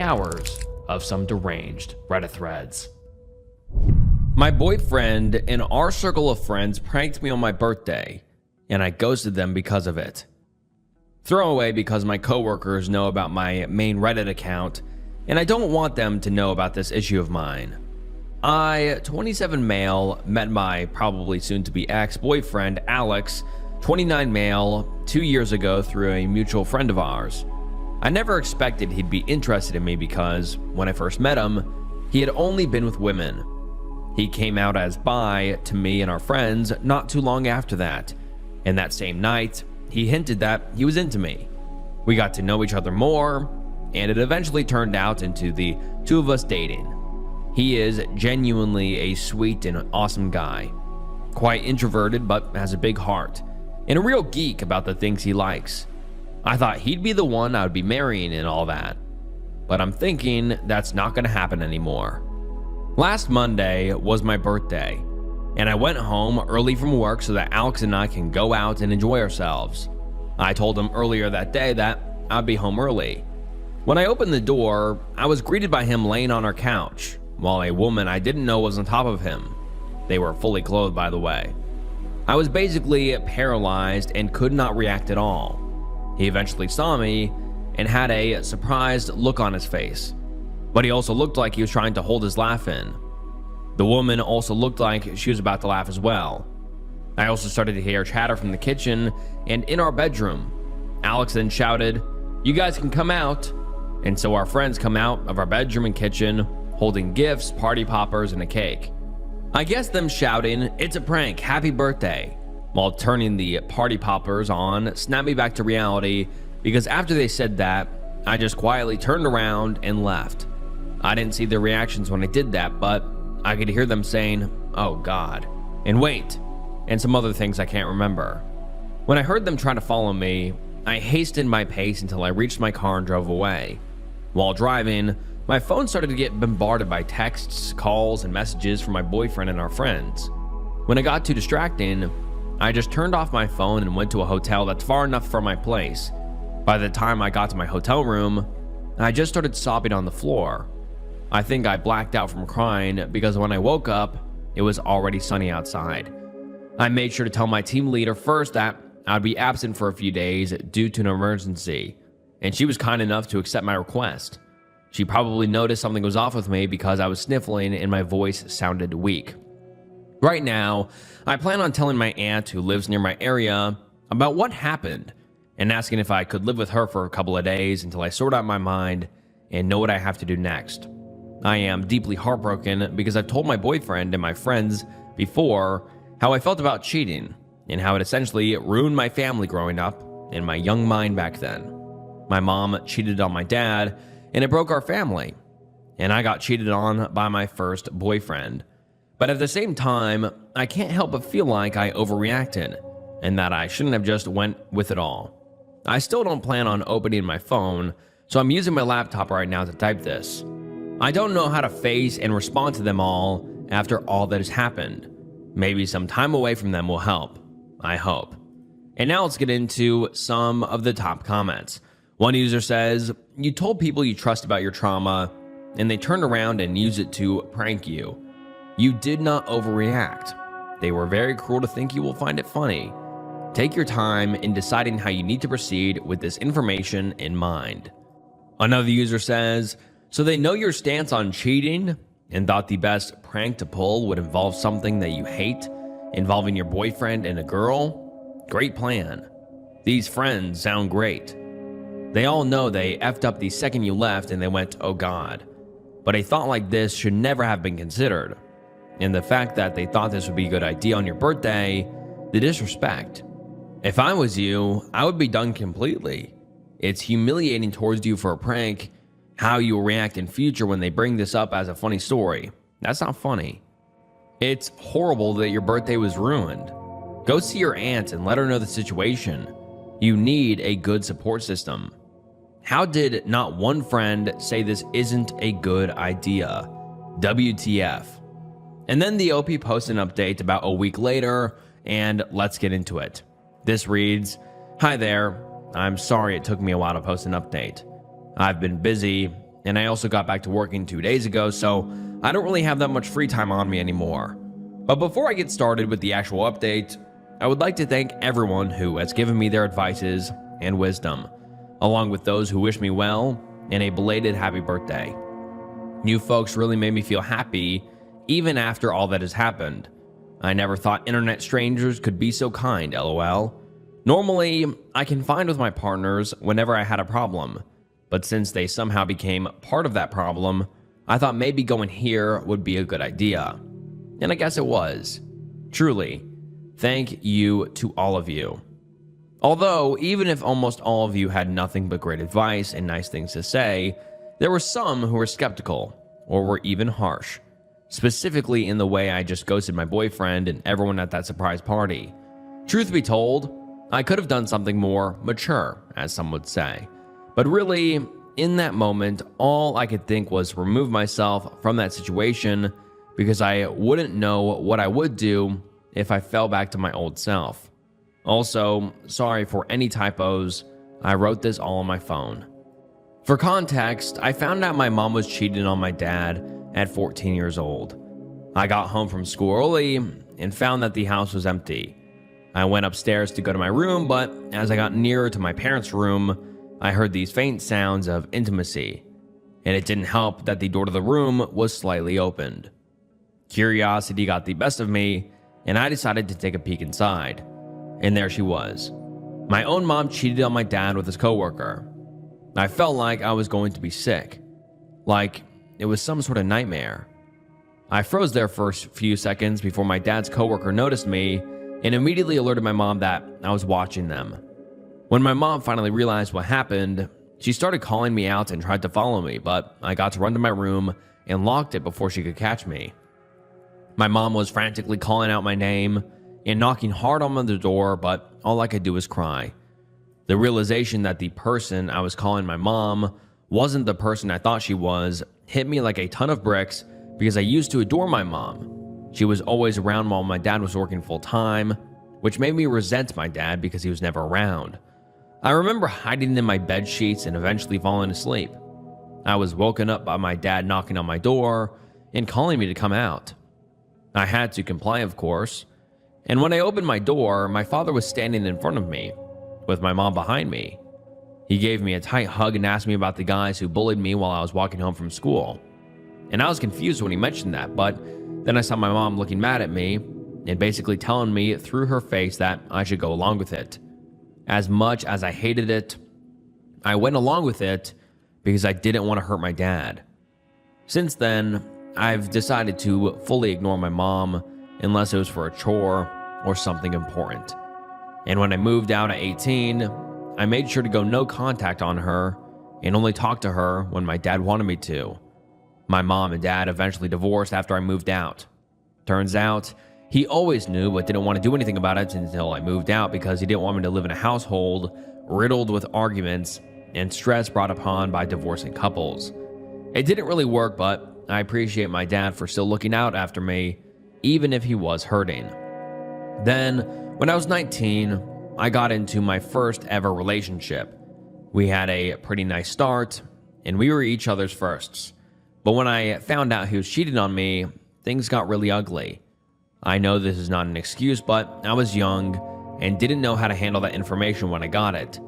hours of some deranged Reddit threads. My boyfriend and our circle of friends pranked me on my birthday, and I ghosted them because of it. Throwaway because my coworkers know about my main Reddit account, and I don't want them to know about this issue of mine. I, 27 male, met my probably soon-to-be ex-boyfriend Alex, 29 male, 2 years ago through a mutual friend of ours. I never expected he'd be interested in me because, when I first met him, he had only been with women. He came out as bi to me and our friends not too long after that, and that same night, he hinted that he was into me. We got to know each other more, and it eventually turned out into the two of us dating. He is genuinely a sweet and awesome guy. Quite introverted, but has a big heart, and a real geek about the things he likes. I thought he'd be the one I would be marrying and all that, but I'm thinking that's not going to happen anymore. Last Monday was my birthday, and I went home early from work so that Alex and I can go out and enjoy ourselves. I told him earlier that day that I'd be home early. When I opened the door, I was greeted by him laying on our couch, while a woman I didn't know was on top of him. They were fully clothed, by the way. I was basically paralyzed and could not react at all. He eventually saw me and had a surprised look on his face, but he also looked like he was trying to hold his laugh in. The woman also looked like she was about to laugh as well. I also started to hear chatter from the kitchen and in our bedroom. Alex then shouted, "You guys can come out." And so our friends come out of our bedroom and kitchen holding gifts, party poppers, and a cake. I guess them shouting, "It's a prank, happy birthday," while turning the party poppers on snapped me back to reality, because after they said that, I just quietly turned around and left. I didn't see their reactions when I did that, but I could hear them saying, "Oh God," and "Wait," and some other things I can't remember. When I heard them try to follow me, I hastened my pace until I reached my car and drove away. While driving, my phone started to get bombarded by texts, calls, and messages from my boyfriend and our friends. When it got too distracting, I just turned off my phone and went to a hotel that's far enough from my place. By the time I got to my hotel room, I just started sobbing on the floor. I think I blacked out from crying because when I woke up, it was already sunny outside. I made sure to tell my team leader first that I'd be absent for a few days due to an emergency, and she was kind enough to accept my request. She probably noticed something was off with me because I was sniffling and my voice sounded weak. Right now, I plan on telling my aunt who lives near my area about what happened and asking if I could live with her for a couple of days until I sort out my mind and know what I have to do next. I am deeply heartbroken because I've told my boyfriend and my friends before how I felt about cheating and how it essentially ruined my family growing up and my young mind back then. My mom cheated on my dad, and it broke our family, and I got cheated on by my first boyfriend. But at the same time, I can't help but feel like I overreacted and that I shouldn't have just went with it all. I still don't plan on opening my phone, so I'm using my laptop right now to type this. I don't know how to face and respond to them all after all that has happened. Maybe some time away from them will help. I hope. And now let's get into some of the top comments. One user says, "You told people you trust about your trauma, and they turned around and used it to prank you. You did not overreact. They were very cruel to think you will find it funny. Take your time in deciding how you need to proceed with this information in mind." Another user says, "So they know your stance on cheating and thought the best prank to pull would involve something that you hate, involving your boyfriend and a girl? Great plan. These friends sound great. They all know they effed up the second you left and they went, oh God. But a thought like this should never have been considered. And the fact that they thought this would be a good idea on your birthday, the disrespect. If I was you, I would be done completely. It's humiliating towards you for a prank. How you will react in future when they bring this up as a funny story. That's not funny. It's horrible that your birthday was ruined. Go see your aunt and let her know the situation. You need a good support system. How did not one friend say this isn't a good idea? WTF. And then the OP posts an update about a week later, and let's get into it. This reads, "Hi there. I'm sorry it took me a while to post an update. I've been busy, and I also got back to working 2 days ago, so I don't really have that much free time on me anymore. But before I get started with the actual update, I would like to thank everyone who has given me their advices and wisdom, along with those who wish me well and a belated happy birthday. You folks really made me feel happy even after all that has happened. I never thought internet strangers could be so kind, lol. Normally, I confide with my partners whenever I had a problem, but since they somehow became part of that problem, I thought maybe going here would be a good idea. And I guess it was. Truly, thank you to all of you. Although, even if almost all of you had nothing but great advice and nice things to say, there were some who were skeptical, or were even harsh, specifically in the way I just ghosted my boyfriend and everyone at that surprise party. Truth be told, I could have done something more mature, as some would say. But really, in that moment, all I could think was remove myself from that situation because I wouldn't know what I would do if I fell back to my old self. Also, sorry for any typos, I wrote this all on my phone. For context, I found out my mom was cheating on my dad at 14 years old. I got home from school early and found that the house was empty. I went upstairs to go to my room, but as I got nearer to my parents' room, I heard these faint sounds of intimacy, and it didn't help that the door to the room was slightly opened. Curiosity got the best of me, and I decided to take a peek inside. And there she was. My own mom cheated on my dad with his coworker. I felt like I was going to be sick, like it was some sort of nightmare. I froze there for a few seconds before my dad's coworker noticed me and immediately alerted my mom that I was watching them. When my mom finally realized what happened, she started calling me out and tried to follow me, but I got to run to my room and locked it before she could catch me. My mom was frantically calling out my name and knocking hard on the door, but all I could do was cry. The realization that the person I was calling my mom wasn't the person I thought she was hit me like a ton of bricks because I used to adore my mom. She was always around while my dad was working full time, which made me resent my dad because he was never around. I remember hiding in my bed sheets and eventually falling asleep. I was woken up by my dad knocking on my door and calling me to come out. I had to comply, of course, and when I opened my door, my father was standing in front of me, with my mom behind me. He gave me a tight hug and asked me about the guys who bullied me while I was walking home from school. And I was confused when he mentioned that, but then I saw my mom looking mad at me and basically telling me through her face that I should go along with it. As much as I hated it, I went along with it because I didn't want to hurt my dad. Since then, I've decided to fully ignore my mom unless it was for a chore or something important. And when I moved out at 18, I made sure to go no contact on her and only talk to her when my dad wanted me to. My mom and dad eventually divorced after I moved out. Turns out, he always knew but didn't want to do anything about it until I moved out because he didn't want me to live in a household riddled with arguments and stress brought upon by divorcing couples. It didn't really work, but I appreciate my dad for still looking out after me, even if he was hurting. Then, when I was 19, I got into my first ever relationship. We had a pretty nice start, and we were each other's firsts. But when I found out he was cheating on me, things got really ugly. I know this is not an excuse, but I was young and didn't know how to handle that information when I got it.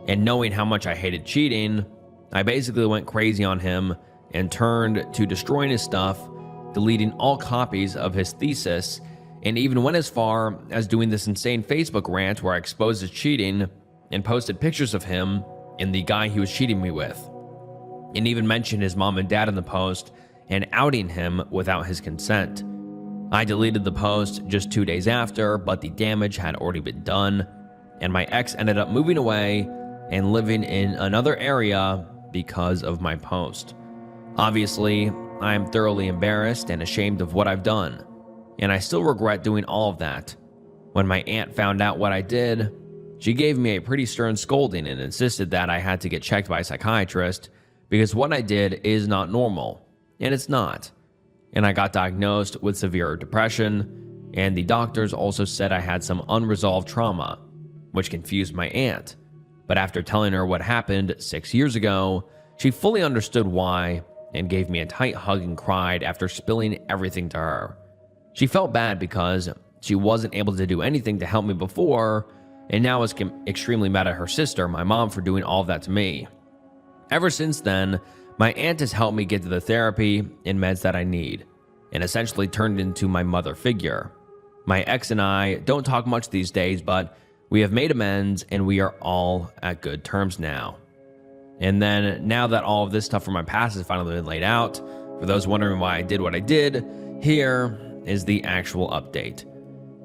And knowing how much I hated cheating, I basically went crazy on him and turned to destroying his stuff, deleting all copies of his thesis, and even went as far as doing this insane Facebook rant where I exposed his cheating and posted pictures of him and the guy he was cheating me with, and even mentioned his mom and dad in the post and outing him without his consent. I deleted the post just 2 days after, but the damage had already been done, and my ex ended up moving away and living in another area because of my post. Obviously, I am thoroughly embarrassed and ashamed of what I've done, and I still regret doing all of that. When my aunt found out what I did, she gave me a pretty stern scolding and insisted that I had to get checked by a psychiatrist because what I did is not normal, and it's not. And I got diagnosed with severe depression, and the doctors also said I had some unresolved trauma, which confused my aunt. But after telling her what happened 6 years ago, She fully understood why and gave me a tight hug and cried after spilling everything to her. She felt bad because she wasn't able to do anything to help me before, and now is extremely mad at her sister, my mom, for doing all of that to me. Ever since then, my aunt has helped me get to the therapy and meds that I need, and essentially turned into my mother figure. My ex and I don't talk much these days, but we have made amends and we are all at good terms now. And then, now that all of this stuff from my past has finally been laid out, for those wondering why I did what I did, here is the actual update.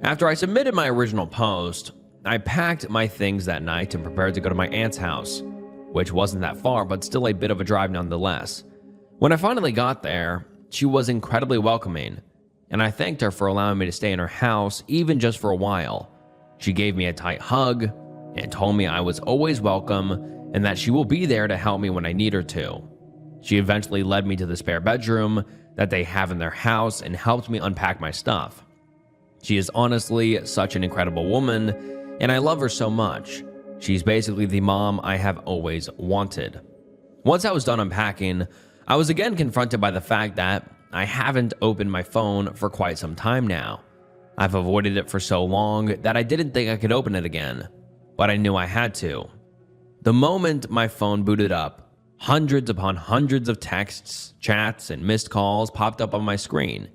After I submitted my original post, I packed my things that night and prepared to go to my aunt's house, which wasn't that far, but still a bit of a drive nonetheless. When I finally got there, she was incredibly welcoming, and I thanked her for allowing me to stay in her house even just for a while. She gave me a tight hug and told me I was always welcome and that she will be there to help me when I need her to. She eventually led me to the spare bedroom that they have in their house and helped me unpack my stuff. She is honestly such an incredible woman, and I love her so much. She's basically the mom I have always wanted. Once I was done unpacking, I was again confronted by the fact that I haven't opened my phone for quite some time now. I've avoided it for so long that I didn't think I could open it again, but I knew I had to. The moment my phone booted up, hundreds upon hundreds of texts, chats, and missed calls popped up on my screen.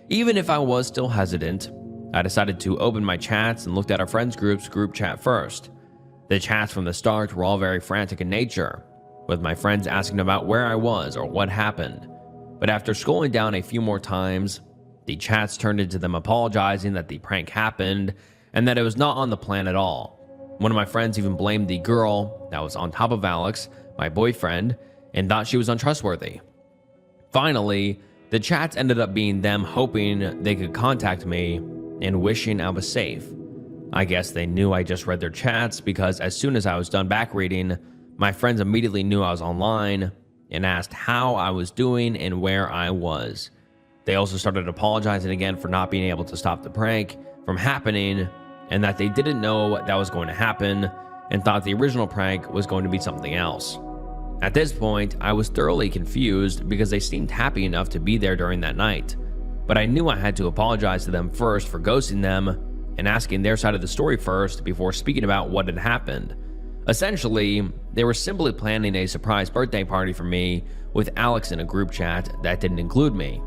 Even if I was still hesitant, I decided to open my chats and looked at our friends group's group chat first. The chats from the start were all very frantic in nature, with my friends asking about where I was or what happened. But after scrolling down a few more times, the chats turned into them apologizing that the prank happened and that it was not on the plan at all. One of my friends even blamed the girl that was on top of Alex, my boyfriend, and thought she was untrustworthy. Finally, the chats ended up being them hoping they could contact me and wishing I was safe. I guess they knew I just read their chats because as soon as I was done back reading, my friends immediately knew I was online and asked how I was doing and where I was. They also started apologizing again for not being able to stop the prank from happening and that they didn't know that was going to happen and thought the original prank was going to be something else. At this point, I was thoroughly confused because they seemed happy enough to be there during that night, but I knew I had to apologize to them first for ghosting them and asking their side of the story first before speaking about what had happened. Essentially, they were simply planning a surprise birthday party for me with Alex in a group chat that didn't include me.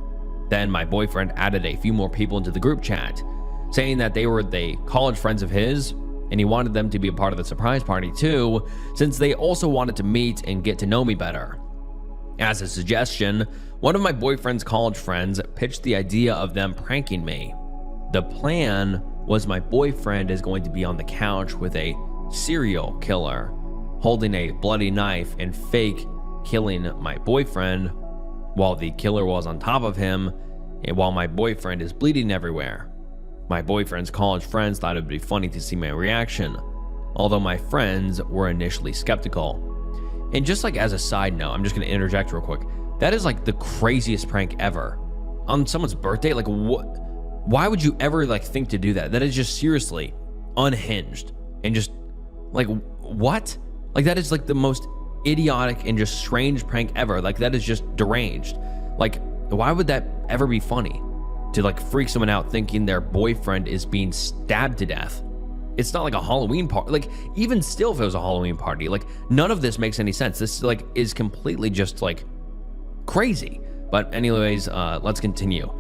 Then my boyfriend added a few more people into the group chat, saying that they were the college friends of his and he wanted them to be a part of the surprise party too, since they also wanted to meet and get to know me better. As a suggestion, one of my boyfriend's college friends pitched the idea of them pranking me. The plan was my boyfriend is going to be on the couch with a serial killer, holding a bloody knife and fake killing my boyfriend, while the killer was on top of him and while my boyfriend is bleeding everywhere. My boyfriend's college friends thought it would be funny to see my reaction, although my friends were initially skeptical. And just like as a side note, I'm just going to interject real quick. That is like the craziest prank ever. On someone's birthday, like what? Why would you ever like think to do that? That is just seriously unhinged and just like what? Like that is like the most idiotic and just strange prank ever. Like that is just deranged. Like why would that ever be funny? To like freak someone out thinking their boyfriend is being stabbed to death. It's not like a Halloween party. Like even still, if it was a Halloween party, like none of this makes any sense. This like is completely just like crazy. But anyways, let's continue.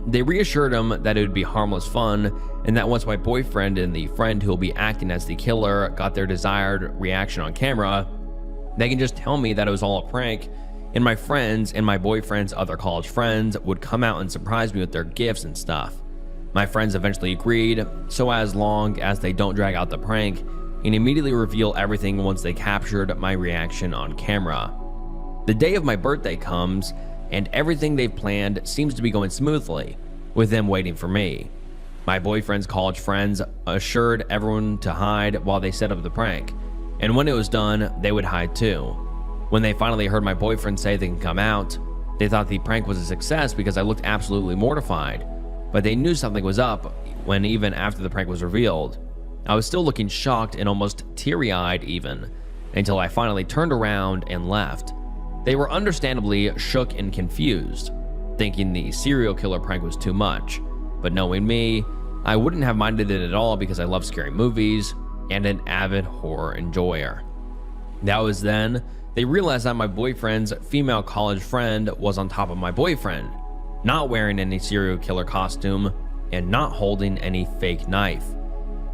They reassured him that it would be harmless fun and that once my boyfriend and the friend who will be acting as the killer got their desired reaction on camera, they can just tell me that it was all a prank and my friends and my boyfriend's other college friends would come out and surprise me with their gifts and stuff. My friends eventually agreed, so as long as they don't drag out the prank and immediately reveal everything once they captured my reaction on camera. The day of my birthday comes and everything they've planned seems to be going smoothly, with them waiting for me. My boyfriend's college friends assured everyone to hide while they set up the prank, and when it was done, they would hide too. When they finally heard my boyfriend say they can come out, they thought the prank was a success because I looked absolutely mortified, but they knew something was up when even after the prank was revealed. I was still looking shocked and almost teary-eyed even, until I finally turned around and left. They were understandably shook and confused, thinking the serial killer prank was too much. But knowing me, I wouldn't have minded it at all because I love scary movies and an avid horror enjoyer. That was then they realized that my boyfriend's female college friend was on top of my boyfriend, not wearing any serial killer costume and not holding any fake knife.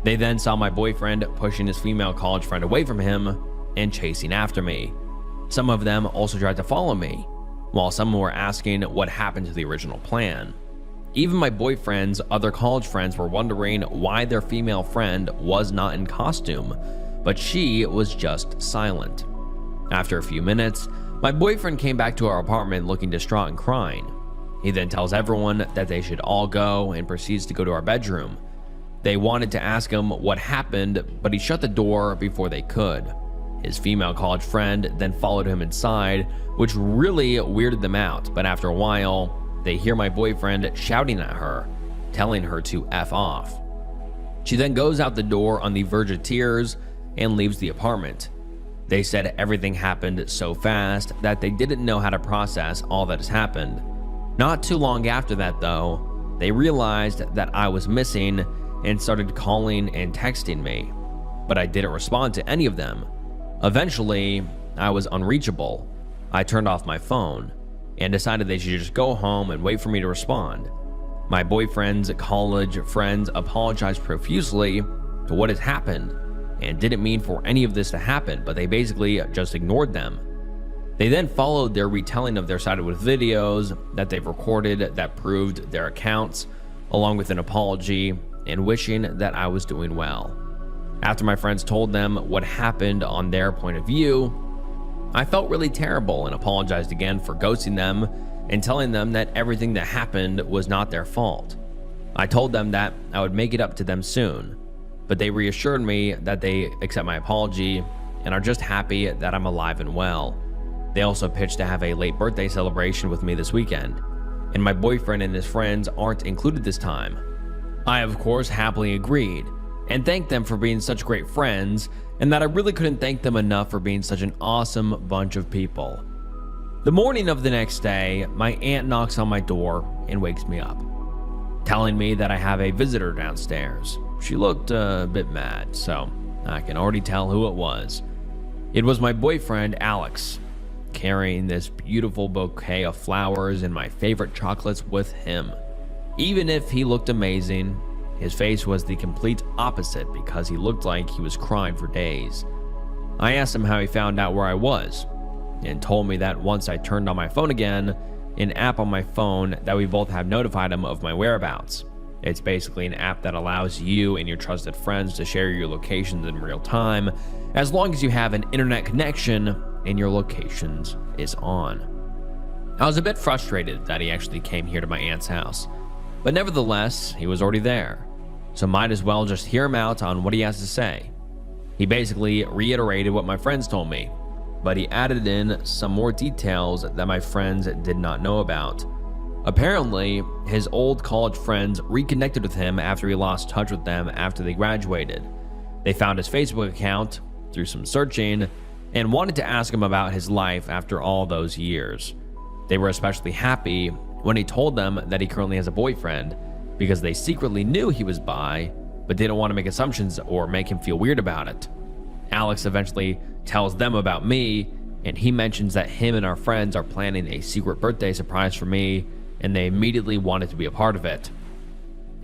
They then saw my boyfriend pushing his female college friend away from him and chasing after me. Some of them also tried to follow me, while some were asking what happened to the original plan. Even my boyfriend's other college friends were wondering why their female friend was not in costume, but she was just silent. After a few minutes, my boyfriend came back to our apartment looking distraught and crying. He then tells everyone that they should all go and proceeds to go to our bedroom. They wanted to ask him what happened, but he shut the door before they could. His female college friend then followed him inside, which really weirded them out, but after a while, they hear my boyfriend shouting at her, telling her to F off. She then goes out the door on the verge of tears and leaves the apartment. They said everything happened so fast that they didn't know how to process all that has happened. Not too long after that though, they realized that I was missing and started calling and texting me, but I didn't respond to any of them. Eventually, I was unreachable. I turned off my phone and decided they should just go home and wait for me to respond. My boyfriend's college friends apologized profusely to what had happened and didn't mean for any of this to happen, but they basically just ignored them. They then followed their retelling of their side with videos that they've recorded that proved their accounts, along with an apology and wishing that I was doing well. After my friends told them what happened on their point of view, I felt really terrible and apologized again for ghosting them and telling them that everything that happened was not their fault. I told them that I would make it up to them soon, but they reassured me that they accept my apology and are just happy that I'm alive and well. They also pitched to have a late birthday celebration with me this weekend, and my boyfriend and his friends aren't included this time. I, of course, happily agreed and thanked them for being such great friends, and that I really couldn't thank them enough for being such an awesome bunch of people. The morning of the next day, my aunt knocks on my door and wakes me up, telling me that I have a visitor downstairs. She looked a bit mad, so I can already tell who it was. It was my boyfriend, Alex, carrying this beautiful bouquet of flowers and my favorite chocolates with him. Even if he looked amazing, his face was the complete opposite because he looked like he was crying for days. I asked him how he found out where I was, and told me that once I turned on my phone again, an app on my phone that we both have notified him of my whereabouts. It's basically an app that allows you and your trusted friends to share your locations in real time, as long as you have an internet connection and your locations is on. I was a bit frustrated that he actually came here to my aunt's house, but nevertheless, he was already there, so might as well just hear him out on what he has to say. He basically reiterated what my friends told me, but he added in some more details that my friends did not know about. Apparently, his old college friends reconnected with him after he lost touch with them after they graduated. They found his Facebook account through some searching and wanted to ask him about his life after all those years. They were especially happy when he told them that he currently has a boyfriend, because they secretly knew he was bi, but didn't want to make assumptions or make him feel weird about it. Alex eventually tells them about me, and he mentions that him and our friends are planning a secret birthday surprise for me, and they immediately wanted to be a part of it.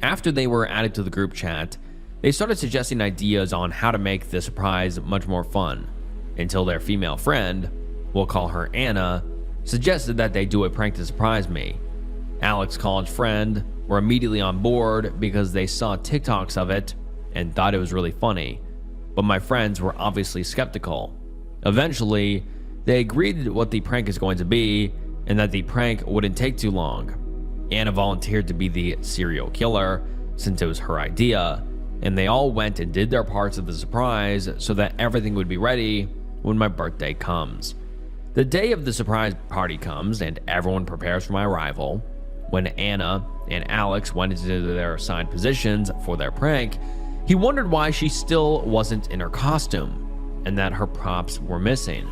After they were added to the group chat, they started suggesting ideas on how to make the surprise much more fun, until their female friend, we'll call her Anna, suggested that they do a prank to surprise me. Alex's college friend were immediately on board because they saw TikToks of it and thought it was really funny, but my friends were obviously skeptical. Eventually, they agreed what the prank is going to be and that the prank wouldn't take too long. Anna volunteered to be the serial killer since it was her idea, and they all went and did their parts of the surprise so that everything would be ready when my birthday comes. The day of the surprise party comes and everyone prepares for my arrival. When Anna and Alex went into their assigned positions for their prank, he wondered why she still wasn't in her costume and that her props were missing.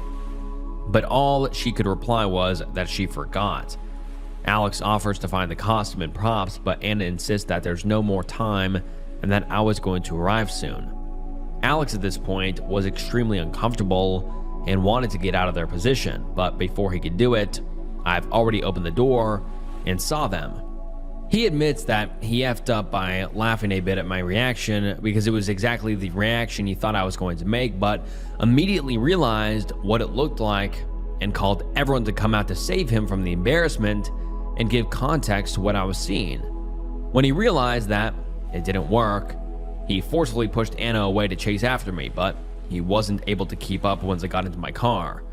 but all she could reply was that she forgot. Alex offers to find the costume and props, but Anna insists that there's no more time and that I was going to arrive soon. Alex at this point was extremely uncomfortable and wanted to get out of their position, but before he could do it, I've already opened the door and saw them. He admits that he effed up by laughing a bit at my reaction because it was exactly the reaction he thought I was going to make, but immediately realized what it looked like and called everyone to come out to save him from the embarrassment and give context to what I was seeing. When he realized that it didn't work, he forcefully pushed Anna away to chase after me, but he wasn't able to keep up once I got into my car.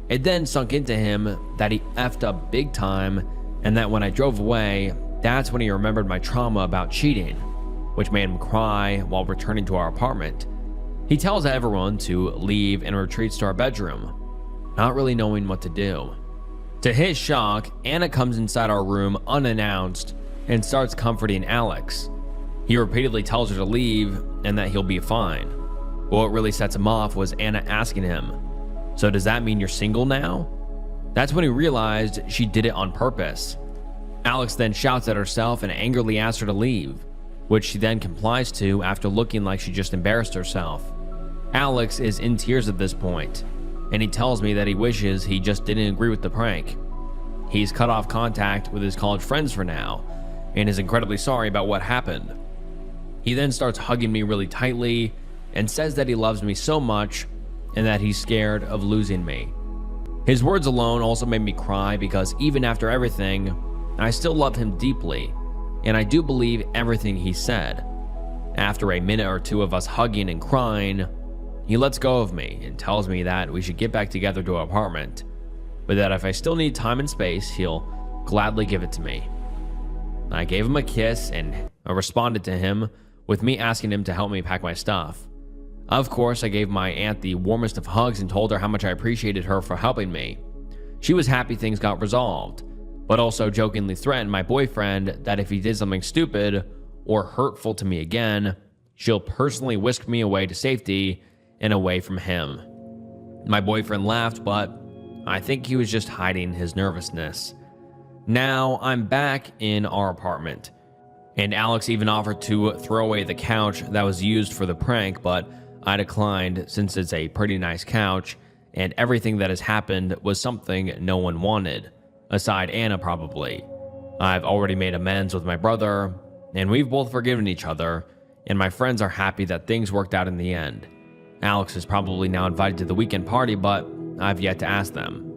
It then sunk into him that he effed up big time, and that when I drove away, that's when he remembered my trauma about cheating, which made him cry while returning to our apartment. He tells everyone to leave and retreats to our bedroom, not really knowing what to do. To his shock, Anna comes inside our room unannounced and starts comforting Alex. He repeatedly tells her to leave and that he'll be fine. But what really sets him off was Anna asking him, "So does that mean you're single now?" That's when he realized she did it on purpose. Alex then shouts at herself and angrily asks her to leave, which she then complies to after looking like she just embarrassed herself. Alex is in tears at this point, and he tells me that he wishes he just didn't agree with the prank. He's cut off contact with his college friends for now, and is incredibly sorry about what happened. He then starts hugging me really tightly and says that he loves me so much and that he's scared of losing me. His words alone also made me cry because even after everything, I still love him deeply, and I do believe everything he said. After a minute or two of us hugging and crying, he lets go of me and tells me that we should get back together to our apartment, but that if I still need time and space, he'll gladly give it to me. I gave him a kiss and I responded to him with me asking him to help me pack my stuff. Of course, I gave my aunt the warmest of hugs and told her how much I appreciated her for helping me. She was happy things got resolved, but also jokingly threatened my boyfriend that if he did something stupid or hurtful to me again, she'll personally whisk me away to safety and away from him. My boyfriend laughed, but I think he was just hiding his nervousness. Now I'm back in our apartment, and Alex even offered to throw away the couch that was used for the prank, but I declined since it's a pretty nice couch and everything that has happened was something no one wanted, aside Anna probably. I've already made amends with my brother, and we've both forgiven each other, and my friends are happy that things worked out in the end. Alex is probably now invited to the weekend party, but I've yet to ask them.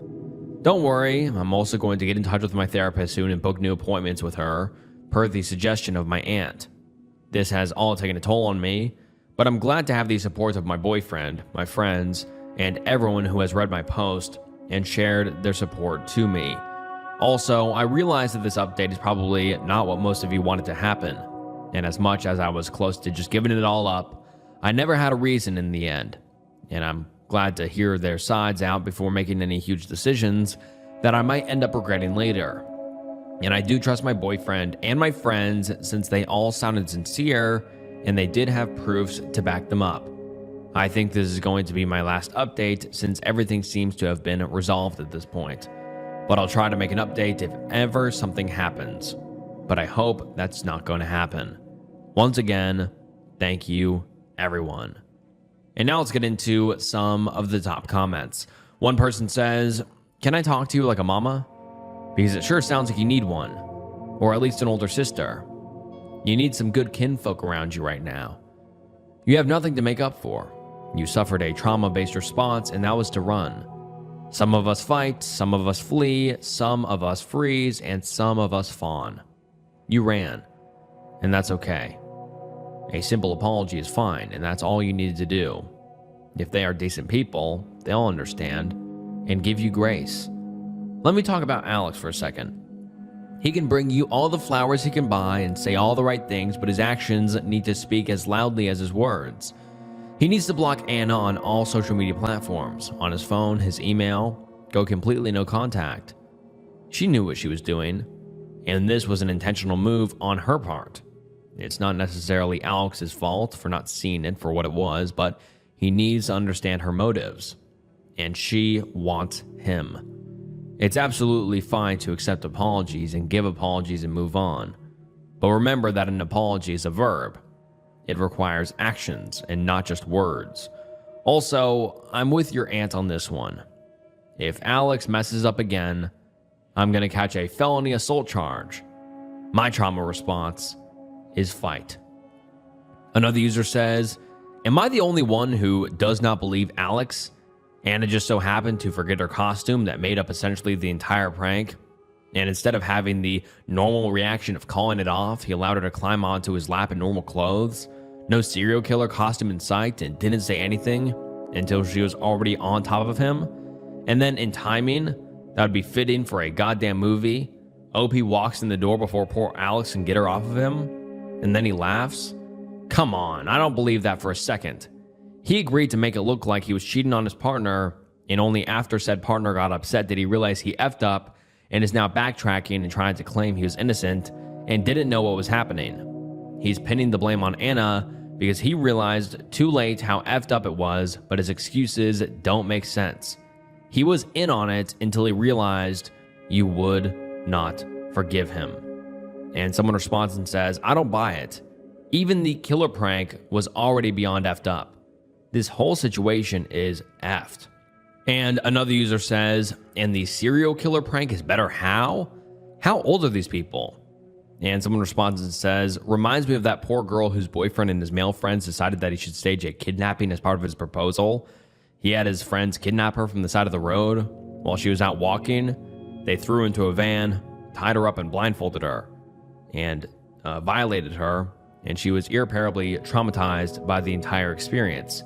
Don't worry, I'm also going to get in touch with my therapist soon and book new appointments with her, per the suggestion of my aunt. This has all taken a toll on me, but I'm glad to have the support of my boyfriend, my friends, and everyone who has read my post and shared their support to me. Also, I realize that this update is probably not what most of you wanted to happen, and as much as I was close to just giving it all up, I never had a reason in the end, and I'm glad to hear their sides out before making any huge decisions that I might end up regretting later. And I do trust my boyfriend and my friends since they all sounded sincere and they did have proofs to back them up. I think this is going to be my last update since everything seems to have been resolved at this point. But I'll try to make an update if ever something happens. But I hope that's not going to happen. Once again, thank you, everyone. And now let's get into some of the top comments. One person says, "Can I talk to you like a mama? Because it sure sounds like you need one. Or at least an older sister. You need some good kinfolk around you right now. You have nothing to make up for. You suffered a trauma-based response and that was to run. Some of us fight, some of us flee, some of us freeze, and some of us fawn. You ran, and that's okay. A simple apology is fine, and that's all you needed to do. If they are decent people, they'll understand and give you grace." Let me talk about Alex for a second. He can bring you all the flowers he can buy and say all the right things, but his actions need to speak as loudly as his words. He needs to block Anna on all social media platforms, on his phone, his email, go completely no contact. She knew what she was doing, and this was an intentional move on her part. It's not necessarily Alex's fault for not seeing it for what it was, but he needs to understand her motives. and she wants him. It's absolutely fine to accept apologies and give apologies and move on. But remember that an apology is a verb. It requires actions and not just words. Also, I'm with your aunt on this one. If Alex messes up again, I'm going to catch a felony assault charge. My trauma response is fight. Another user says, am I the only one who does not believe Alex? Anna just so happened to forget her costume that made up essentially the entire prank. And instead of having the normal reaction of calling it off, he allowed her to climb onto his lap in normal clothes. No serial killer costume in sight, and didn't say anything until she was already on top of him. And then in timing, that would be fitting for a goddamn movie. OP walks in the door before poor Alex can get her off of him, and then he laughs. Come on, I don't believe that for a second. He agreed to make it look like he was cheating on his partner, and only after said partner got upset did he realize he effed up and is now backtracking and trying to claim he was innocent and didn't know what was happening. He's pinning the blame on Anna because he realized too late how effed up it was, but his excuses don't make sense. He was in on it until he realized you would not forgive him. And someone responds and says, I don't buy it. Even the killer prank was already beyond effed up. This whole situation is effed. And another user says, and the serial killer prank is better how? How old are these people? And someone responds and says, reminds me of that poor girl whose boyfriend and his male friends decided that he should stage a kidnapping as part of his proposal. He had his friends kidnap her from the side of the road while she was out walking. They threw her into a van, tied her up and blindfolded her, and violated her, and she was irreparably traumatized by the entire experience.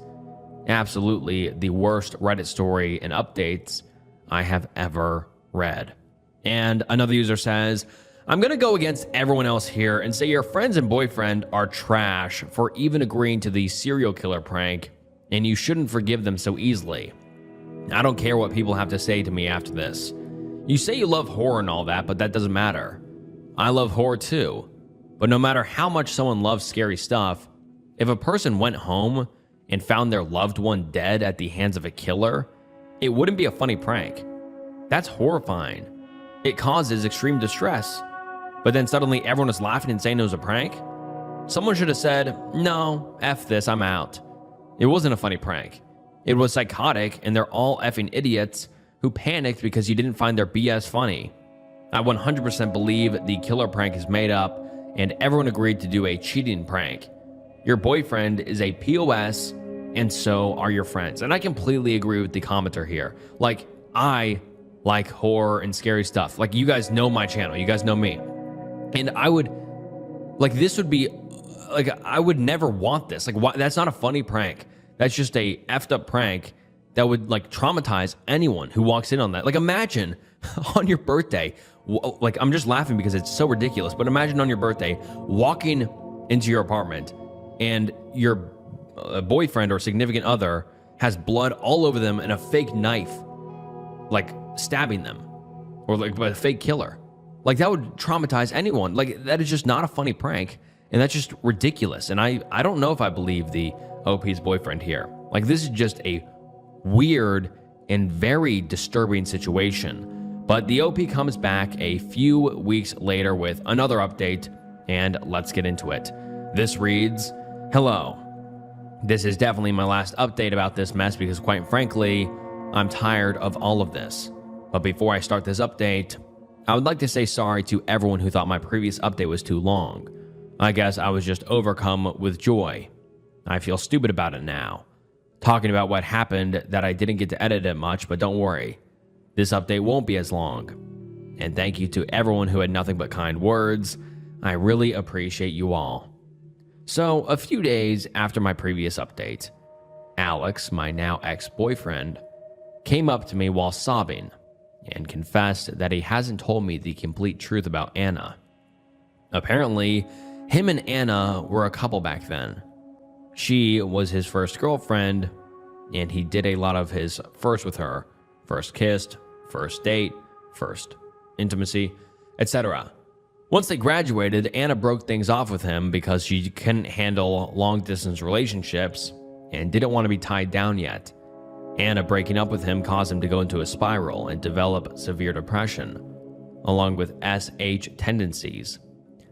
Absolutely the worst Reddit story and updates I have ever read. And another user says, I'm going to go against everyone else here and say your friends and boyfriend are trash for even agreeing to the serial killer prank, and you shouldn't forgive them so easily. I don't care what people have to say to me after this. You say you love horror and all that, but that doesn't matter. I love horror too. But no matter how much someone loves scary stuff, if a person went home and found their loved one dead at the hands of a killer, it wouldn't be a funny prank. That's horrifying. It causes extreme distress. But then suddenly everyone is laughing and saying it was a prank? Someone should have said, no, F this, I'm out. It wasn't a funny prank. It was psychotic, and they're all effing idiots who panicked because you didn't find their BS funny. I 100% believe the killer prank is made up, and everyone agreed to do a cheating prank. Your boyfriend is a POS, and so are your friends. And I completely agree with the commenter here. Like, I like horror and scary stuff. Like, you guys know my channel. You guys know me. And I would, like, this would be, like, I would never want this. Like, why, that's not a funny prank. That's just a effed up prank that would, like, traumatize anyone who walks in on that. Like, imagine on your birthday, like, I'm just laughing because it's so ridiculous, but imagine on your birthday walking into your apartment and your boyfriend or significant other has blood all over them and a fake knife, like, stabbing them, or like by a fake killer. Like, that would traumatize anyone. Like, that is just not a funny prank, and that's just ridiculous. And I don't know if I believe the OP's boyfriend here. Like, this is just a weird and very disturbing situation. But the OP comes back a few weeks later with another update, and let's get into it. This reads, hello. This is definitely my last update about this mess because, quite frankly, I'm tired of all of this. But before I start this update, I would like to say sorry to everyone who thought my previous update was too long. I guess I was just overcome with joy. I feel stupid about it now, talking about what happened that I didn't get to edit it much, but don't worry. This update won't be as long. And thank you to everyone who had nothing but kind words. I really appreciate you all. So, a few days after my previous update, Alex, my now ex-boyfriend, came up to me while sobbing and confessed that he hasn't told me the complete truth about Anna. Apparently, him and Anna were a couple back then. She was his first girlfriend, and he did a lot of his first with her. First kissed, first date, first intimacy, etc. Once they graduated, Anna broke things off with him because she couldn't handle long-distance relationships and didn't want to be tied down yet. Anna breaking up with him caused him to go into a spiral and develop severe depression, along with SH tendencies,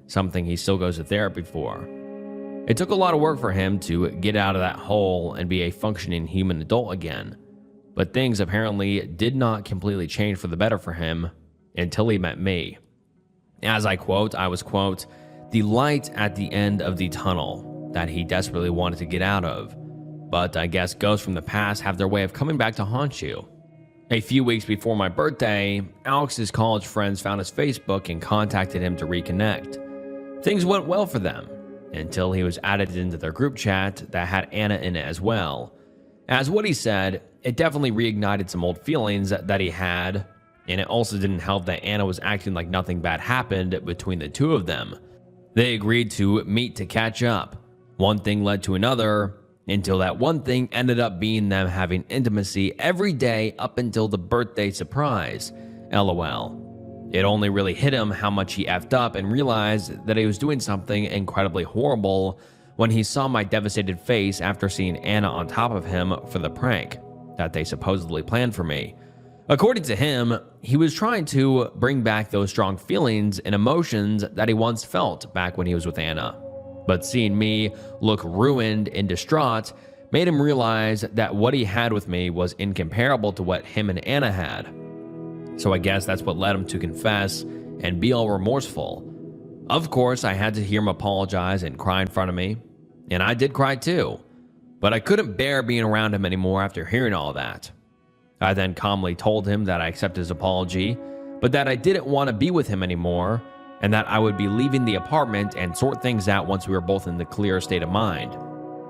something he still goes to therapy for. It took a lot of work for him to get out of that hole and be a functioning human adult again, but things apparently did not completely change for the better for him until he met me. As I was, quote, the light at the end of the tunnel that he desperately wanted to get out of. But I guess ghosts from the past have their way of coming back to haunt you. A few weeks before my birthday, Alex's college friends found his Facebook and contacted him to reconnect. Things went well for them until he was added into their group chat that had Anna in it as well. As what he said, it definitely reignited some old feelings that he had, and it also didn't help that Anna was acting like nothing bad happened between the two of them. They agreed to meet to catch up. One thing led to another, until that one thing ended up being them having intimacy every day up until the birthday surprise. LOL. It only really hit him how much he effed up and realized that he was doing something incredibly horrible when he saw my devastated face after seeing Anna on top of him for the prank that they supposedly planned for me. According to him, he was trying to bring back those strong feelings and emotions that he once felt back when he was with Anna. But seeing me look ruined and distraught made him realize that what he had with me was incomparable to what him and Anna had. So I guess that's what led him to confess and be all remorseful. Of course, I had to hear him apologize and cry in front of me, and I did cry too, but I couldn't bear being around him anymore after hearing all that. I then calmly told him that I accepted his apology, but that I didn't want to be with him anymore, and that I would be leaving the apartment and sort things out once we were both in the clear state of mind.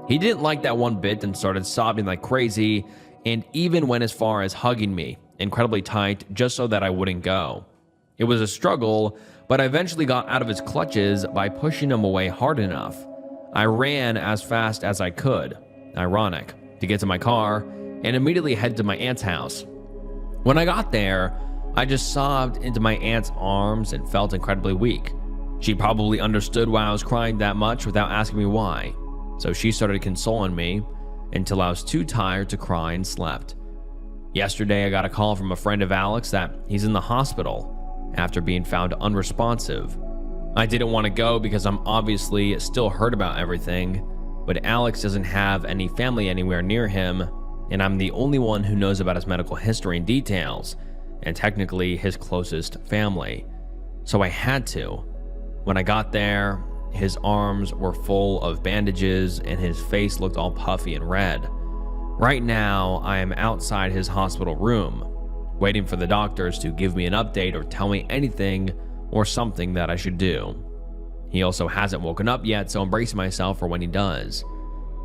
He didn't like that one bit and started sobbing like crazy, and even went as far as hugging me incredibly tight just so that I wouldn't go. It was a struggle, but I eventually got out of his clutches by pushing him away hard enough. I ran as fast as I could, ironic, to get to my car and immediately head to my aunt's house. When I got there, I just sobbed into my aunt's arms and felt incredibly weak. She probably understood why I was crying that much without asking me why, so she started consoling me until I was too tired to cry and slept. Yesterday, I got a call from a friend of Alex that he's in the hospital after being found unresponsive. I didn't want to go because I'm obviously still hurt about everything, but Alex doesn't have any family anywhere near him, and I'm the only one who knows about his medical history and details, and technically his closest family. So I had to. When I got there, his arms were full of bandages and his face looked all puffy and red. Right now, I am outside his hospital room, waiting for the doctors to give me an update or tell me anything or something that I should do. He also hasn't woken up yet, so I'm bracing myself for when he does.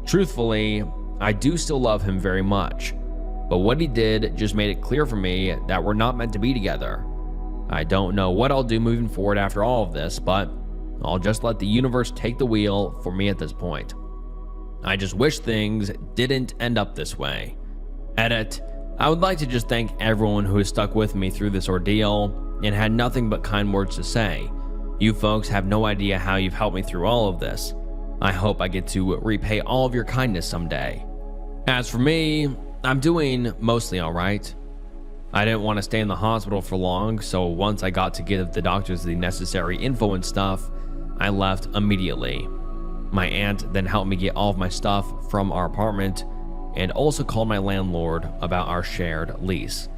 Truthfully, I do still love him very much, but what he did just made it clear for me that we're not meant to be together. I don't know what I'll do moving forward after all of this, but I'll just let the universe take the wheel for me at this point. I just wish things didn't end up this way. Edit. I would like to just thank everyone who has stuck with me through this ordeal and had nothing but kind words to say. You folks have no idea how you've helped me through all of this. I hope I get to repay all of your kindness someday. As for me, I'm doing mostly alright. I didn't want to stay in the hospital for long, so once I got to give the doctors the necessary info and stuff, I left immediately. My aunt then helped me get all of my stuff from our apartment and also called my landlord about our shared lease.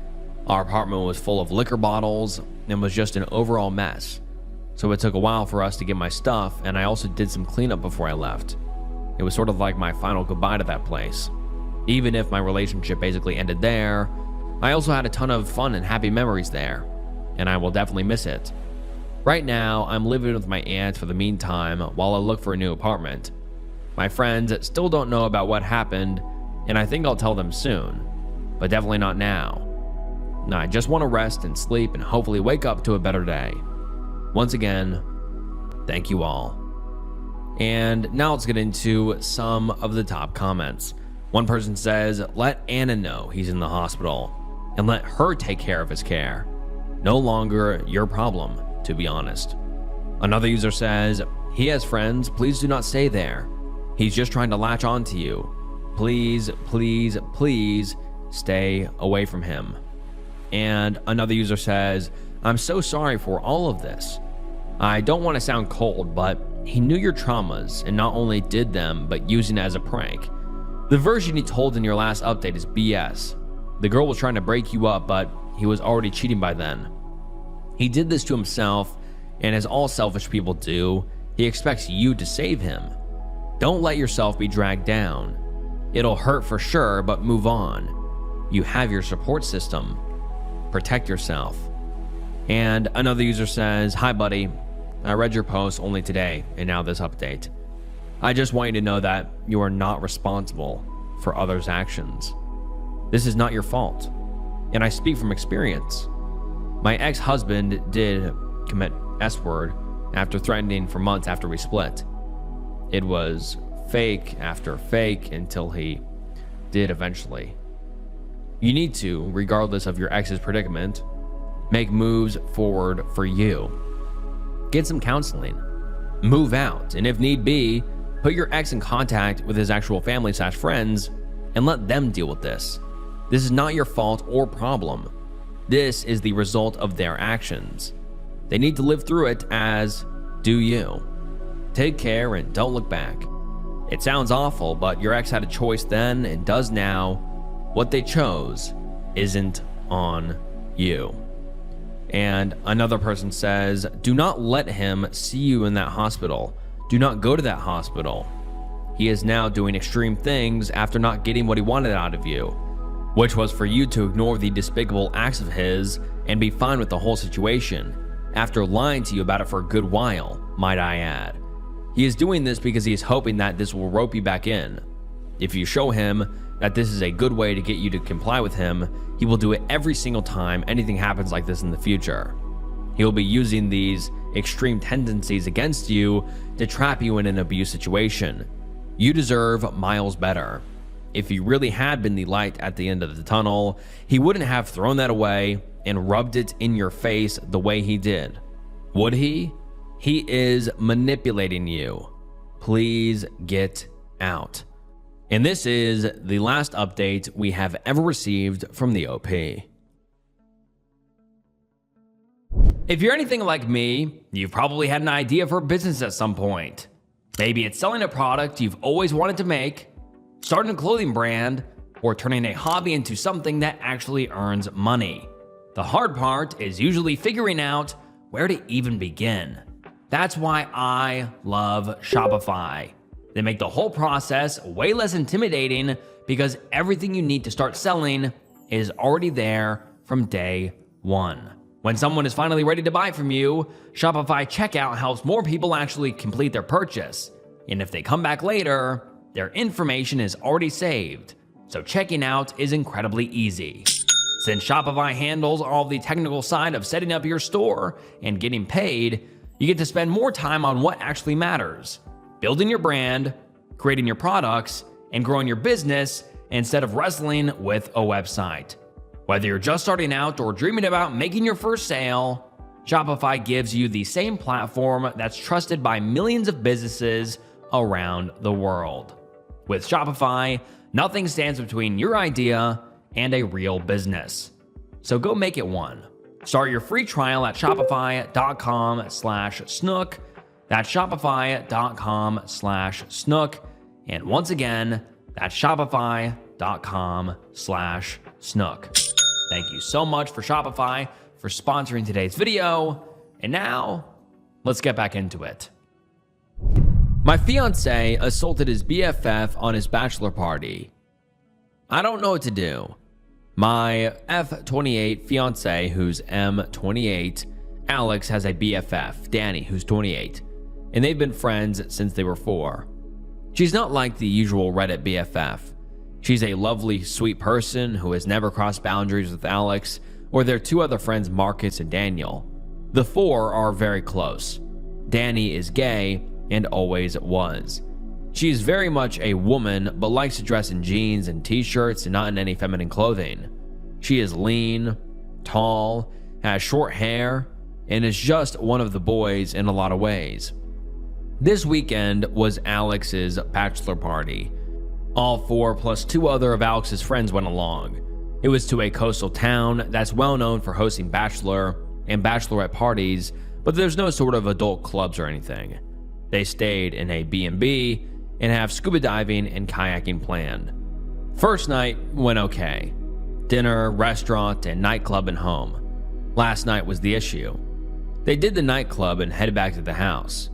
Our apartment was full of liquor bottles and was just an overall mess, so it took a while for us to get my stuff, and I also did some cleanup before I left. It was sort of like my final goodbye to that place. Even if my relationship basically ended there, I also had a ton of fun and happy memories there, and I will definitely miss it. Right now, I'm living with my aunt for the meantime while I look for a new apartment. My friends still don't know about what happened, and I think I'll tell them soon, but definitely not now. I just want to rest and sleep and hopefully wake up to a better day. Once again, thank you all. And now let's get into some of the top comments. One person says, let Anna know he's in the hospital and let her take care of his care. No longer your problem, to be honest. Another user says, he has friends, please do not stay there. He's just trying to latch on to you. Please, please, please stay away from him. And another user says, I'm so sorry for all of this. I don't want to sound cold, but he knew your traumas and not only did them, but using it as a prank. The version he told in your last update is BS. The girl was trying to break you up, but he was already cheating by then. He did this to himself, and as all selfish people do, he expects you to save him. Don't let yourself be dragged down. It'll hurt for sure, but move on. You have your support system. Protect yourself. And another user says, hi buddy, I read your post only today and now this update. I just want you to know that you are not responsible for others' actions. This is not your fault, and I speak from experience. My ex-husband did commit S-word after threatening for months after we split. It was fake after fake until he did eventually. You need to, regardless of your ex's predicament, make moves forward for you. Get some counseling. Move out, and if need be, put your ex in contact with his actual family/friends and let them deal with this. This is not your fault or problem. This is the result of their actions. They need to live through it, as do you. Take care and don't look back. It sounds awful, but your ex had a choice then and does now. What they chose isn't on you. And another person says, do not let him see you in that hospital. Do not go to that hospital. He is now doing extreme things after not getting what he wanted out of you, which was for you to ignore the despicable acts of his and be fine with the whole situation, after lying to you about it for a good while, might I add. He is doing this because he is hoping that this will rope you back in. If you show him that this is a good way to get you to comply with him, he will do it every single time anything happens like this in the future. He will be using these extreme tendencies against you to trap you in an abuse situation. You deserve miles better. If he really had been the light at the end of the tunnel, he wouldn't have thrown that away and rubbed it in your face the way he did. Would he? He is manipulating you. Please get out. And this is the last update we have ever received from the OP. If you're anything like me, you've probably had an idea for a business at some point. Maybe it's selling a product you've always wanted to make, starting a clothing brand, or turning a hobby into something that actually earns money. The hard part is usually figuring out where to even begin. That's why I love Shopify. They make the whole process way less intimidating because everything you need to start selling is already there from day one. When someone is finally ready to buy from you, Shopify checkout helps more people actually complete their purchase. And if they come back later, their information is already saved. So checking out is incredibly easy. Since Shopify handles all the technical side of setting up your store and getting paid, you get to spend more time on what actually matters. Building your brand, creating your products, and growing your business instead of wrestling with a website. Whether you're just starting out or dreaming about making your first sale, Shopify gives you the same platform that's trusted by millions of businesses around the world. With Shopify, nothing stands between your idea and a real business. So go make it one. Start your free trial at shopify.com/snook. That's shopify.com/snook. And once again, that's shopify.com/snook. Thank you so much for Shopify for sponsoring today's video. And now, let's get back into it. My fiance assaulted his BFF on his bachelor party. I don't know what to do. My F28 fiance, who's M28, Alex, has a BFF, Danny, who's 28, and they've been friends since they were 4. She's not like the usual Reddit BFF. She's a lovely, sweet person who has never crossed boundaries with Alex or their 2 other friends, Marcus and Daniel. The 4 are very close. Danny is gay and always was. She is very much a woman, but likes to dress in jeans and t-shirts and not in any feminine clothing. She is lean, tall, has short hair, and is just one of the boys in a lot of ways. This weekend was Alex's bachelor party. All 4 plus 2 other of Alex's friends went along. It was to a coastal town that's well known for hosting bachelor and bachelorette parties, but there's no sort of adult clubs or anything. They stayed in a B&B and have scuba diving and kayaking planned. First night went okay. Dinner, restaurant, and nightclub and home. Last night was the issue. They did the nightclub and headed back to the house.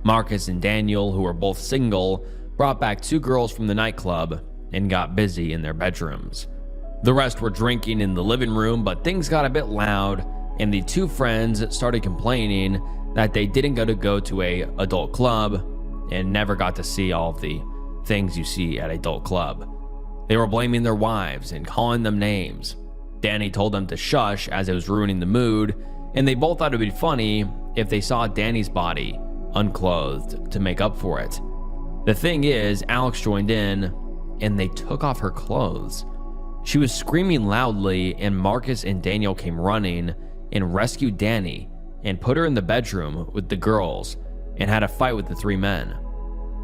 Marcus and Daniel, who were both single, brought back 2 girls from the nightclub and got busy in their bedrooms. The rest were drinking in the living room, but things got a bit loud, and the 2 friends started complaining that they didn't go to a adult club and never got to see all of the things you see at adult club. They were blaming their wives and calling them names. Danny told them to shush as it was ruining the mood, and they both thought it would be funny if they saw Danny's body unclothed to make up for it. The thing is, Alex joined in and they took off her clothes. She was screaming loudly, and Marcus and Daniel came running and rescued Danny and put her in the bedroom with the girls and had a fight with the 3 men.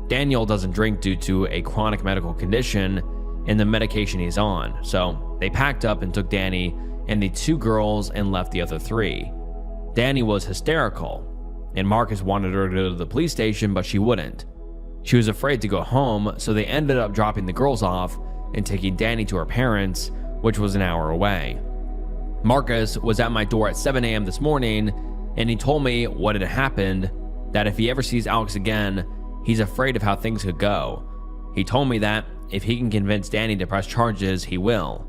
Daniel doesn't drink due to a chronic medical condition and the medication he's on, so they packed up and took Danny and the 2 girls and left the other 3. Danny was hysterical, and Marcus wanted her to go to the police station, but she wouldn't. She was afraid to go home, so they ended up dropping the girls off and taking Danny to her parents, which was an hour away. Marcus was at my door at 7 a.m. this morning, and he told me what had happened, that if he ever sees Alex again, he's afraid of how things could go. He told me that if he can convince Danny to press charges, he will.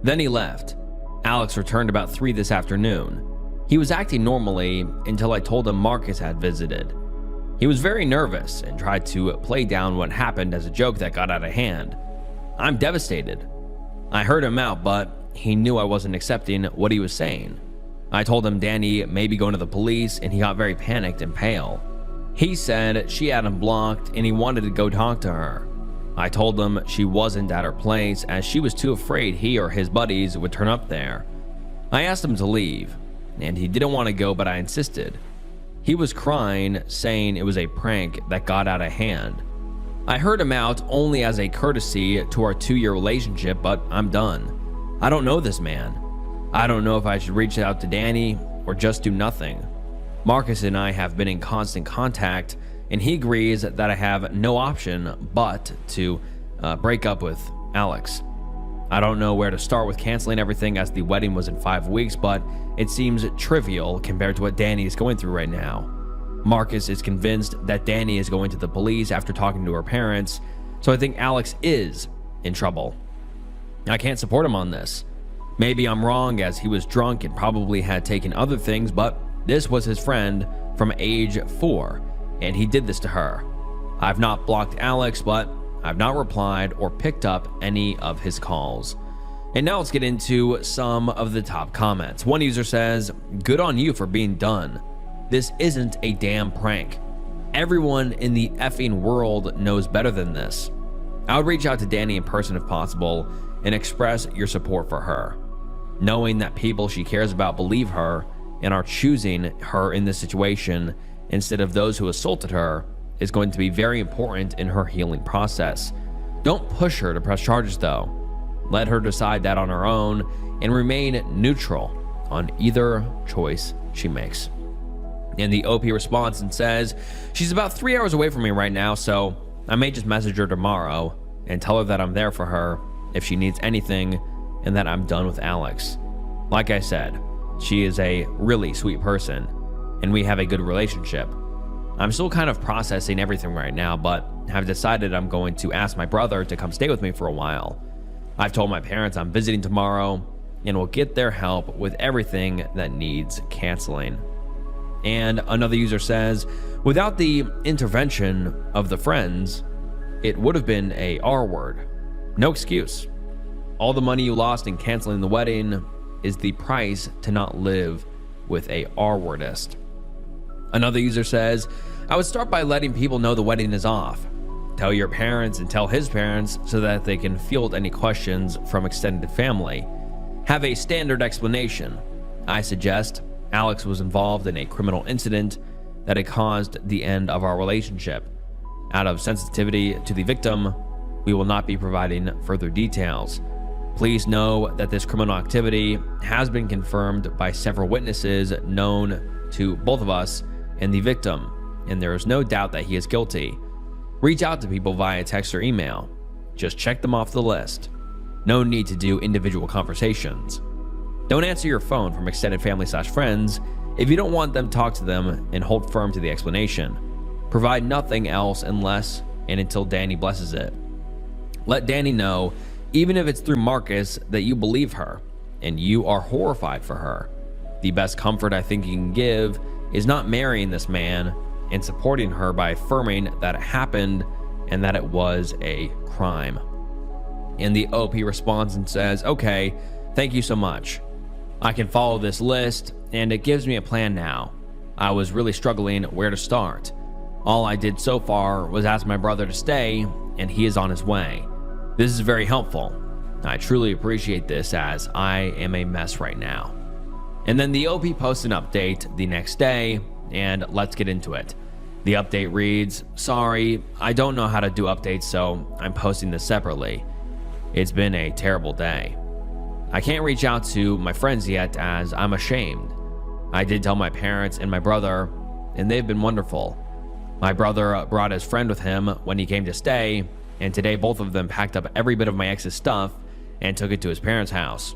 Then he left. Alex returned about 3 this afternoon. He was acting normally until I told him Marcus had visited. He was very nervous and tried to play down what happened as a joke that got out of hand. I'm devastated. I heard him out, but he knew I wasn't accepting what he was saying. I told him Danny may be going to the police, and he got very panicked and pale. He said she had him blocked and he wanted to go talk to her. I told him she wasn't at her place as she was too afraid he or his buddies would turn up there. I asked him to leave, and he didn't want to go, but I insisted. He was crying, saying it was a prank that got out of hand. I heard him out only as a courtesy to our 2-year relationship, but I'm done. I don't know this man. I don't know if I should reach out to Danny or just do nothing. Marcus and I have been in constant contact, and he agrees that I have no option but to break up with Alex. I don't know where to start with canceling everything, as the wedding was in 5 weeks, but it seems trivial compared to what Danny is going through right now. Marcus is convinced that Danny is going to the police after talking to her parents, so I think Alex is in trouble. I can't support him on this. Maybe I'm wrong, as he was drunk and probably had taken other things, but this was his friend from age 4, and he did this to her. I've not blocked Alex, but I've not replied or picked up any of his calls. And now let's get into some of the top comments. One user says, "Good on you for being done. This isn't a damn prank. Everyone in the effing world knows better than this. I would reach out to Danny in person if possible and express your support for her. Knowing that people she cares about believe her and are choosing her in this situation instead of those who assaulted her is going to be very important in her healing process. Don't push her to press charges though. Let her decide that on her own and remain neutral on either choice she makes." And the OP responds and says, "She's about 3 hours away from me right now, so I may just message her tomorrow and tell her that I'm there for her if she needs anything and that I'm done with Alex. Like I said, she is a really sweet person and we have a good relationship. I'm still kind of processing everything right now, but have decided I'm going to ask my brother to come stay with me for a while. I've told my parents I'm visiting tomorrow and will get their help with everything that needs canceling." And another user says, "Without the intervention of the friends, it would have been a R word. No excuse. All the money you lost in canceling the wedding is the price to not live with a R wordist." Another user says, "I would start by letting people know the wedding is off. Tell your parents and tell his parents so that they can field any questions from extended family. Have a standard explanation. I suggest Alex was involved in a criminal incident that had caused the end of our relationship. Out of sensitivity to the victim, we will not be providing further details. Please know that this criminal activity has been confirmed by several witnesses known to both of us and the victim, and there is no doubt that he is guilty. Reach out to people via text or email. Just check them off the list. No need to do individual conversations. Don't answer your phone from extended family/friends if you don't want them to talk to them, and hold firm to the explanation. Provide nothing else unless and until Danny blesses it. Let Danny know, even if it's through Marcus, that you believe her and you are horrified for her. The best comfort I think you can give is not marrying this man and supporting her by affirming that it happened and that it was a crime. And the OP responds and says, "Okay, thank you so much. I can follow this list and it gives me a plan now. I was really struggling where to start. All I did so far was ask my brother to stay, and he is on his way. This is very helpful. I truly appreciate this, as I am a mess right now." And then the OP posts an update the next day, and let's get into it. The update reads, "Sorry, I don't know how to do updates, so I'm posting this separately. It's been a terrible day. I can't reach out to my friends yet as I'm ashamed. I did tell my parents and my brother, and they've been wonderful. My brother brought his friend with him when he came to stay, and today both of them packed up every bit of my ex's stuff and took it to his parents' house.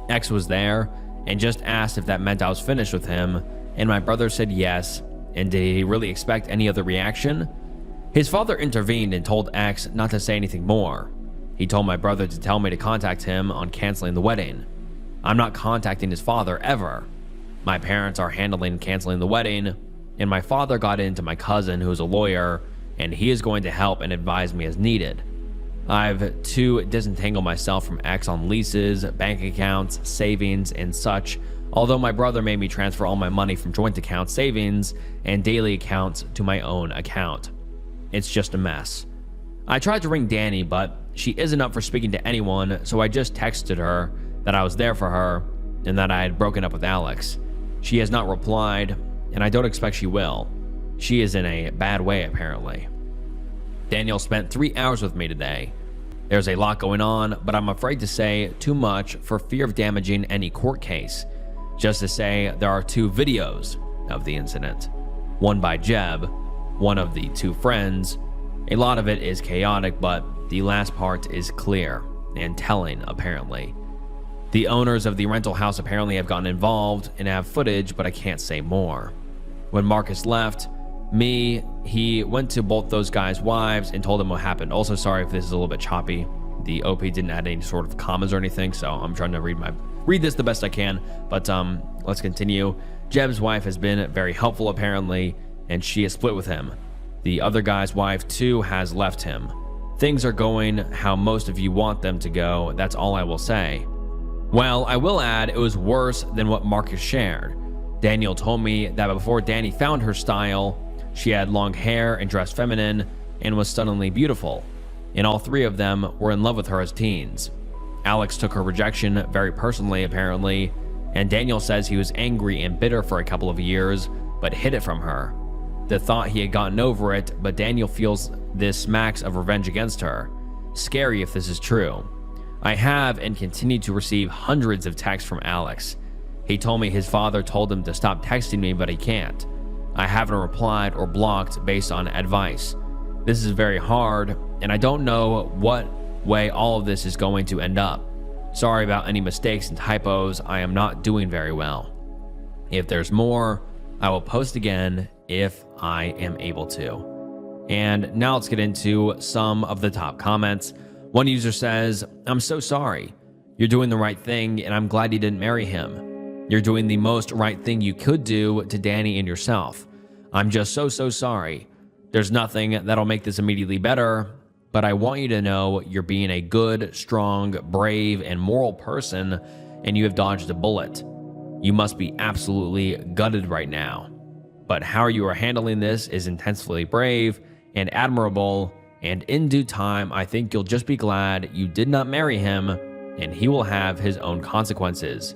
X was there and just asked if that meant I was finished with him, and my brother said yes, and did he really expect any other reaction? His father intervened and told X not to say anything more. He told my brother to tell me to contact him on canceling the wedding. I'm not contacting his father ever. My parents are handling canceling the wedding, and my father got into my cousin, who is a lawyer, and he is going to help and advise me as needed. I've to disentangle myself from X on leases, bank accounts, savings, and such, although my brother made me transfer all my money from joint account savings and daily accounts to my own account. It's just a mess. I tried to ring Danny, but she isn't up for speaking to anyone, so I just texted her that I was there for her and that I had broken up with Alex. She has not replied, and I don't expect she will. She is in a bad way, apparently. Daniel spent 3 hours with me today. There's a lot going on, but I'm afraid to say too much for fear of damaging any court case. Just to say, there are 2 videos of the incident. One by Jeb, one of the 2 friends. A lot of it is chaotic, but the last part is clear and telling, apparently. The owners of the rental house apparently have gotten involved and have footage, but I can't say more. When Marcus left he went to both those guys' wives and told them what happened. Also, sorry if this is a little bit choppy. The OP didn't add any sort of commas or anything, so I'm trying to read this the best I can. But let's continue. Jeb's wife has been very helpful, apparently, and she is split with him. The other guy's wife, too, has left him. Things are going how most of you want them to go, that's all I will say. Well, I will add, it was worse than what Marcus shared. Daniel told me that before Danny found her style, she had long hair and dressed feminine and was stunningly beautiful, and all 3 of them were in love with her as teens. Alex took her rejection very personally, apparently, and Daniel says he was angry and bitter for a couple of years, but hid it from her. The thought he had gotten over it, but Daniel feels this smacks of revenge against her. Scary if this is true. I have and continue to receive hundreds of texts from Alex. He told me his father told him to stop texting me, but he can't. I haven't replied or blocked based on advice. This is very hard, and I don't know what way all of this is going to end up. Sorry about any mistakes and typos. I am not doing very well. If there's more, I will post again if I am able to. And now let's get into some of the top comments. One user says, "I'm so sorry. You're doing the right thing, and I'm glad you didn't marry him. You're doing the most right thing you could do to Danny and yourself. I'm just so sorry. There's nothing that'll make this immediately better, but I want you to know you're being a good, strong, brave, and moral person, and you have dodged a bullet. You must be absolutely gutted right now. But how you are handling this is intensely brave and admirable, and in due time, I think you'll just be glad you did not marry him, and he will have his own consequences.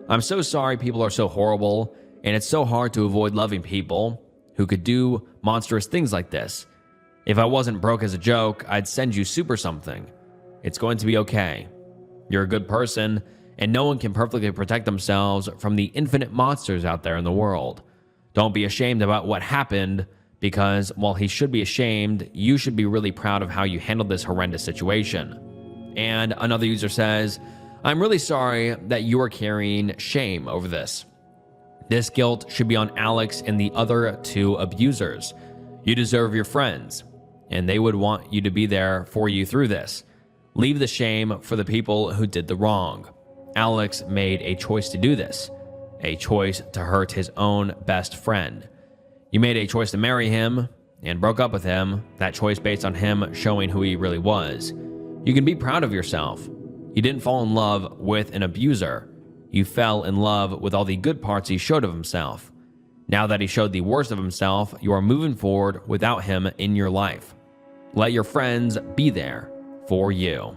I'm so sorry people are so horrible, and it's so hard to avoid loving people who could do monstrous things like this. If I wasn't broke as a joke, I'd send you super something. It's going to be okay. You're a good person, and no one can perfectly protect themselves from the infinite monsters out there in the world. Don't be ashamed about what happened, because while he should be ashamed, you should be really proud of how you handled this horrendous situation. And another user says, I'm really sorry that you are carrying shame over this. This guilt should be on Alex and the other two abusers. You deserve your friends, and they would want you to be there for you through this. Leave the shame for the people who did the wrong. Alex made a choice to do this, a choice to hurt his own best friend. You made a choice to marry him and broke up with him, that choice based on him showing who he really was. You can be proud of yourself. You didn't fall in love with an abuser. You fell in love with all the good parts he showed of himself. Now that he showed the worst of himself, you are moving forward without him in your life. Let your friends be there for you.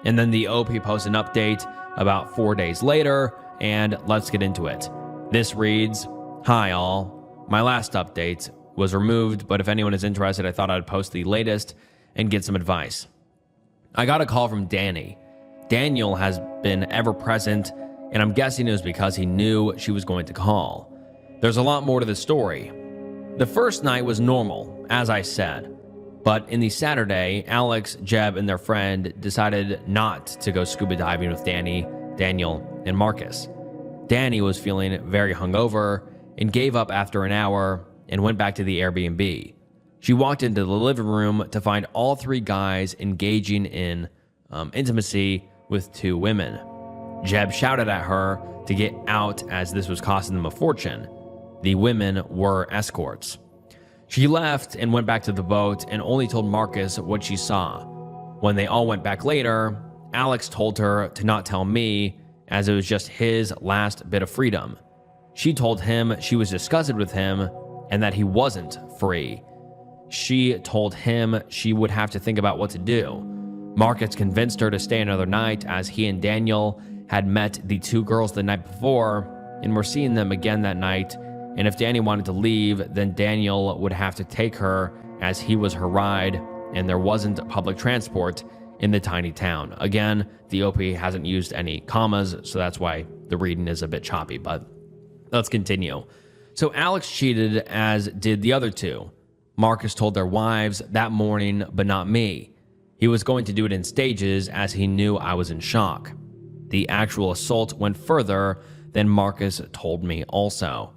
And then the OP posts an update about 4 days later, and let's get into it. This reads, Hi all. My last update was removed, but if anyone is interested, I thought I'd post the latest and get some advice. I got a call from Danny. Daniel has been ever present, and I'm guessing it was because he knew she was going to call. There's a lot more to the story. The first night was normal, as I said, but in the Saturday, Alex, Jeb, and their friend decided not to go scuba diving with Danny, Daniel, and Marcus. Danny was feeling very hungover and gave up after an hour and went back to the Airbnb. She walked into the living room to find all three guys engaging in intimacy with two women. Jeb shouted at her to get out as this was costing them a fortune. The women were escorts. She left and went back to the boat and only told Marcus what she saw. When they all went back later, Alex told her to not tell me, as it was just his last bit of freedom. She told him she was disgusted with him and that he wasn't free. She told him she would have to think about what to do. Marcus convinced her to stay another night, as he and Daniel had met the two girls the night before and were seeing them again that night, and if Danny wanted to leave, then Daniel would have to take her, as he was her ride and there wasn't public transport in the tiny town. Again, the OP hasn't used any commas, so that's why the reading is a bit choppy, but let's continue. So Alex cheated, as did the other two. Marcus told their wives that morning, but not me. He was going to do it in stages, as he knew I was in shock. The actual assault went further than Marcus told me also.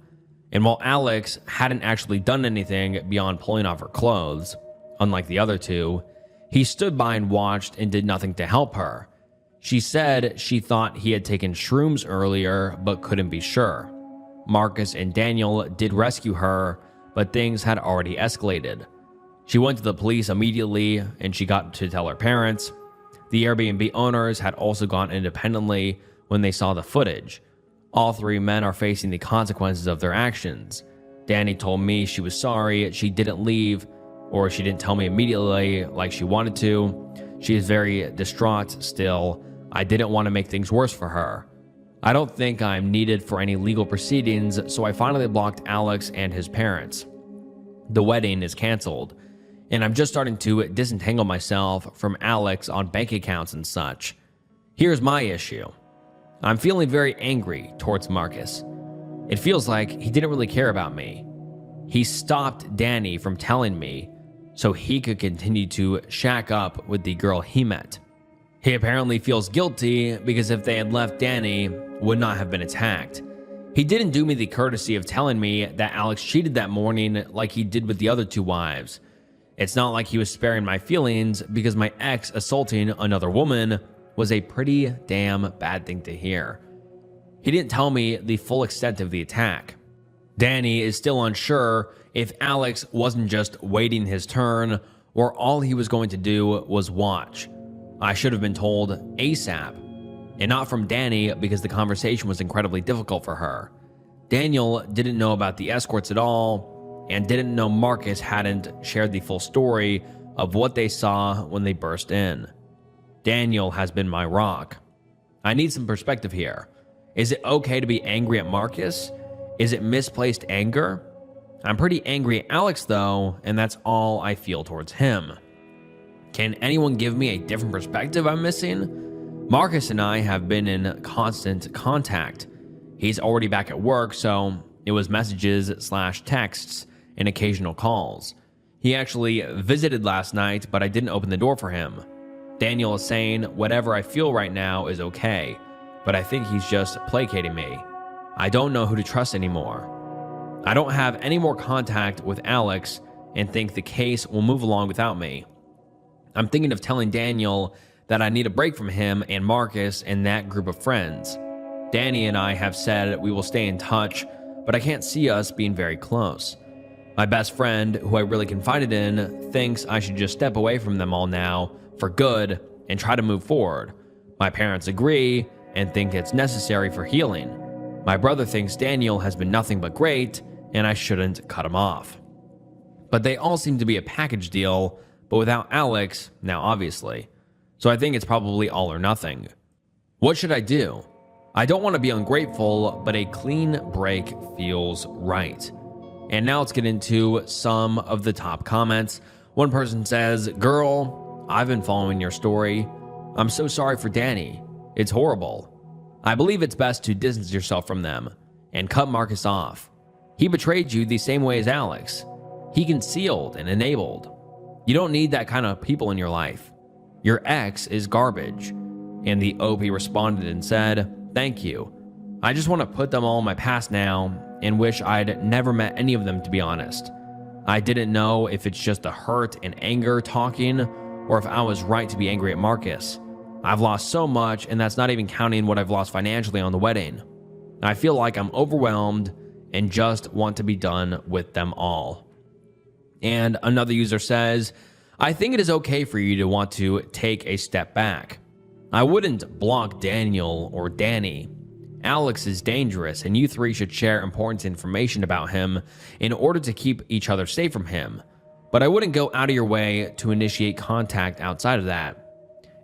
And while Alex hadn't actually done anything beyond pulling off her clothes, unlike the other two, he stood by and watched and did nothing to help her. She said she thought he had taken shrooms earlier, but couldn't be sure. Marcus and Daniel did rescue her, but things had already escalated. She went to the police immediately, and she got to tell her parents. The Airbnb owners had also gone independently when they saw the footage. All three men are facing the consequences of their actions. Danny told me she was sorry she didn't leave, or she didn't tell me immediately like she wanted to. She is very distraught still. I didn't want to make things worse for her. I don't think I'm needed for any legal proceedings, so I finally blocked Alex and his parents. The wedding is canceled, and I'm just starting to disentangle myself from Alex on bank accounts and such. Here's my issue. I'm feeling very angry towards Marcus. It feels like he didn't really care about me. He stopped Danny from telling me so he could continue to shack up with the girl he met. He apparently feels guilty because if they had left, Danny would not have been attacked. He didn't do me the courtesy of telling me that Alex cheated that morning like he did with the other two wives. It's not like he was sparing my feelings, because my ex assaulting another woman was a pretty damn bad thing to hear. He didn't tell me the full extent of the attack. Danny is still unsure if Alex wasn't just waiting his turn, or all he was going to do was watch. I should have been told ASAP, and not from Danny, because the conversation was incredibly difficult for her. Daniel didn't know about the escorts at all, and didn't know Marcus hadn't shared the full story of what they saw when they burst in. Daniel has been my rock. I need some perspective here. Is it okay to be angry at Marcus? Is it misplaced anger? I'm pretty angry at Alex though, and that's all I feel towards him. Can anyone give me a different perspective I'm missing? Marcus and I have been in constant contact. He's already back at work, so it was messages/texts and occasional calls. He actually visited last night, but I didn't open the door for him. Daniel is saying whatever I feel right now is okay, but I think he's just placating me. I don't know who to trust anymore. I don't have any more contact with Alex and think the case will move along without me. I'm thinking of telling Daniel that I need a break from him and Marcus and that group of friends. Danny and I have said we will stay in touch, but I can't see us being very close. My best friend, who I really confided in, thinks I should just step away from them all now for good and try to move forward. My parents agree and think it's necessary for healing. My brother thinks Daniel has been nothing but great and I shouldn't cut him off. But they all seem to be a package deal, but without Alex, now obviously. So I think it's probably all or nothing. What should I do? I don't want to be ungrateful, but a clean break feels right. And now let's get into some of the top comments. One person says, "Girl, I've been following your story. I'm so sorry for Danny. It's horrible. I believe it's best to distance yourself from them and cut Marcus off. He betrayed you the same way as Alex. He concealed and enabled. You don't need that kind of people in your life. Your ex is garbage." And the OP responded and said, "Thank you. I just want to put them all in my past now and wish I'd never met any of them, to be honest. I didn't know if it's just the hurt and anger talking or if I was right to be angry at Marcus. I've lost so much, and that's not even counting what I've lost financially on the wedding. I feel like I'm overwhelmed and just want to be done with them all." And another user says, "I think it is okay for you to want to take a step back. I wouldn't block Daniel or Danny. Alex is dangerous, and you three should share important information about him in order to keep each other safe from him. But I wouldn't go out of your way to initiate contact outside of that.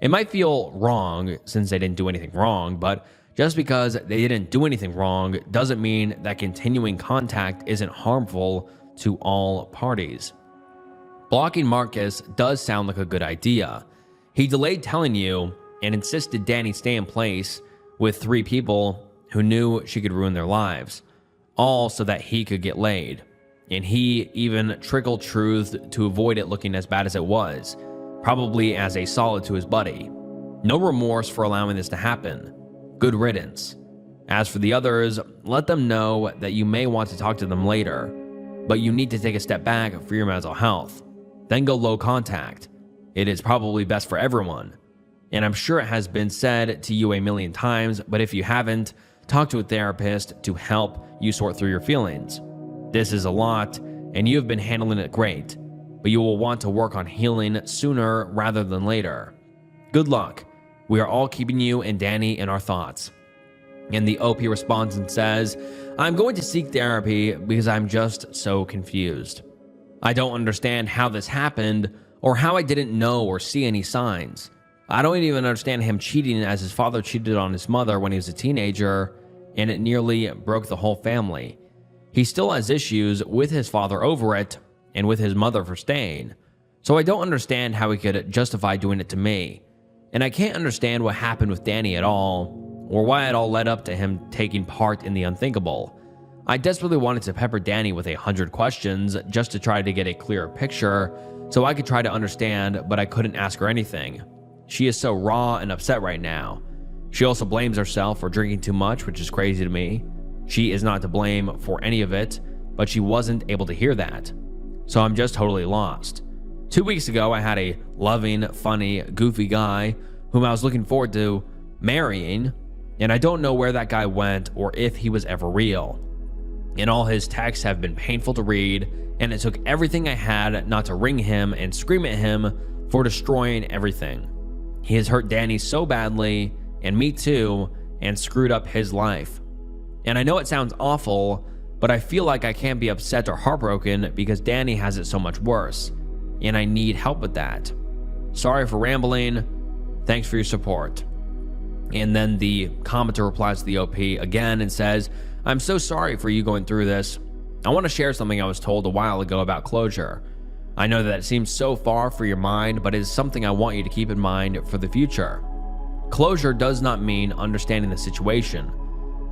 It might feel wrong since they didn't do anything wrong, but just because they didn't do anything wrong doesn't mean that continuing contact isn't harmful to all parties. Blocking Marcus does sound like a good idea. He delayed telling you and insisted Danny stay in place with 3 people who knew she could ruin their lives, all so that he could get laid. And he even trickled truth to avoid it looking as bad as it was, probably as a solid to his buddy. No remorse for allowing this to happen. Good riddance. As for the others, let them know that you may want to talk to them later, but you need to take a step back for your mental health. Then go low contact. It is probably best for everyone. And I'm sure it has been said to you a million times, but if you haven't, talk to a therapist to help you sort through your feelings. This is a lot, and you have been handling it great, but you will want to work on healing sooner rather than later. Good luck. We are all keeping you and Danny in our thoughts." And the OP responds and says, "I'm going to seek therapy because I'm just so confused. I don't understand how this happened or how I didn't know or see any signs. I don't even understand him cheating as his father cheated on his mother when he was a teenager, and it nearly broke the whole family. He still has issues with his father over it and with his mother for staying. So I don't understand how he could justify doing it to me. And I can't understand what happened with Danny at all, or why it all led up to him taking part in the unthinkable. I desperately wanted to pepper Danny with 100 questions just to try to get a clearer picture so I could try to understand, but I couldn't ask her anything. She is so raw and upset right now. She also blames herself for drinking too much, which is crazy to me. She is not to blame for any of it, but she wasn't able to hear that. So I'm just totally lost. 2 weeks ago, I had a loving, funny, goofy guy whom I was looking forward to marrying, and I don't know where that guy went or if he was ever real. And all his texts have been painful to read, and it took everything I had not to ring him and scream at him for destroying everything. He has hurt Danny so badly, and me too, and screwed up his life. And I know it sounds awful, but I feel like I can't be upset or heartbroken because Danny has it so much worse, and I need help with that. Sorry for rambling. Thanks for your support." And then the commenter replies to the OP again and says, "I'm so sorry for you going through this. I want to share something I was told a while ago about closure. I know that it seems so far for your mind, but it is something I want you to keep in mind for the future. Closure does not mean understanding the situation.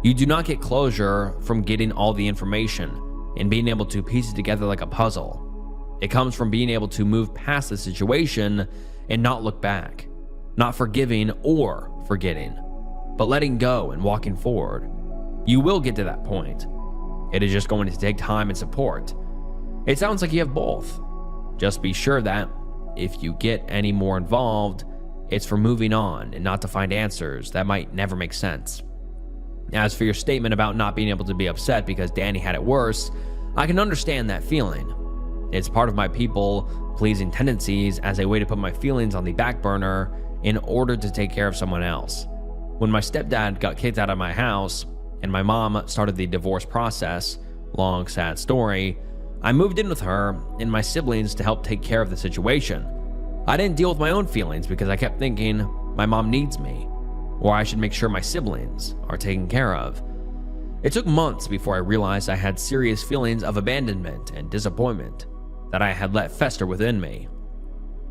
You do not get closure from getting all the information and being able to piece it together like a puzzle. It comes from being able to move past the situation and not look back, not forgiving or forgetting, but letting go and walking forward. You will get to that point. It is just going to take time and support. It sounds like you have both. Just be sure that if you get any more involved, it's for moving on and not to find answers that might never make sense. As for your statement about not being able to be upset because Danny had it worse, I can understand that feeling. It's part of my people-pleasing tendencies as a way to put my feelings on the back burner in order to take care of someone else. When my stepdad got kicked out of my house and my mom started the divorce process, long sad story, I moved in with her and my siblings to help take care of the situation. I didn't deal with my own feelings because I kept thinking my mom needs me, or I should make sure my siblings are taken care of. It took months before I realized I had serious feelings of abandonment and disappointment that I had let fester within me.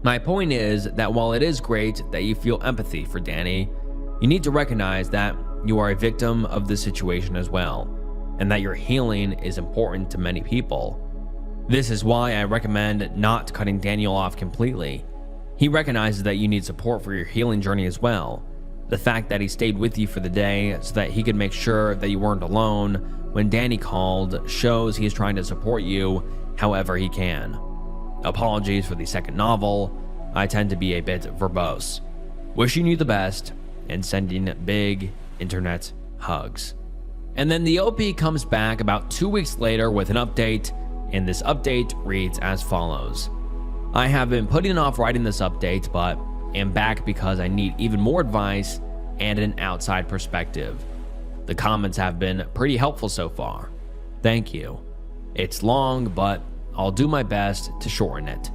My point is that while it is great that you feel empathy for Danny, you need to recognize that you are a victim of the situation as well, and that your healing is important to many people. This is why I recommend not cutting Daniel off completely. He recognizes that you need support for your healing journey as well. The fact that he stayed with you for the day so that he could make sure that you weren't alone when Danny called shows he is trying to support you however he can. Apologies for the second novel. I tend to be a bit verbose. Wishing you the best and sending big internet hugs. And then the OP comes back about 2 weeks later with an update, and this update reads as follows. I have been putting off writing this update, but am back because I need even more advice and an outside perspective. The comments have been pretty helpful so far. Thank you. It's long, but I'll do my best to shorten it.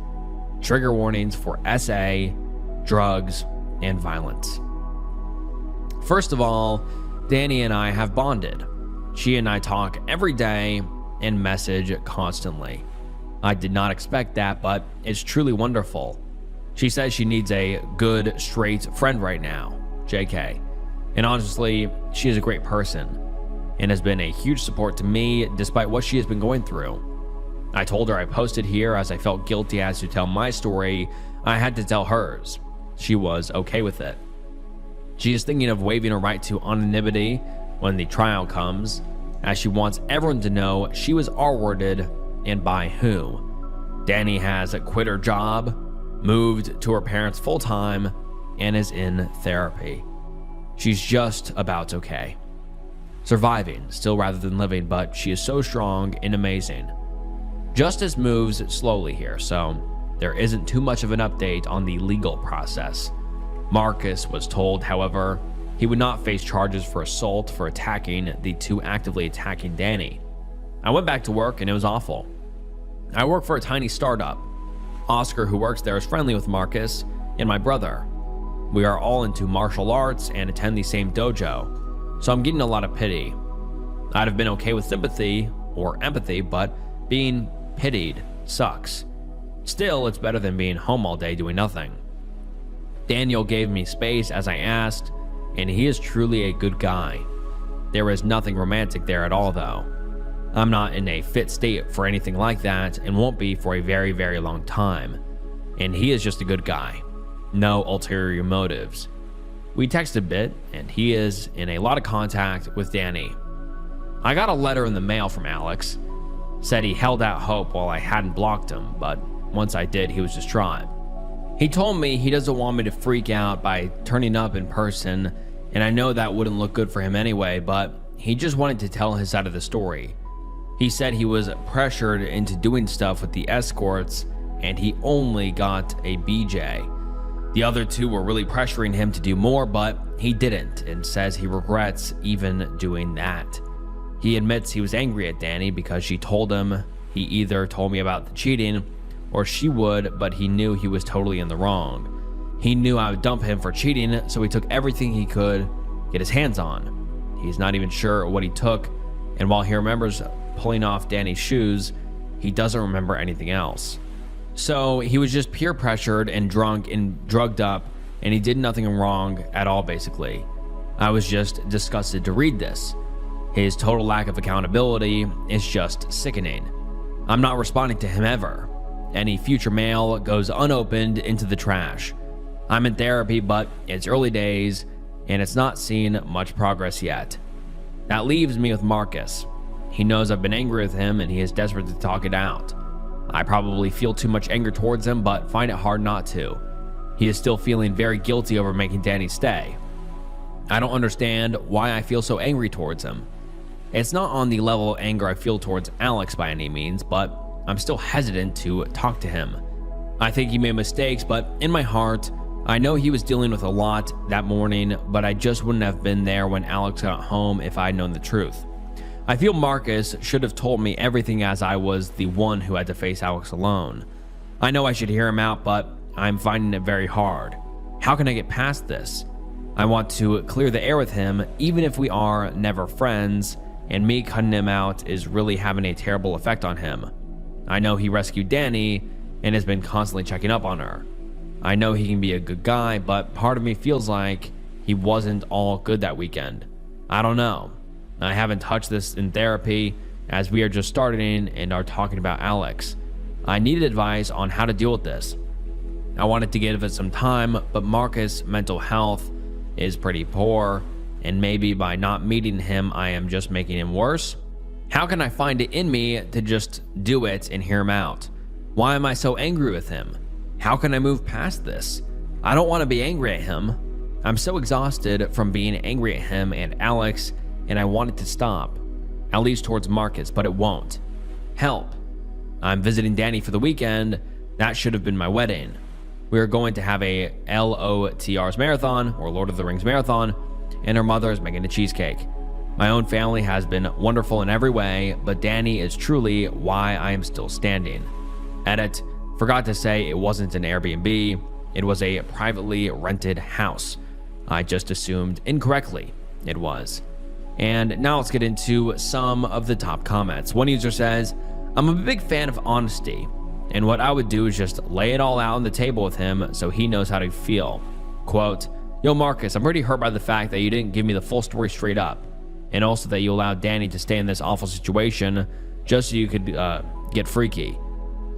Trigger warnings for SA, drugs, and violence. First of all, Danny and I have bonded. She and I talk every day and message constantly. I did not expect that, but it's truly wonderful. She says she needs a good, straight friend right now, JK. And honestly, she is a great person and has been a huge support to me despite what she has been going through. I told her I posted here as I felt guilty as to tell my story, I had to tell hers. She was okay with it. She is thinking of waiving her right to anonymity when the trial comes, as she wants everyone to know she was R-worded and by who. Danny has quit her job, moved to her parents full-time, and is in therapy. She's just about okay. Surviving, still rather than living, but she is so strong and amazing. Justice moves slowly here, so there isn't too much of an update on the legal process. Marcus was told, however, he would not face charges for assault for attacking the two actively attacking Danny. I went back to work and it was awful. I work for a tiny startup. Oscar, who works there, is friendly with Marcus and my brother. We are all into martial arts and attend the same dojo, so I'm getting a lot of pity. I'd have been okay with sympathy or empathy, but being pitied sucks. Still, it's better than being home all day doing nothing. Daniel gave me space as I asked, and he is truly a good guy. There is nothing romantic there at all, though. I'm not in a fit state for anything like that and won't be for a very, very long time. And he is just a good guy. No ulterior motives. We text a bit, and he is in a lot of contact with Danny. I got a letter in the mail from Alex. Said he held out hope while I hadn't blocked him, but once I did, he was distraught. He told me he doesn't want me to freak out by turning up in person, and I know that wouldn't look good for him anyway, but he just wanted to tell his side of the story. He said he was pressured into doing stuff with the escorts, and he only got a BJ. The other two were really pressuring him to do more, but he didn't, and says he regrets even doing that. He admits he was angry at Danny because she told him he either told me about the cheating or she would, but he knew he was totally in the wrong. He knew I would dump him for cheating, so he took everything he could get his hands on. He's not even sure what he took, and while he remembers pulling off Danny's shoes, he doesn't remember anything else. So he was just peer pressured and drunk and drugged up and he did nothing wrong at all basically. I was just disgusted to read this. His total lack of accountability is just sickening. I'm not responding to him ever. Any future mail goes unopened into the trash. I'm in therapy, but it's early days and it's not seen much progress yet. That leaves me with Marcus. He knows I've been angry with him and he is desperate to talk it out. I probably feel too much anger towards him, but find it hard not to. He is still feeling very guilty over making Danny stay. I don't understand why I feel so angry towards him. It's not on the level of anger I feel towards Alex by any means, but I'm still hesitant to talk to him. I think he made mistakes, but in my heart, I know he was dealing with a lot that morning, but I just wouldn't have been there when Alex got home if I'd known the truth. I feel Marcus should have told me everything, as I was the one who had to face Alex alone. I know I should hear him out, but I'm finding it very hard. How can I get past this? I want to clear the air with him, even if we are never friends, and me cutting him out is really having a terrible effect on him. I know he rescued Danny and has been constantly checking up on her. I know he can be a good guy, but part of me feels like he wasn't all good that weekend. I don't know. I haven't touched this in therapy, as we are just starting and are talking about Alex. I needed advice on how to deal with this. I wanted to give it some time, but Marcus' mental health is pretty poor, and maybe by not meeting him, I am just making him worse. How can I find it in me to just do it and hear him out? Why am I so angry with him? How can I move past this? I don't want to be angry at him. I'm so exhausted from being angry at him and Alex, and I want it to stop, at least towards Marcus, but it won't. Help. I'm visiting Danny for the weekend. That should have been my wedding. We are going to have a LOTR's marathon, or Lord of the Rings marathon, and her mother is making a cheesecake. My own family has been wonderful in every way, but Danny is truly why I am still standing. Edit. Forgot to say it wasn't an Airbnb. It was a privately rented house. I just assumed incorrectly it was. And now let's get into some of the top comments. One user says, I'm a big fan of honesty, and what I would do is just lay it all out on the table with him so he knows how to feel. Quote, Yo Marcus, I'm pretty hurt by the fact that you didn't give me the full story straight up, and also that you allowed Danny to stay in this awful situation just so you could get freaky.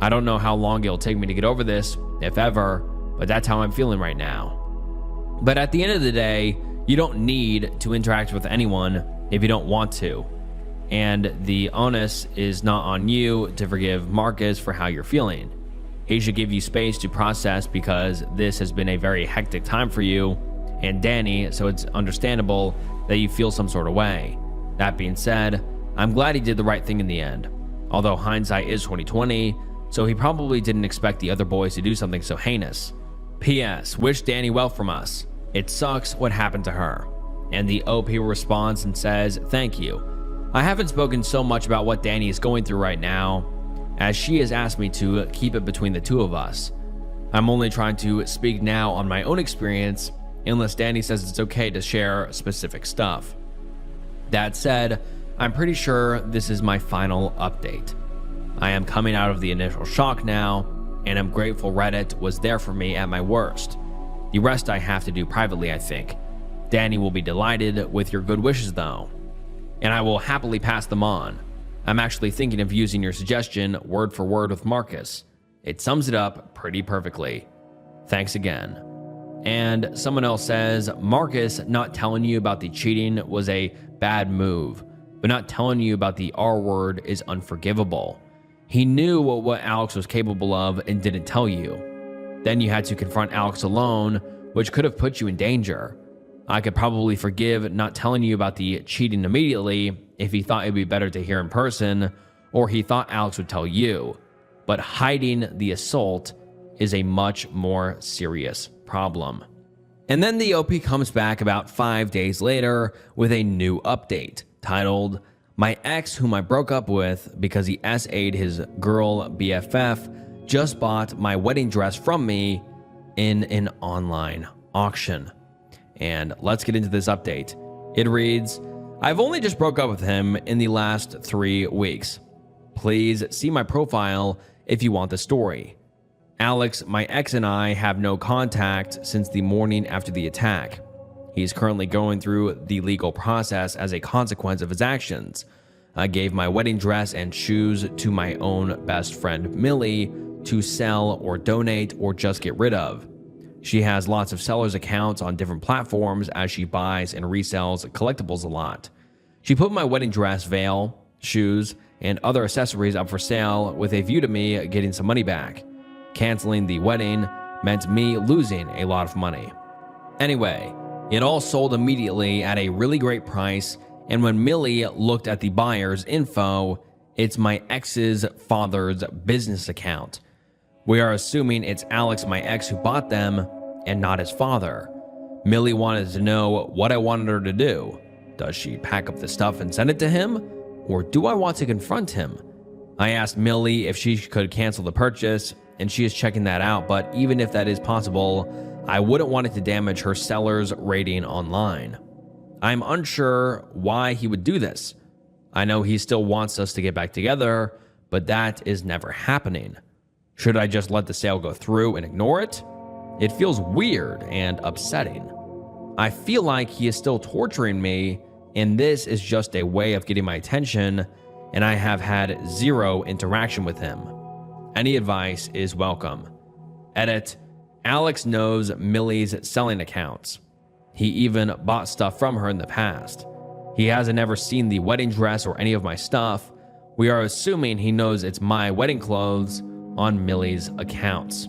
I don't know how long it'll take me to get over this, if ever, but that's how I'm feeling right now. But at the end of the day, you don't need to interact with anyone if you don't want to. And the onus is not on you to forgive Marcus for how you're feeling. He should give you space to process, because this has been a very hectic time for you and Danny, so it's understandable that you feel some sort of way. That being said, I'm glad he did the right thing in the end. Although hindsight is 2020, so he probably didn't expect the other boys to do something so heinous. P.S. Wish Danny well from us. It sucks what happened to her. And the OP responds and says, thank you. I haven't spoken so much about what Danny is going through right now, as she has asked me to keep it between the two of us. I'm only trying to speak now on my own experience, unless Danny says it's okay to share specific stuff. That said, I'm pretty sure this is my final update. I am coming out of the initial shock now, and I'm grateful Reddit was there for me at my worst. The rest I have to do privately, I think. Danny will be delighted with your good wishes though, and I will happily pass them on. I'm actually thinking of using your suggestion word for word with Marcus. It sums it up pretty perfectly. Thanks again. And someone else says, Marcus not telling you about the cheating was a bad move, but not telling you about the R word is unforgivable. He knew what Alex was capable of and didn't tell you. Then you had to confront Alex alone, which could have put you in danger. I could probably forgive not telling you about the cheating immediately if he thought it'd be better to hear in person, or he thought Alex would tell you. But hiding the assault is a much more serious problem. And then the OP comes back about 5 days later with a new update titled, My ex, whom I broke up with because he SA'd his girl BFF, just bought my wedding dress from me in an online auction. And let's get into this update. It reads, I've only just broke up with him in the last 3 weeks. Please see my profile if you want the story. Alex, my ex, and I have no contact since the morning after the attack. He's currently going through the legal process as a consequence of his actions. I gave my wedding dress and shoes to my own best friend Millie to sell or donate or just get rid of. She has lots of sellers accounts on different platforms as she buys and resells collectibles a lot. She put my wedding dress, veil, shoes, and other accessories up for sale with a view to me getting some money back. Canceling the wedding meant me losing a lot of money. Anyway, it all sold immediately at a really great price, and when Millie looked at the buyer's info, it's my ex's father's business account. We are assuming it's Alex, my ex, who bought them and not his father. Millie wanted to know what I wanted her to do. Does she pack up the stuff and send it to him? Or do I want to confront him? I asked Millie if she could cancel the purchase, and she is checking that out, but even if that is possible, I wouldn't want it to damage her seller's rating online. I'm unsure why he would do this. I know he still wants us to get back together, but that is never happening. Should I just let the sale go through and ignore it? It feels weird and upsetting. I feel like he is still torturing me, and this is just a way of getting my attention, and I have had zero interaction with him. Any advice is welcome. Edit. Alex knows Millie's selling accounts. He even bought stuff from her in the past. He hasn't ever seen the wedding dress or any of my stuff. We are assuming he knows it's my wedding clothes on Millie's accounts.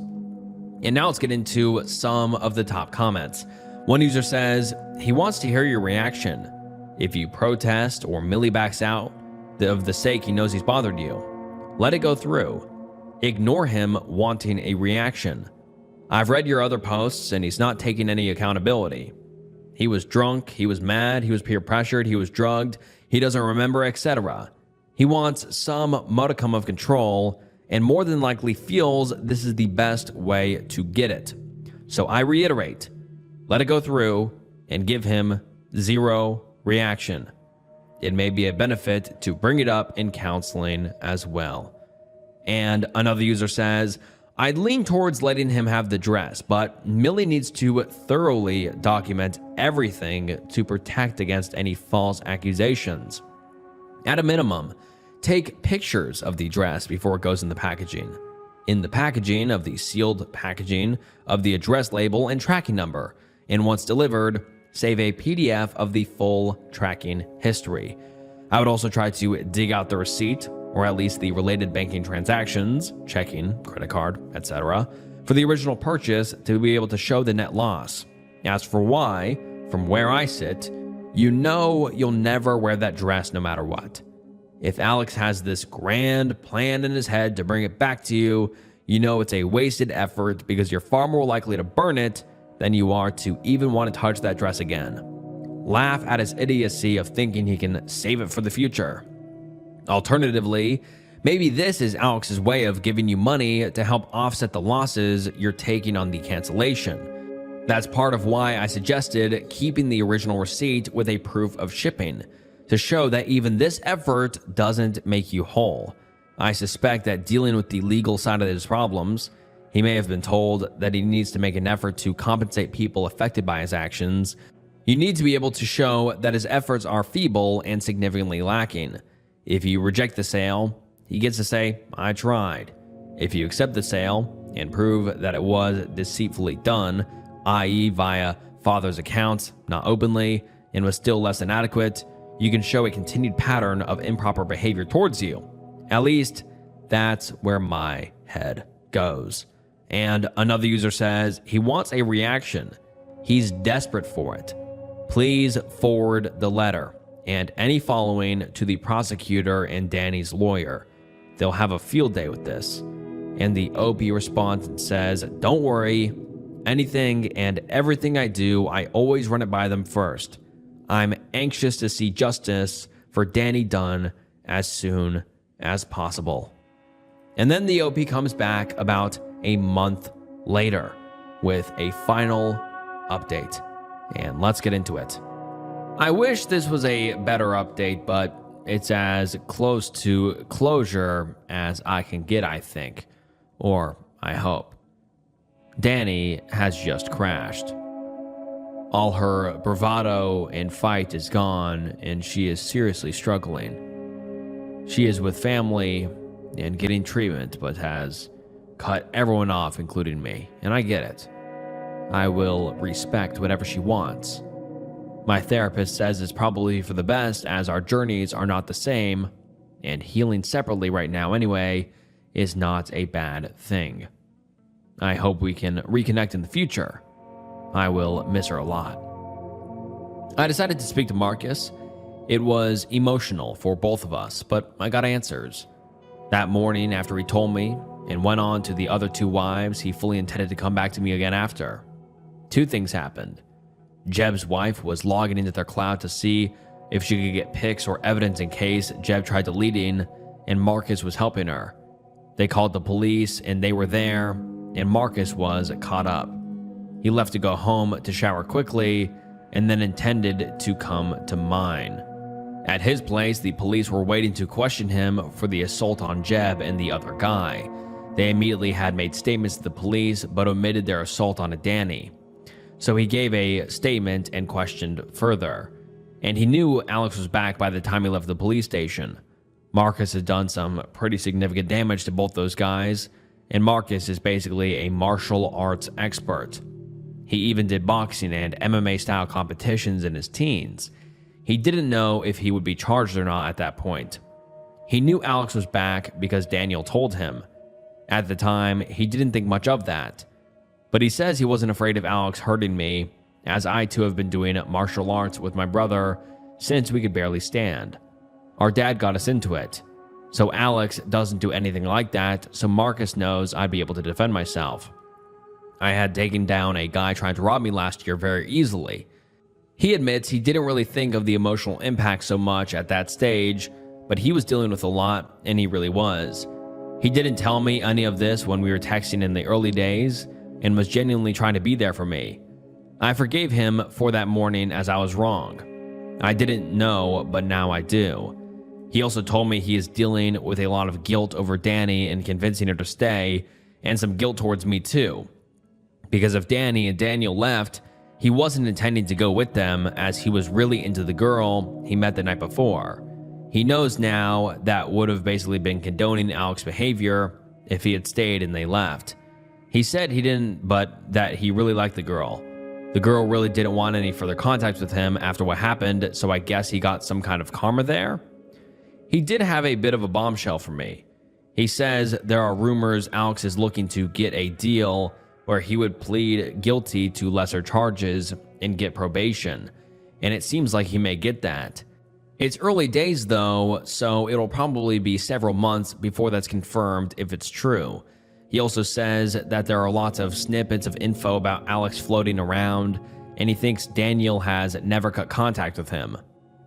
And now let's get into some of the top comments. One user says, he wants to hear your reaction. If you protest or Millie backs out, of the sake he knows he's bothered you, let it go through. Ignore him wanting a reaction. I've read your other posts and he's not taking any accountability. He was drunk, he was mad, he was peer pressured, he was drugged, he doesn't remember, etc. He wants some modicum of control and more than likely feels this is the best way to get it. So I reiterate, let it go through and give him zero reaction. It may be a benefit to bring it up in counseling as well. And another user says, I'd lean towards letting him have the dress, but Millie needs to thoroughly document everything to protect against any false accusations. At a minimum, take pictures of the dress before it goes in the packaging. In the packaging of the sealed packaging of the address label and tracking number, and once delivered, save a PDF of the full tracking history. I would also try to dig out the receipt, or at least the related banking transactions, checking, credit card, etc., for the original purchase to be able to show the net loss. As for why, from where I sit, you know you'll never wear that dress no matter what. If Alex has this grand plan in his head to bring it back to you, you know it's a wasted effort because you're far more likely to burn it than you are to even want to touch that dress again. Laugh at his idiocy of thinking he can save it for the future. Alternatively, maybe this is Alex's way of giving you money to help offset the losses you're taking on the cancellation. That's part of why I suggested keeping the original receipt with a proof of shipping, to show that even this effort doesn't make you whole. I suspect that dealing with the legal side of his problems, he may have been told that he needs to make an effort to compensate people affected by his actions. You need to be able to show that his efforts are feeble and significantly lacking. If you reject the sale, he gets to say, I tried. If you accept the sale and prove that it was deceitfully done, i.e. via father's accounts, not openly, and was still less than adequate, you can show a continued pattern of improper behavior towards you. At least, that's where my head goes. And another user says he wants a reaction. He's desperate for it. Please forward the letter and any following to the prosecutor and Danny's lawyer. They'll have a field day with this. And the OP responds and says, don't worry, anything and everything I do, I always run it by them first. I'm anxious to see justice for Danny done as soon as possible. And then the OP comes back about a month later with a final update. And let's get into it. I wish this was a better update, but it's as close to closure as I can get, I think. Or I hope. Danny has just crashed. All her bravado and fight is gone, and she is seriously struggling. She is with family and getting treatment, but has cut everyone off, including me, and I get it. I will respect whatever she wants. My therapist says it's probably for the best, as our journeys are not the same, and healing separately right now anyway is not a bad thing. I hope we can reconnect in the future. I will miss her a lot. I decided to speak to Marcus. It was emotional for both of us, but I got answers. That morning, after he told me and went on to the other 2 wives, he fully intended to come back to me again after. 2 things happened. Jeb's wife was logging into their cloud to see if she could get pics or evidence in case Jeb tried deleting, and Marcus was helping her. They called the police, and they were there, and Marcus was caught up. He left to go home to shower quickly, and then intended to come to mine. At his place, the police were waiting to question him for the assault on Jeb and the other guy. They immediately had made statements to the police, but omitted their assault on Danny. So he gave a statement and questioned further. And he knew Alex was back by the time he left the police station. Marcus had done some pretty significant damage to both those guys, and Marcus is basically a martial arts expert. He even did boxing and MMA-style competitions in his teens. He didn't know if he would be charged or not at that point. He knew Alex was back because Daniel told him. At the time, he didn't think much of that. But he says he wasn't afraid of Alex hurting me, as I too have been doing martial arts with my brother since we could barely stand. Our dad got us into it. So Alex doesn't do anything like that, so Marcus knows I'd be able to defend myself. I had taken down a guy trying to rob me last year very easily. He admits he didn't really think of the emotional impact so much at that stage, but he was dealing with a lot, and he really was. He didn't tell me any of this when we were texting in the early days, and was genuinely trying to be there for me. I forgave him for that morning, as I was wrong. I didn't know, but now I do. He also told me he is dealing with a lot of guilt over Danny and convincing her to stay, and some guilt towards me too. Because if Danny and Daniel left, he wasn't intending to go with them, as he was really into the girl he met the night before. He knows now that would have basically been condoning Alex's behavior if he had stayed and they left. He said he didn't, but that he really liked the girl. The girl really didn't want any further contact with him after what happened, so I guess he got some kind of karma there. He did have a bit of a bombshell for me. He says there are rumors Alex is looking to get a deal where he would plead guilty to lesser charges and get probation, and it seems like he may get that. It's early days though, so it'll probably be several months before that's confirmed if it's true. He also says that there are lots of snippets of info about Alex floating around, and he thinks Daniel has never cut contact with him.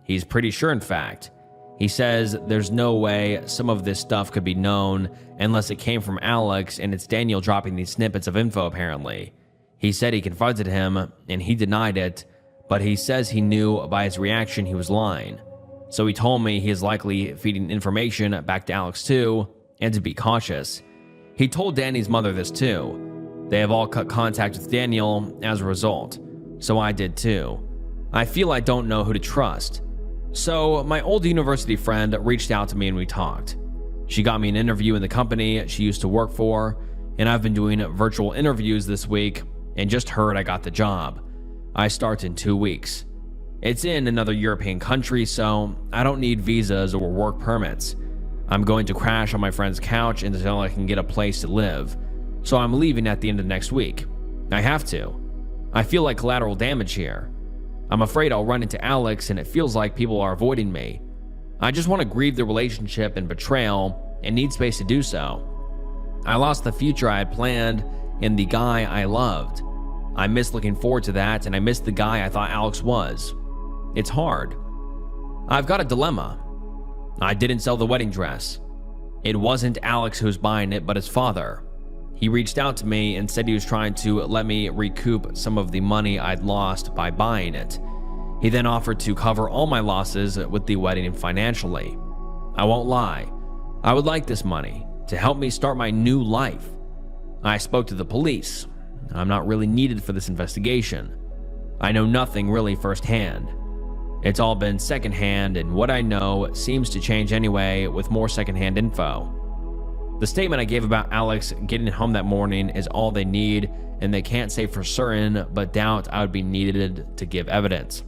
He's pretty sure, in fact. He says there's no way some of this stuff could be known unless it came from Alex, and it's Daniel dropping these snippets of info apparently. He said he confronted him, and he denied it, but he says he knew by his reaction he was lying. So he told me he is likely feeding information back to Alex too, and to be cautious. He told Danny's mother this too. They have all cut contact with Daniel as a result, so I did too. I feel I don't know who to trust. So my old university friend reached out to me and we talked. She got me an interview in the company she used to work for, and I've been doing virtual interviews this week and just heard I got the job. I start in 2 weeks. It's in another European country, so I don't need visas or work permits. I'm going to crash on my friend's couch until I can get a place to live, so I'm leaving at the end of next week. I have to. I feel like collateral damage here. I'm afraid I'll run into Alex, and it feels like people are avoiding me. I just want to grieve the relationship and betrayal and need space to do so. I lost the future I had planned and the guy I loved. I miss looking forward to that, and I miss the guy I thought Alex was. It's hard. I've got a dilemma. I didn't sell the wedding dress. It wasn't Alex who's buying it, but his father. He reached out to me and said he was trying to let me recoup some of the money I'd lost by buying it. He then offered to cover all my losses with the wedding financially. I won't lie, I would like this money to help me start my new life. I spoke to the police. I'm not really needed for this investigation. I know nothing really firsthand. It's all been secondhand, and what I know seems to change anyway with more secondhand info. The statement I gave about Alex getting home that morning is all they need, and they can't say for certain, but doubt I would be needed to give evidence.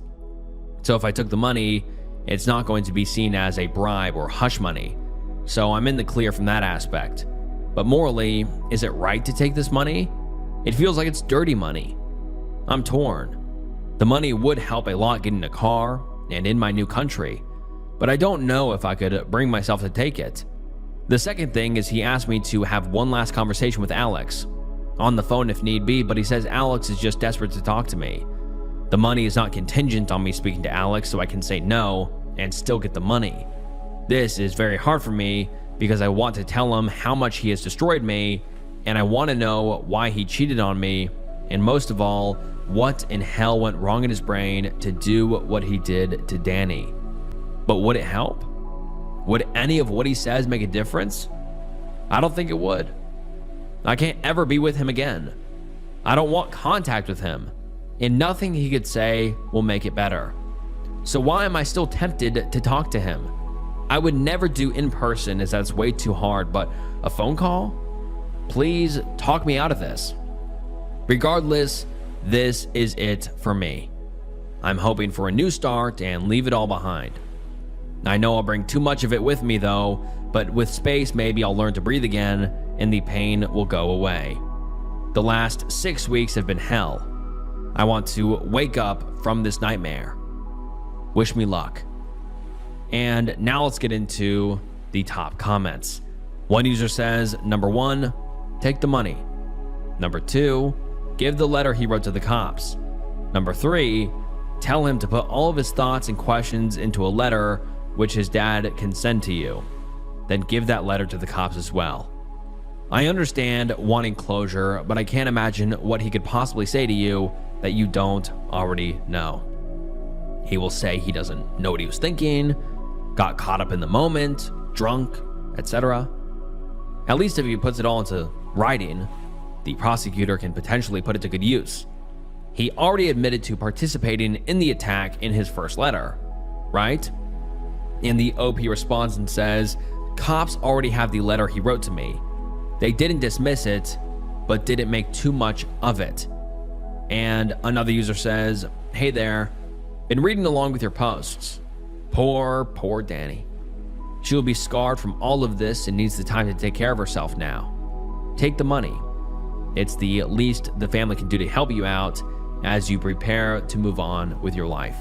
So if I took the money, it's not going to be seen as a bribe or hush money. So I'm in the clear from that aspect. But morally, is it right to take this money? It feels like it's dirty money. I'm torn. The money would help a lot getting a car and in my new country, but I don't know if I could bring myself to take it. The second thing is he asked me to have one last conversation with Alex, on the phone if need be, but he says Alex is just desperate to talk to me. The money is not contingent on me speaking to Alex, so I can say no and still get the money. This is very hard for me because I want to tell him how much he has destroyed me, and I want to know why he cheated on me, and most of all, what in hell went wrong in his brain to do what he did to Danny. But would it help? Would any of what he says make a difference? I don't think it would. I can't ever be with him again. I don't want contact with him, and nothing he could say will make it better. So why am I still tempted to talk to him? I would never do in person as that's way too hard, but a phone call? Please talk me out of this. Regardless, this is it for me. I'm hoping for a new start and leave it all behind. I know I'll bring too much of it with me though, but with space maybe I'll learn to breathe again and the pain will go away. The last 6 weeks have been hell. I want to wake up from this nightmare. Wish me luck. And now let's get into the top comments. One user says, number 1, take the money. Number 2, give the letter he wrote to the cops. Number 3, tell him to put all of his thoughts and questions into a letter which his dad can send to you. Then give that letter to the cops as well. I understand wanting closure, but I can't imagine what he could possibly say to you that you don't already know. He will say he doesn't know what he was thinking, got caught up in the moment, drunk, etc. At least if he puts it all into writing, the prosecutor can potentially put it to good use. He already admitted to participating in the attack in his first letter, right? And the OP responds and says, cops already have the letter he wrote to me. They didn't dismiss it, but didn't make too much of it. And another user says, hey there, been reading along with your posts. Poor Danny. She will be scarred from all of this and needs the time to take care of herself now. Take the money. It's the least the family can do to help you out as you prepare to move on with your life.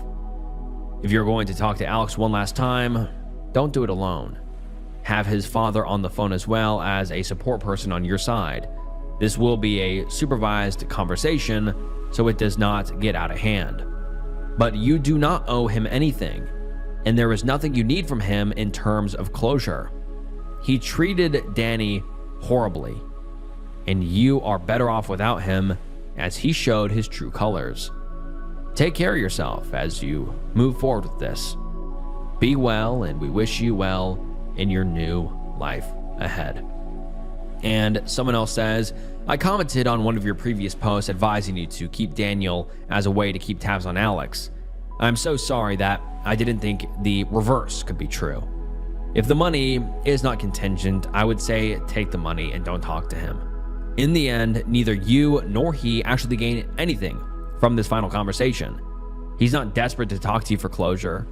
If you're going to talk to Alex one last time, don't do it alone. Have his father on the phone as well as a support person on your side. This will be a supervised conversation, so it does not get out of hand. But you do not owe him anything, and there is nothing you need from him in terms of closure. He treated Danny horribly, and you are better off without him as he showed his true colors. Take care of yourself as you move forward with this. Be well, and we wish you well in your new life ahead. And someone else says, I commented on one of your previous posts advising you to keep Daniel as a way to keep tabs on Alex. I'm so sorry that I didn't think the reverse could be true. If the money is not contingent, I would say take the money and don't talk to him. In the end, neither you nor he actually gain anything from this final conversation. He's not desperate to talk to you for closure.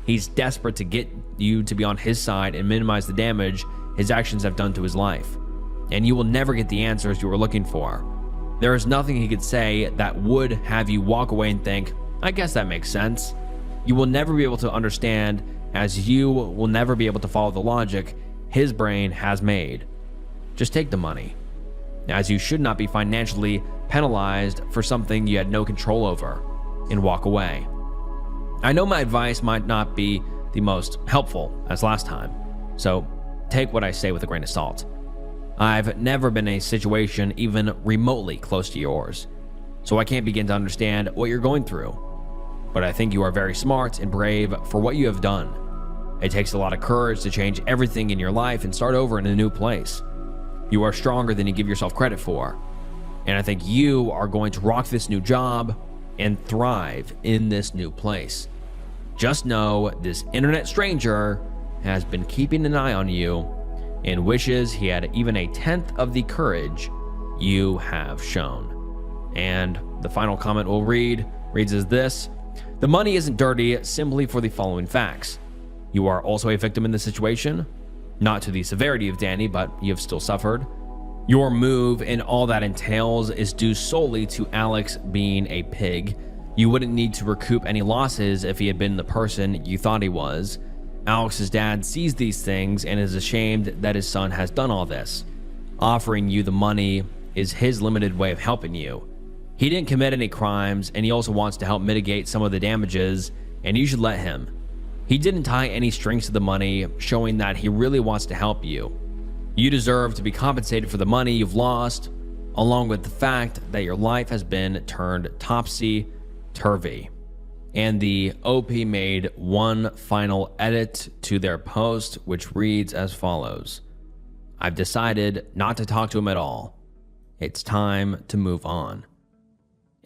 He's desperate to get you to be on his side and minimize the damage his actions have done to his life. And you will never get the answers you were looking for. There is nothing he could say that would have you walk away and think, I guess that makes sense. You will never be able to understand, as you will never be able to follow the logic his brain has made. Just take the money, as you should not be financially penalized for something you had no control over, and walk away. I know my advice might not be the most helpful as last time, so take what I say with a grain of salt. I've never been in a situation even remotely close to yours, so I can't begin to understand what you're going through. But I think you are very smart and brave for what you have done. It takes a lot of courage to change everything in your life and start over in a new place. You are stronger than you give yourself credit for. And I think you are going to rock this new job and thrive in this new place. Just know this internet stranger has been keeping an eye on you and wishes he had even a tenth of the courage you have shown. And the final comment we'll reads as this: the money isn't dirty simply for the following facts. You are also a victim in this situation, not to the severity of Danny, but you have still suffered. Your move and all that entails is due solely to Alex being a pig. You wouldn't need to recoup any losses if he had been the person you thought he was. Alex's dad sees these things and is ashamed that his son has done all this. Offering you the money is his limited way of helping you. He didn't commit any crimes, and he also wants to help mitigate some of the damages, and you should let him. He didn't tie any strings to the money, showing that he really wants to help you. You deserve to be compensated for the money you've lost, along with the fact that your life has been turned topsy-turvy. And the OP made one final edit to their post, which reads as follows: I've decided not to talk to him at all. It's time to move on.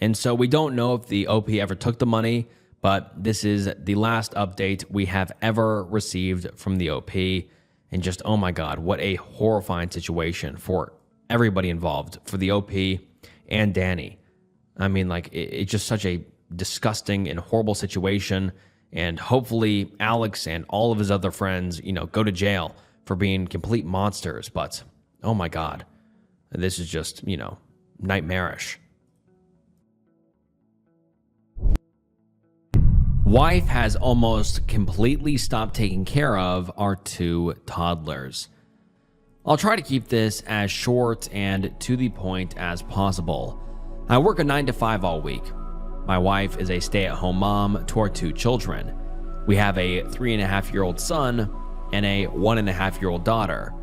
And so we don't know if the OP ever took the money, but this is the last update we have ever received from the OP. And just, oh my God, what a horrifying situation for everybody involved, for the OP and Danny. I mean, like, it's just such a disgusting and horrible situation. And hopefully Alex and all of his other friends, go to jail for being complete monsters. But, oh my God, this is just, nightmarish. Wife has almost completely stopped taking care of our two toddlers. I'll try to keep this as short and to the point as possible. I work a 9 to 5 all week. My wife is a stay-at-home mom to our two children. We have a 3.5-year-old son and a 1.5-year-old daughter.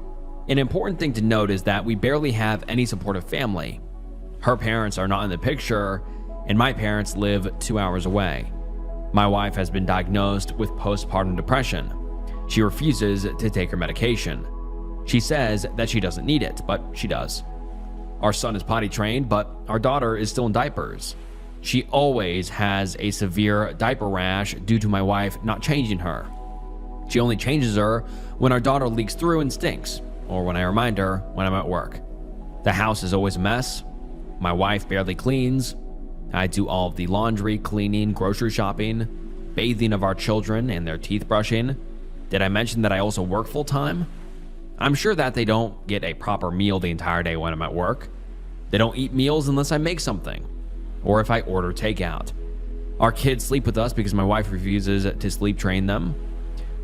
An important thing to note is that we barely have any supportive family. Her parents are not in the picture, and my parents live 2 hours away. My wife has been diagnosed with postpartum depression. She refuses to take her medication. She says that she doesn't need it, but she does. Our son is potty trained, but our daughter is still in diapers. She always has a severe diaper rash due to my wife not changing her. She only changes her when our daughter leaks through and stinks, or when I remind her when I'm at work. The house is always a mess. My wife barely cleans. I do all of the laundry, cleaning, grocery shopping, bathing of our children, and their teeth brushing. Did I mention that I also work full time? I'm sure that they don't get a proper meal the entire day when I'm at work. They don't eat meals unless I make something, or if I order takeout. Our kids sleep with us because my wife refuses to sleep train them.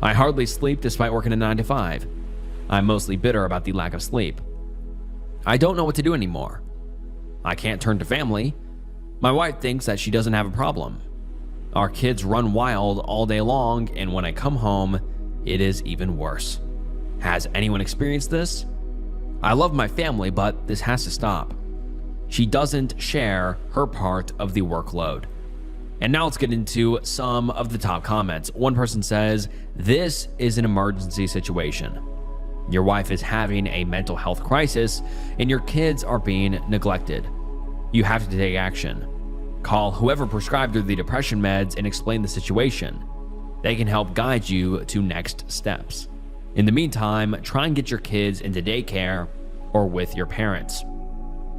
I hardly sleep despite working a 9 to 5. I'm mostly bitter about the lack of sleep. I don't know what to do anymore. I can't turn to family. My wife thinks that she doesn't have a problem. Our kids run wild all day long, and when I come home, it is even worse. Has anyone experienced this? I love my family, but this has to stop. She doesn't share her part of the workload. And now let's get into some of the top comments. One person says, "This is an emergency situation. Your wife is having a mental health crisis, and your kids are being neglected. You have to take action. Call whoever prescribed her the depression meds and explain the situation. They can help guide you to next steps. In the meantime, try and get your kids into daycare or with your parents."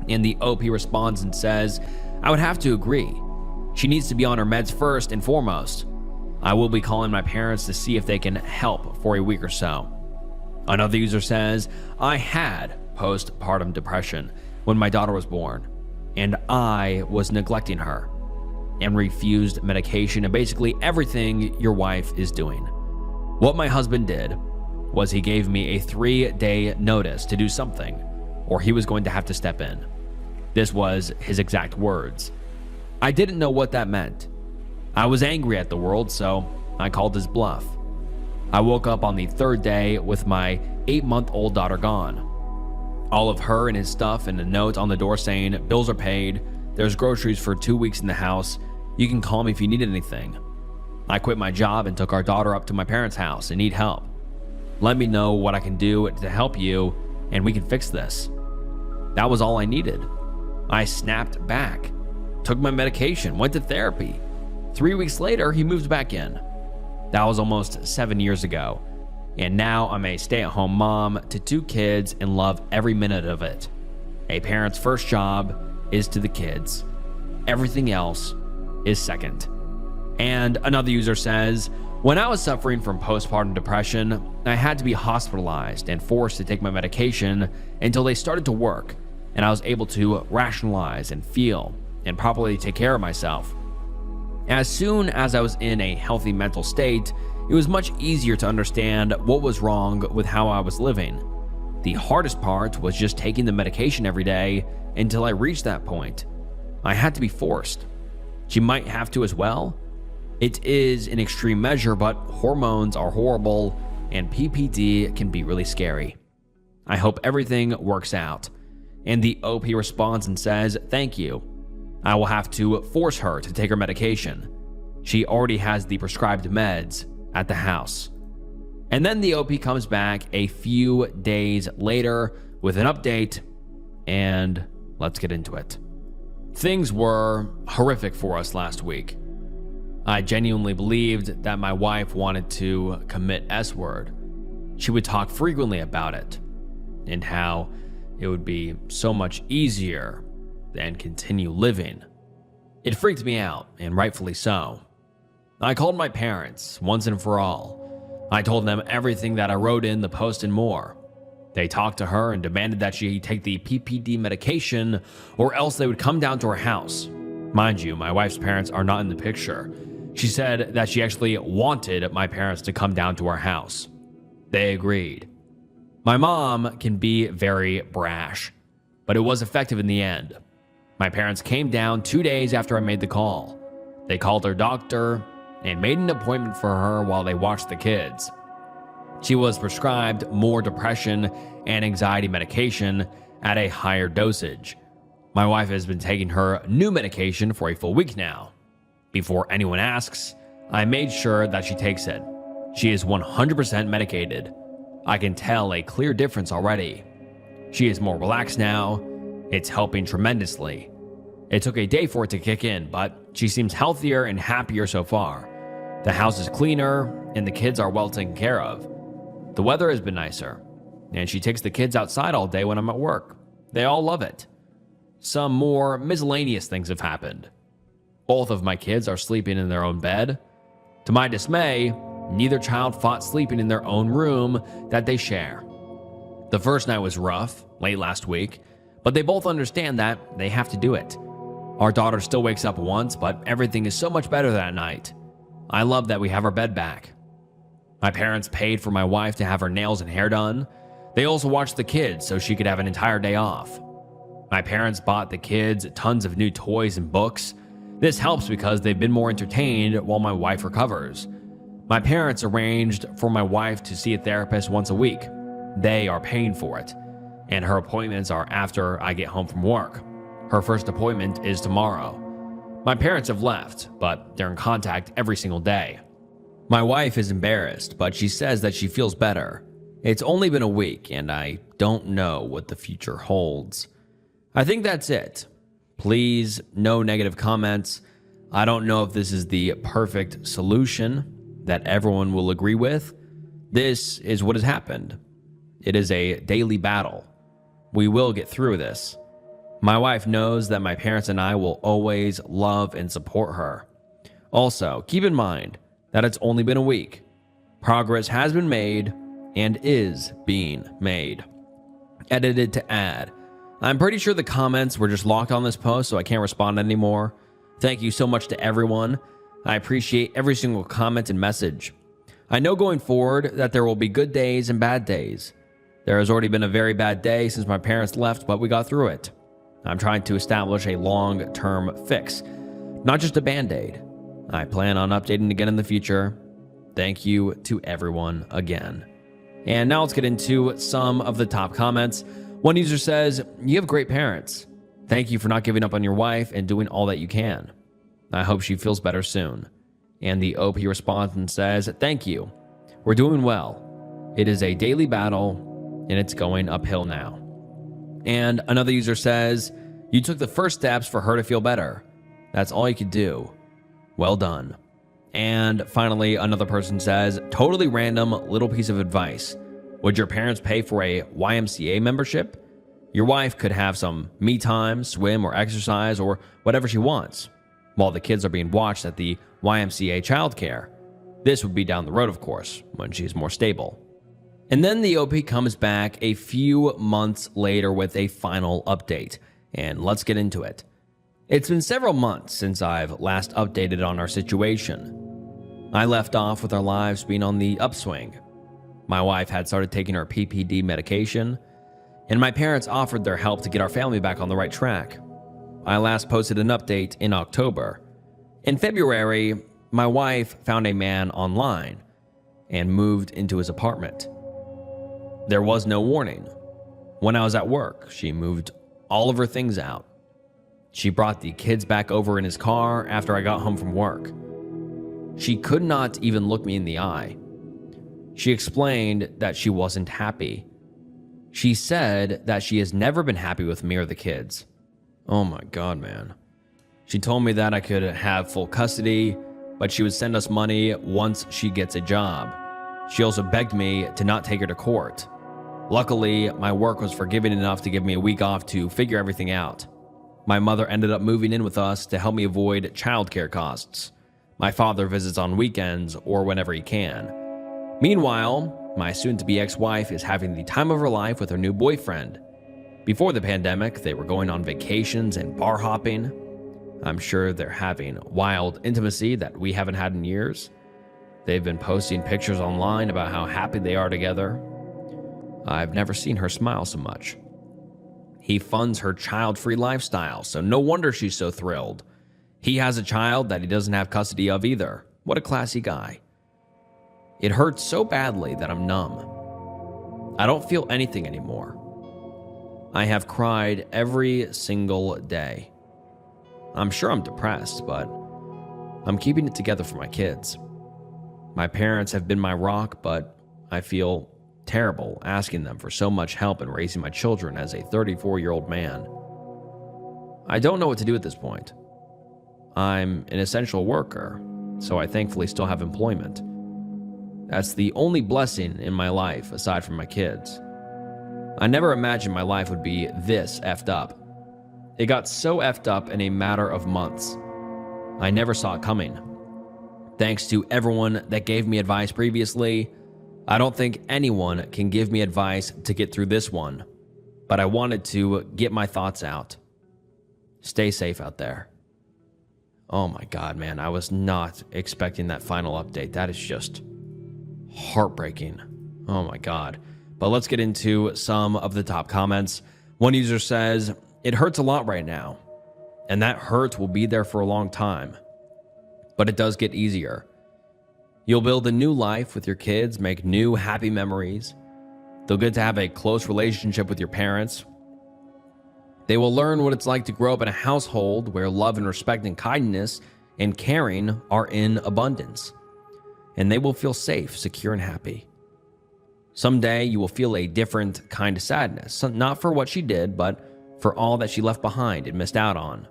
And the OP responds and says, "I would have to agree. She needs to be on her meds first and foremost. I will be calling my parents to see if they can help for a week or so." Another user says, "I had postpartum depression when my daughter was born, and I was neglecting her and refused medication and basically everything your wife is doing. What my husband did was he gave me a 3-day notice to do something, or he was going to have to step in. This was his exact words. I didn't know what that meant. I was angry at the world, so I called his bluff. I woke up on the 3rd day with my 8-month-old daughter gone. All of her and his stuff, and a note on the door saying, 'Bills are paid. There's groceries for 2 weeks in the house. You can call me if you need anything.' I quit my job and took our daughter up to my parents' house and need help. Let me know what I can do to help you, and we can fix this. That was all I needed. I snapped back, took my medication, went to therapy. 3 weeks later, he moved back in. That was almost 7 years ago. And now I'm a stay-at-home mom to 2 kids and love every minute of it. A parent's first job is to the kids. Everything else is second. And another user says, when I was suffering from postpartum depression, I had to be hospitalized and forced to take my medication until they started to work, and I was able to rationalize and feel and properly take care of myself. As soon as I was in a healthy mental state, it was much easier to understand what was wrong with how I was living. The hardest part was just taking the medication every day until I reached that point. I had to be forced. She might have to as well. It is an extreme measure, but hormones are horrible and PPD can be really scary. I hope everything works out. And the OP responds and says, thank you. I will have to force her to take her medication. She already has the prescribed meds at the house. And then the OP comes back a few days later with an update, and let's get into it. Things were horrific for us last week. I genuinely believed that my wife wanted to commit S-word. She would talk frequently about it and how it would be so much easier than continue living. It freaked me out, and rightfully so. I called my parents once and for all. I told them everything that I wrote in the post and more. They talked to her and demanded that she take the PPD medication or else they would come down to her house. Mind you, my wife's parents are not in the picture. She said that she actually wanted my parents to come down to our house. They agreed. My mom can be very brash, but it was effective in the end. My parents came down 2 days after I made the call. They called her doctor and made an appointment for her while they watched the kids. She was prescribed more depression and anxiety medication at a higher dosage. My wife has been taking her new medication for a full week now. Before anyone asks, I made sure that she takes it. She is 100% medicated. I can tell a clear difference already. She is more relaxed now. It's helping tremendously. It took a day for it to kick in, but she seems healthier and happier so far. The house is cleaner, and the kids are well taken care of. The weather has been nicer, and she takes the kids outside all day when I'm at work. They all love it. Some more miscellaneous things have happened. Both of my kids are sleeping in their own bed. To my dismay, neither child fought sleeping in their own room that they share. The first night was rough, late last week, but they both understand that they have to do it. Our daughter still wakes up once, but everything is so much better that night. I love that we have our bed back. My parents paid for my wife to have her nails and hair done. They also watched the kids so she could have an entire day off. My parents bought the kids tons of new toys and books. This helps because they've been more entertained while my wife recovers. My parents arranged for my wife to see a therapist once a week. They are paying for it, and her appointments are after I get home from work. Her first appointment is tomorrow. My parents have left, but they're in contact every single day. My wife is embarrassed, but she says that she feels better. It's only been a week, and I don't know what the future holds. I think that's it. Please, no negative comments. I don't know if this is the perfect solution that everyone will agree with. This is what has happened. It is a daily battle. We will get through this. My wife knows that my parents and I will always love and support her. Also, keep in mind that it's only been a week. Progress has been made and is being made. Edited to add. I'm pretty sure the comments were just locked on this post, so I can't respond anymore. Thank you so much to everyone. I appreciate every single comment and message. I know going forward that there will be good days and bad days. There has already been a very bad day since my parents left, but we got through it. I'm trying to establish a long-term fix, not just a band-aid. I plan on updating again in the future. Thank you to everyone again. And now let's get into some of the top comments. One user says, "You have great parents. Thank you for not giving up on your wife and doing all that you can. I hope she feels better soon." And the OP responds and says, "Thank you. We're doing well. It is a daily battle, and it's going uphill now." And another user says, You took the first steps for her to feel better. That's all you could do. Well done. And finally, another person says, totally random little piece of advice. Would your parents pay for a YMCA membership? Your wife could have some me time, swim or exercise or whatever she wants, while the kids are being watched at the YMCA childcare. This would be down the road, of course, when she's more stable. And then the OP comes back a few months later with a final update, and let's get into it. It's been several months since I've last updated on our situation. I left off with our lives being on the upswing. My wife had started taking her PPD medication, and my parents offered their help to get our family back on the right track. I last posted an update in October. In February, my wife found a man online and moved into his apartment. There was no warning. When I was at work, she moved all of her things out. She brought the kids back over in his car after I got home from work. She could not even look me in the eye. She explained that she wasn't happy. She said that she has never been happy with me or the kids. Oh my God, man. She told me that I could have full custody, but she would send us money once she gets a job. She also begged me to not take her to court. Luckily, my work was forgiving enough to give me a week off to figure everything out. My mother ended up moving in with us to help me avoid childcare costs. My father visits on weekends or whenever he can. Meanwhile, my soon-to-be ex-wife is having the time of her life with her new boyfriend. Before the pandemic, they were going on vacations and bar hopping. I'm sure they're having wild intimacy that we haven't had in years. They've been posting pictures online about how happy they are together. I've never seen her smile so much. He funds her child-free lifestyle, so no wonder she's so thrilled. He has a child that he doesn't have custody of either. What a classy guy. It hurts so badly that I'm numb. I don't feel anything anymore. I have cried every single day. I'm sure I'm depressed, but I'm keeping it together for my kids. My parents have been my rock, but I feel terrible asking them for so much help in raising my children as a 34-year-old man. I don't know what to do at this point. I'm an essential worker, so I thankfully still have employment. That's the only blessing in my life aside from my kids. I never imagined my life would be this effed up. It got so effed up in a matter of months. I never saw it coming. Thanks to everyone that gave me advice previously, I don't think anyone can give me advice to get through this one, but I wanted to get my thoughts out. Stay safe out there. Oh my God, man, I was not expecting that final update. That is just heartbreaking. Oh my God. But let's get into some of the top comments. One user says, "It hurts a lot right now, and that hurt will be there for a long time, but it does get easier. You'll build a new life with your kids, make new happy memories. They'll get to have a close relationship with your parents. They will learn what it's like to grow up in a household where love and respect and kindness and caring are in abundance. And they will feel safe, secure, and happy. Someday you will feel a different kind of sadness, not for what she did, but for all that she left behind and missed out on.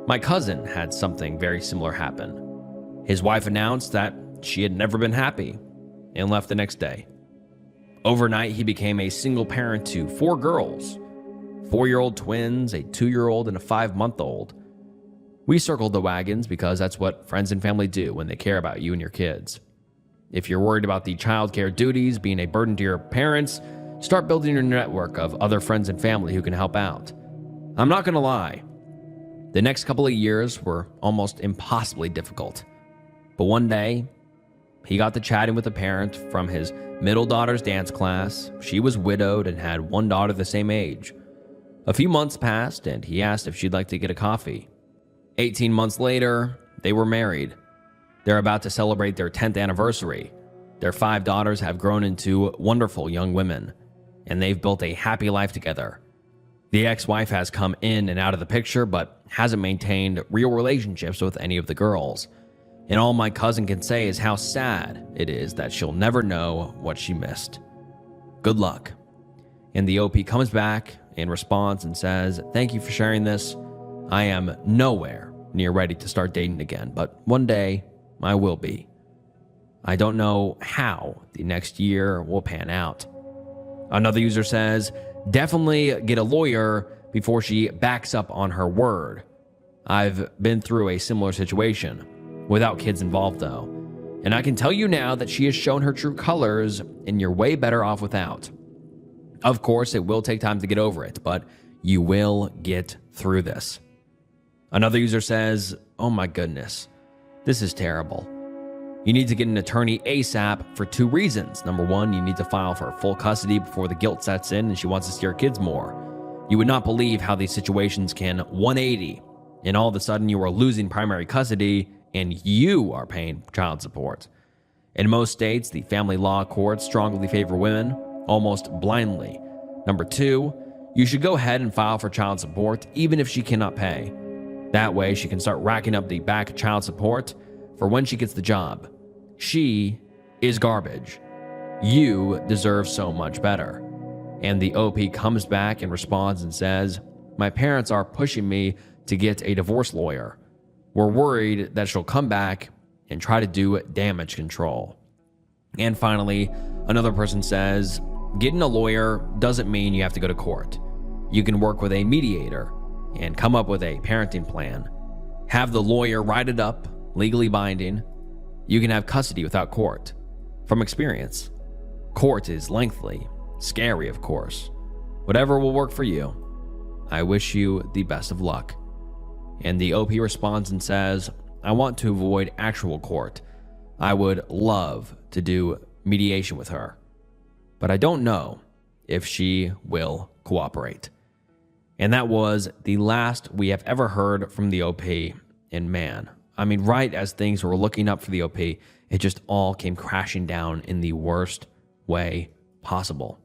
My cousin had something very similar happen. His wife announced that she had never been happy and left the next day. Overnight, he became a single parent to 4 girls, 4-year-old twins, a 2-year-old, and a 5-month-old. We circled the wagons because that's what friends and family do when they care about you and your kids. If you're worried about the childcare duties being a burden to your parents, start building your network of other friends and family who can help out. I'm not gonna lie, the next couple of years were almost impossibly difficult. But one day, he got to chatting with a parent from his middle daughter's dance class. She was widowed and had 1 daughter the same age. A few months passed, and he asked if she'd like to get a coffee. 18 months later, they were married. They're about to celebrate their 10th anniversary. Their 5 daughters have grown into wonderful young women, and they've built a happy life together. The ex-wife has come in and out of the picture, but hasn't maintained real relationships with any of the girls. And all my cousin can say is how sad it is that she'll never know what she missed. Good luck. And the OP comes back in response and says, "Thank you for sharing this. I am nowhere near ready to start dating again, but one day I will be. I don't know how the next year will pan out." Another user says, "Definitely get a lawyer before she backs up on her word. I've been through a similar situation, without kids involved though. And I can tell you now that she has shown her true colors and you're way better off without. Of course, it will take time to get over it, but you will get through this." Another user says, "Oh my goodness, this is terrible. You need to get an attorney ASAP for 2 reasons. Number 1, you need to file for full custody before the guilt sets in and she wants to see her kids more. You would not believe how these situations can 180, and all of a sudden you are losing primary custody and you are paying child support. In most states, the family law courts strongly favor women, almost blindly. Number 2, you should go ahead and file for child support even if she cannot pay. That way she can start racking up the back child support for when she gets the job. She is garbage. You deserve so much better." And the OP comes back and responds and says, "My parents are pushing me to get a divorce lawyer. We're worried that she'll come back and try to do damage control." And finally, another person says, "Getting a lawyer doesn't mean you have to go to court. You can work with a mediator and come up with a parenting plan. Have the lawyer write it up, legally binding. You can have custody without court. From experience, court is lengthy, scary of course. Whatever will work for you. I wish you the best of luck." And the OP responds and says, "I want to avoid actual court. I would love to do mediation with her, but I don't know if she will cooperate." And that was the last we have ever heard from the OP. And man, I mean, right as things were looking up for the OP, it just all came crashing down in the worst way possible.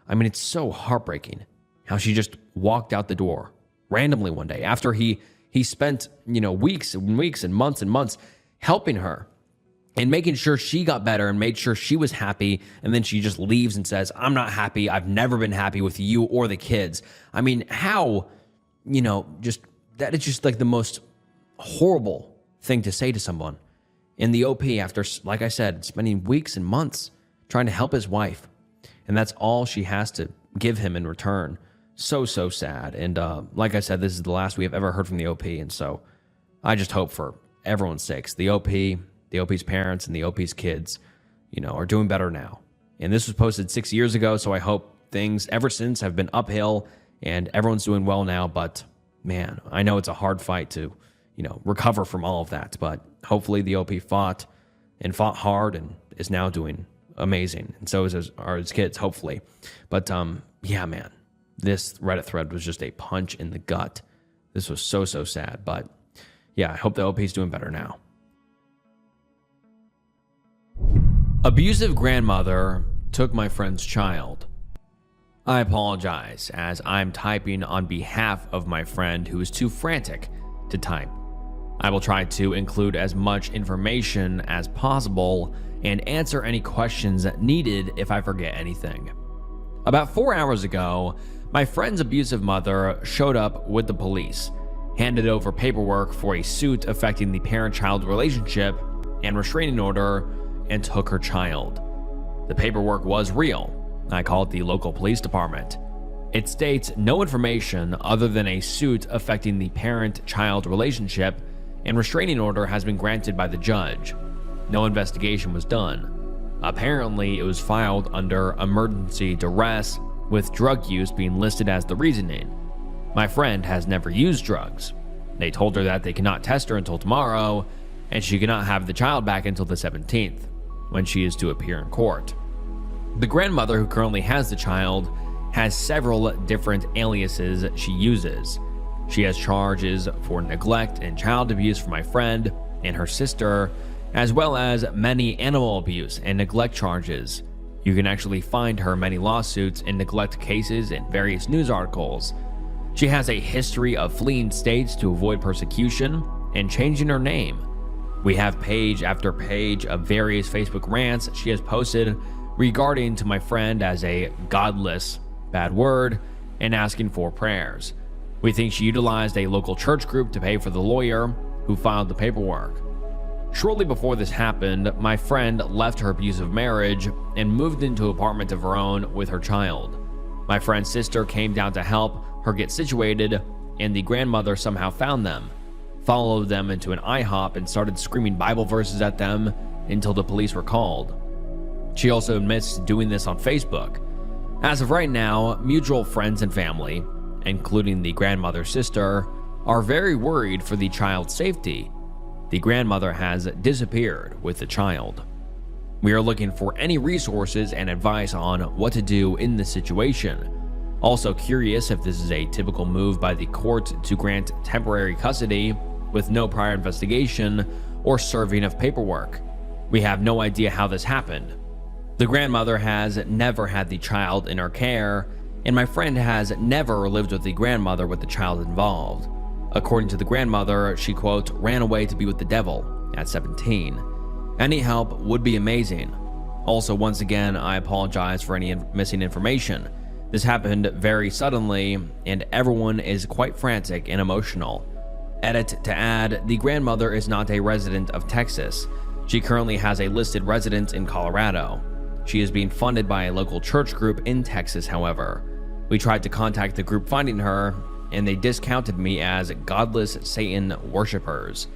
I mean, it's so heartbreaking how she just walked out the door randomly one day after he spent, weeks and weeks and months helping her and making sure she got better and made sure she was happy. And then she just leaves and says, "I'm not happy. I've never been happy with you or the kids." I mean, how, that is just like the most horrible thing to say to someone. And the OP, after, like I said, spending weeks and months trying to help his wife, and that's all she has to give him in return. So sad. And like I said, this is the last we have ever heard from the OP. And so I just hope for everyone's sakes, the OP's parents, and the OP's kids, are doing better now. And this was posted 6 years ago, so I hope things ever since have been uphill and everyone's doing well now. But man, I know it's a hard fight to, recover from all of that. But hopefully the OP fought hard and is now doing amazing. And so are his kids, hopefully. But yeah, man, this Reddit thread was just a punch in the gut. This was so sad. But yeah, I hope the OP's doing better now. Abusive grandmother took my friend's child. I apologize as I'm typing on behalf of my friend who is too frantic to type. I will try to include as much information as possible and answer any questions needed if I forget anything. About 4 hours ago, my friend's abusive mother showed up with the police, handed over paperwork for a suit affecting the parent-child relationship and restraining order, and took her child. The paperwork was real. I called the local police department. It states no information other than a suit affecting the parent-child relationship and restraining order has been granted by the judge. No investigation was done. Apparently, it was filed under emergency duress, with drug use being listed as the reasoning. My friend has never used drugs. They told her that they cannot test her until tomorrow, and she cannot have the child back until the 17th, when she is to appear in court. The grandmother who currently has the child has several different aliases she uses. She has charges for neglect and child abuse for my friend and her sister, as well as many animal abuse and neglect charges. You can actually find her many lawsuits and neglect cases in various news articles. She has a history of fleeing states to avoid persecution and changing her name. We have page after page of various Facebook rants she has posted regarding to my friend as a godless, bad word, and asking for prayers. We think she utilized a local church group to pay for the lawyer who filed the paperwork. Shortly before this happened, my friend left her abusive marriage and moved into an apartment of her own with her child. My friend's sister came down to help her get situated, and the grandmother somehow found them, followed them into an IHOP, and started screaming Bible verses at them until the police were called. She also admits to doing this on Facebook. As of right now, mutual friends and family, including the grandmother's sister, are very worried for the child's safety. The grandmother has disappeared with the child. We are looking for any resources and advice on what to do in this situation. Also curious if this is a typical move by the court to grant temporary custody with no prior investigation or serving of paperwork. We have no idea how this happened. The grandmother has never had the child in her care, and my friend has never lived with the grandmother with the child involved. According to the grandmother, she, quote, ran away to be with the devil at 17. Any help would be amazing. Also, once again, I apologize for any missing information. This happened very suddenly, and everyone is quite frantic and emotional. Edit to add, the grandmother is not a resident of Texas. She currently has a listed residence in Colorado. She is being funded by a local church group in Texas, however. We tried to contact the group finding her, and they discounted me as godless Satan worshippers.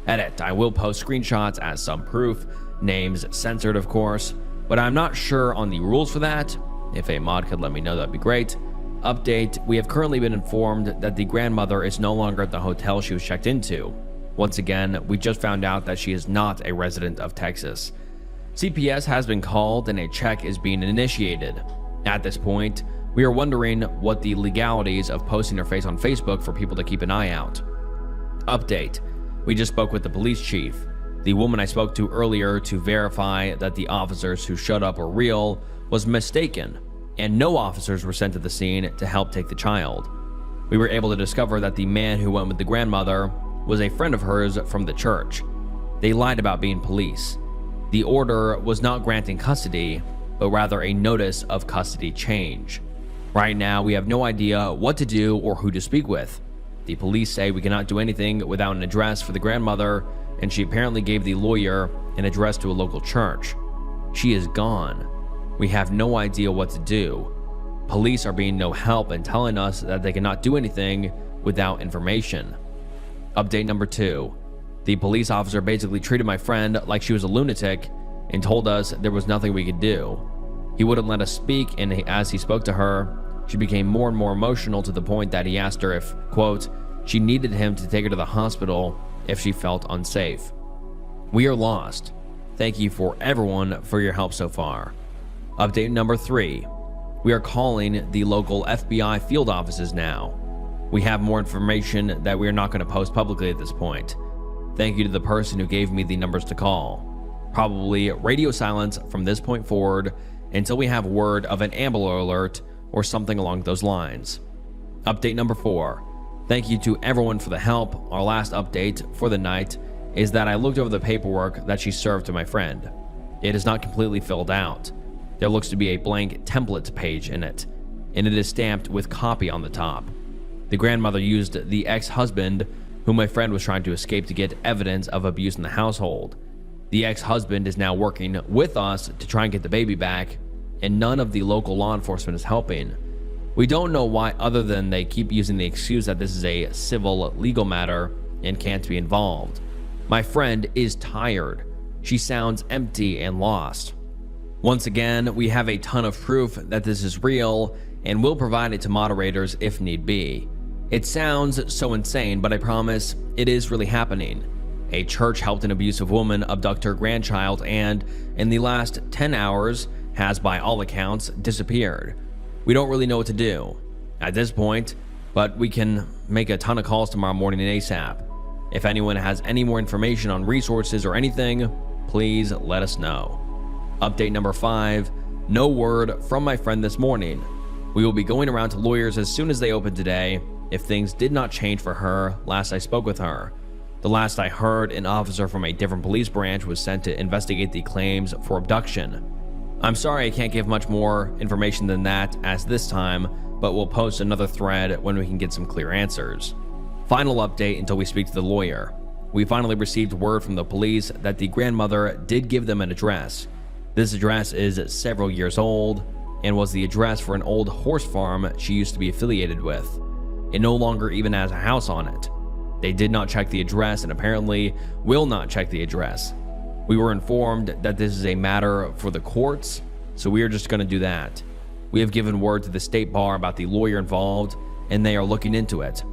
Edit, I will post screenshots as some proof, names censored of course, but I'm not sure on the rules for that. If a mod could let me know, that'd be great. Update, we have currently been informed that the grandmother is no longer at the hotel she was checked into. Once again, we just found out that she is not a resident of Texas. CPS has been called and a check is being initiated. At this point, we are wondering what the legalities of posting her face on Facebook for people to keep an eye out. Update, we just spoke with the police chief. The woman I spoke to earlier to verify that the officers who showed up were real was mistaken, and no officers were sent to the scene to help take the child. We were able to discover that the man who went with the grandmother was a friend of hers from the church. They lied about being police. The order was not granting custody, but rather a notice of custody change. Right now, we have no idea what to do or who to speak with. The police say we cannot do anything without an address for the grandmother, and she apparently gave the lawyer an address to a local church. She is gone. We have no idea what to do. Police are being no help and telling us that they cannot do anything without information. Update number 2. The police officer basically treated my friend like she was a lunatic and told us there was nothing we could do. He wouldn't let us speak, and as he spoke to her, she became more and more emotional to the point that he asked her if, quote, she needed him to take her to the hospital if she felt unsafe. We are lost. Thank you for everyone for your help so far. Update number 3. We are calling the local FBI field offices now. We have more information that we are not going to post publicly at this point. Thank you to the person who gave me the numbers to call. Probably radio silence from this point forward until we have word of an Amber Alert or something along those lines. Update number 4. Thank you to everyone for the help. Our last update for the night is that I looked over the paperwork that she served to my friend. It is not completely filled out. There looks to be a blank template page in it, and it is stamped with copy on the top. The grandmother used the ex-husband whom my friend was trying to escape to get evidence of abuse in the household. The ex-husband is now working with us to try and get the baby back, and none of the local law enforcement is helping. We don't know why, other than they keep using the excuse that this is a civil legal matter and can't be involved. My friend is tired. She sounds empty and lost. Once again, we have a ton of proof that this is real and will provide it to moderators if need be. It sounds so insane, but I promise it is really happening. A church helped an abusive woman abduct her grandchild and, in the last 10 hours, has by all accounts disappeared. We don't really know what to do at this point, but we can make a ton of calls tomorrow morning in ASAP. If anyone has any more information on resources or anything, please let us know. Update number 5, no word from my friend this morning. We will be going around to lawyers as soon as they open today if things did not change for her last I spoke with her. The last I heard, an officer from a different police branch was sent to investigate the claims for abduction. I'm sorry I can't give much more information than that as this time, but we'll post another thread when we can get some clear answers. Final update until we speak to the lawyer. We finally received word from the police that the grandmother did give them an address. This address is several years old and was the address for an old horse farm she used to be affiliated with. It no longer even has a house on it. They did not check the address and apparently will not check the address. We were informed that this is a matter for the courts, so we are just going to do that. We have given word to the state bar about the lawyer involved, and they are looking into it.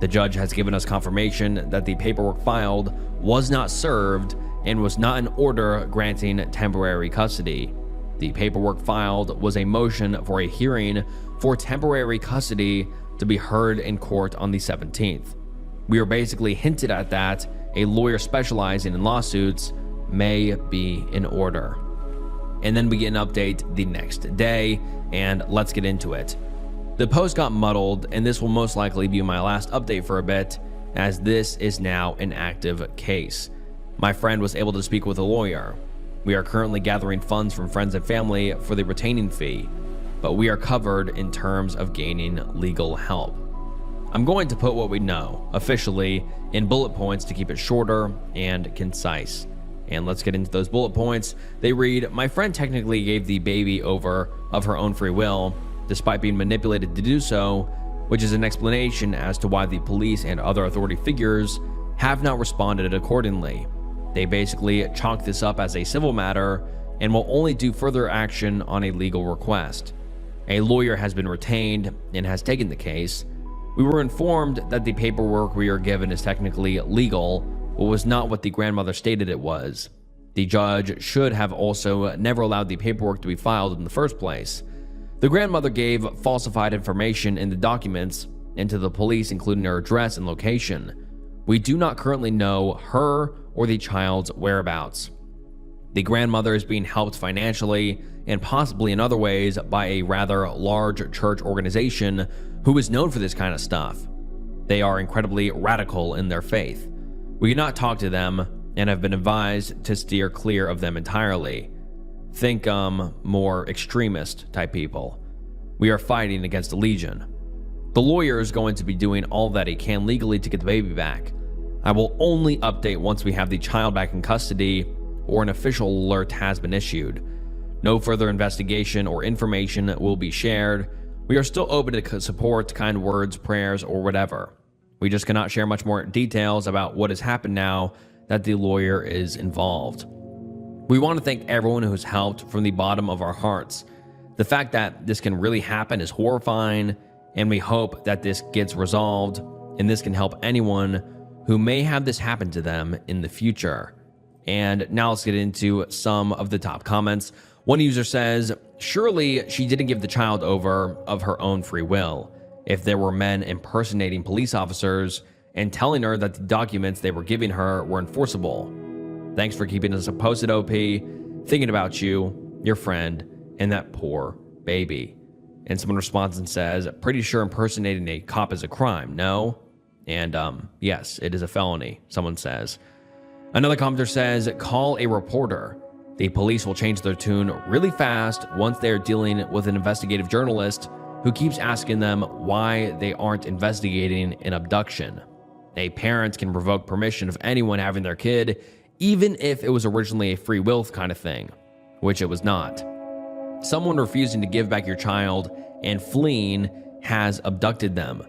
The judge has given us confirmation that the paperwork filed was not served and was not an order granting temporary custody. The paperwork filed was a motion for a hearing for temporary custody to be heard in court on the 17th. We were basically hinted at that a lawyer specializing in lawsuits may be in order. And then we get an update the next day, and let's get into it. The post got muddled, and this will most likely be my last update for a bit, as this is now an active case. My friend was able to speak with a lawyer. We are currently gathering funds from friends and family for the retaining fee, but we are covered in terms of gaining legal help. I'm going to put what we know, officially, in bullet points to keep it shorter and concise. And let's get into those bullet points. They read, my friend technically gave the baby over of her own free will, despite being manipulated to do so, which is an explanation as to why the police and other authority figures have not responded accordingly. They basically chalk this up as a civil matter and will only do further action on a legal request. A lawyer has been retained and has taken the case. We were informed that the paperwork we are given is technically legal, but was not what the grandmother stated it was. The judge should have also never allowed the paperwork to be filed in the first place. The grandmother gave falsified information in the documents and to the police, including her address and location. We do not currently know her or the child's whereabouts. The grandmother is being helped financially and possibly in other ways by a rather large church organization who is known for this kind of stuff. They are incredibly radical in their faith. We cannot talk to them and have been advised to steer clear of them entirely. Think more extremist type people. We are fighting against a legion. The lawyer is going to be doing all that he can legally to get the baby back. I will only update once we have the child back in custody or an official alert has been issued. No further investigation or information will be shared. We are still open to support, kind words, prayers, or whatever. We just cannot share much more details about what has happened now that the lawyer is involved. We want to thank everyone who has helped from the bottom of our hearts. The fact that this can really happen is horrifying, and we hope that this gets resolved, and this can help anyone who may have this happen to them in the future. And now let's get into some of the top comments. One user says, surely she didn't give the child over of her own free will. If there were men impersonating police officers and telling her that the documents they were giving her were enforceable. Thanks for keeping us posted, OP. Thinking about you, your friend, and that poor baby. And someone responds and says, pretty sure impersonating a cop is a crime, no? And yes, it is a felony, someone says. Another commenter says, call a reporter. The police will change their tune really fast once they are dealing with an investigative journalist who keeps asking them why they aren't investigating an abduction. A parent can revoke permission of anyone having their kid, even if it was originally a free will kind of thing, which it was not. Someone refusing to give back your child and fleeing has abducted them.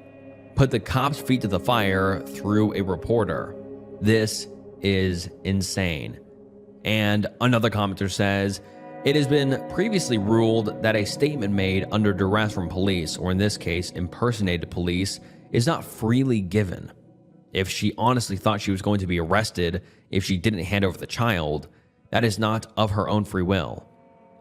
Put the cops' feet to the fire through a reporter. This is insane. And another commenter says, it has been previously ruled that a statement made under duress from police, or in this case, impersonated police, is not freely given. If she honestly thought she was going to be arrested if she didn't hand over the child, that is not of her own free will.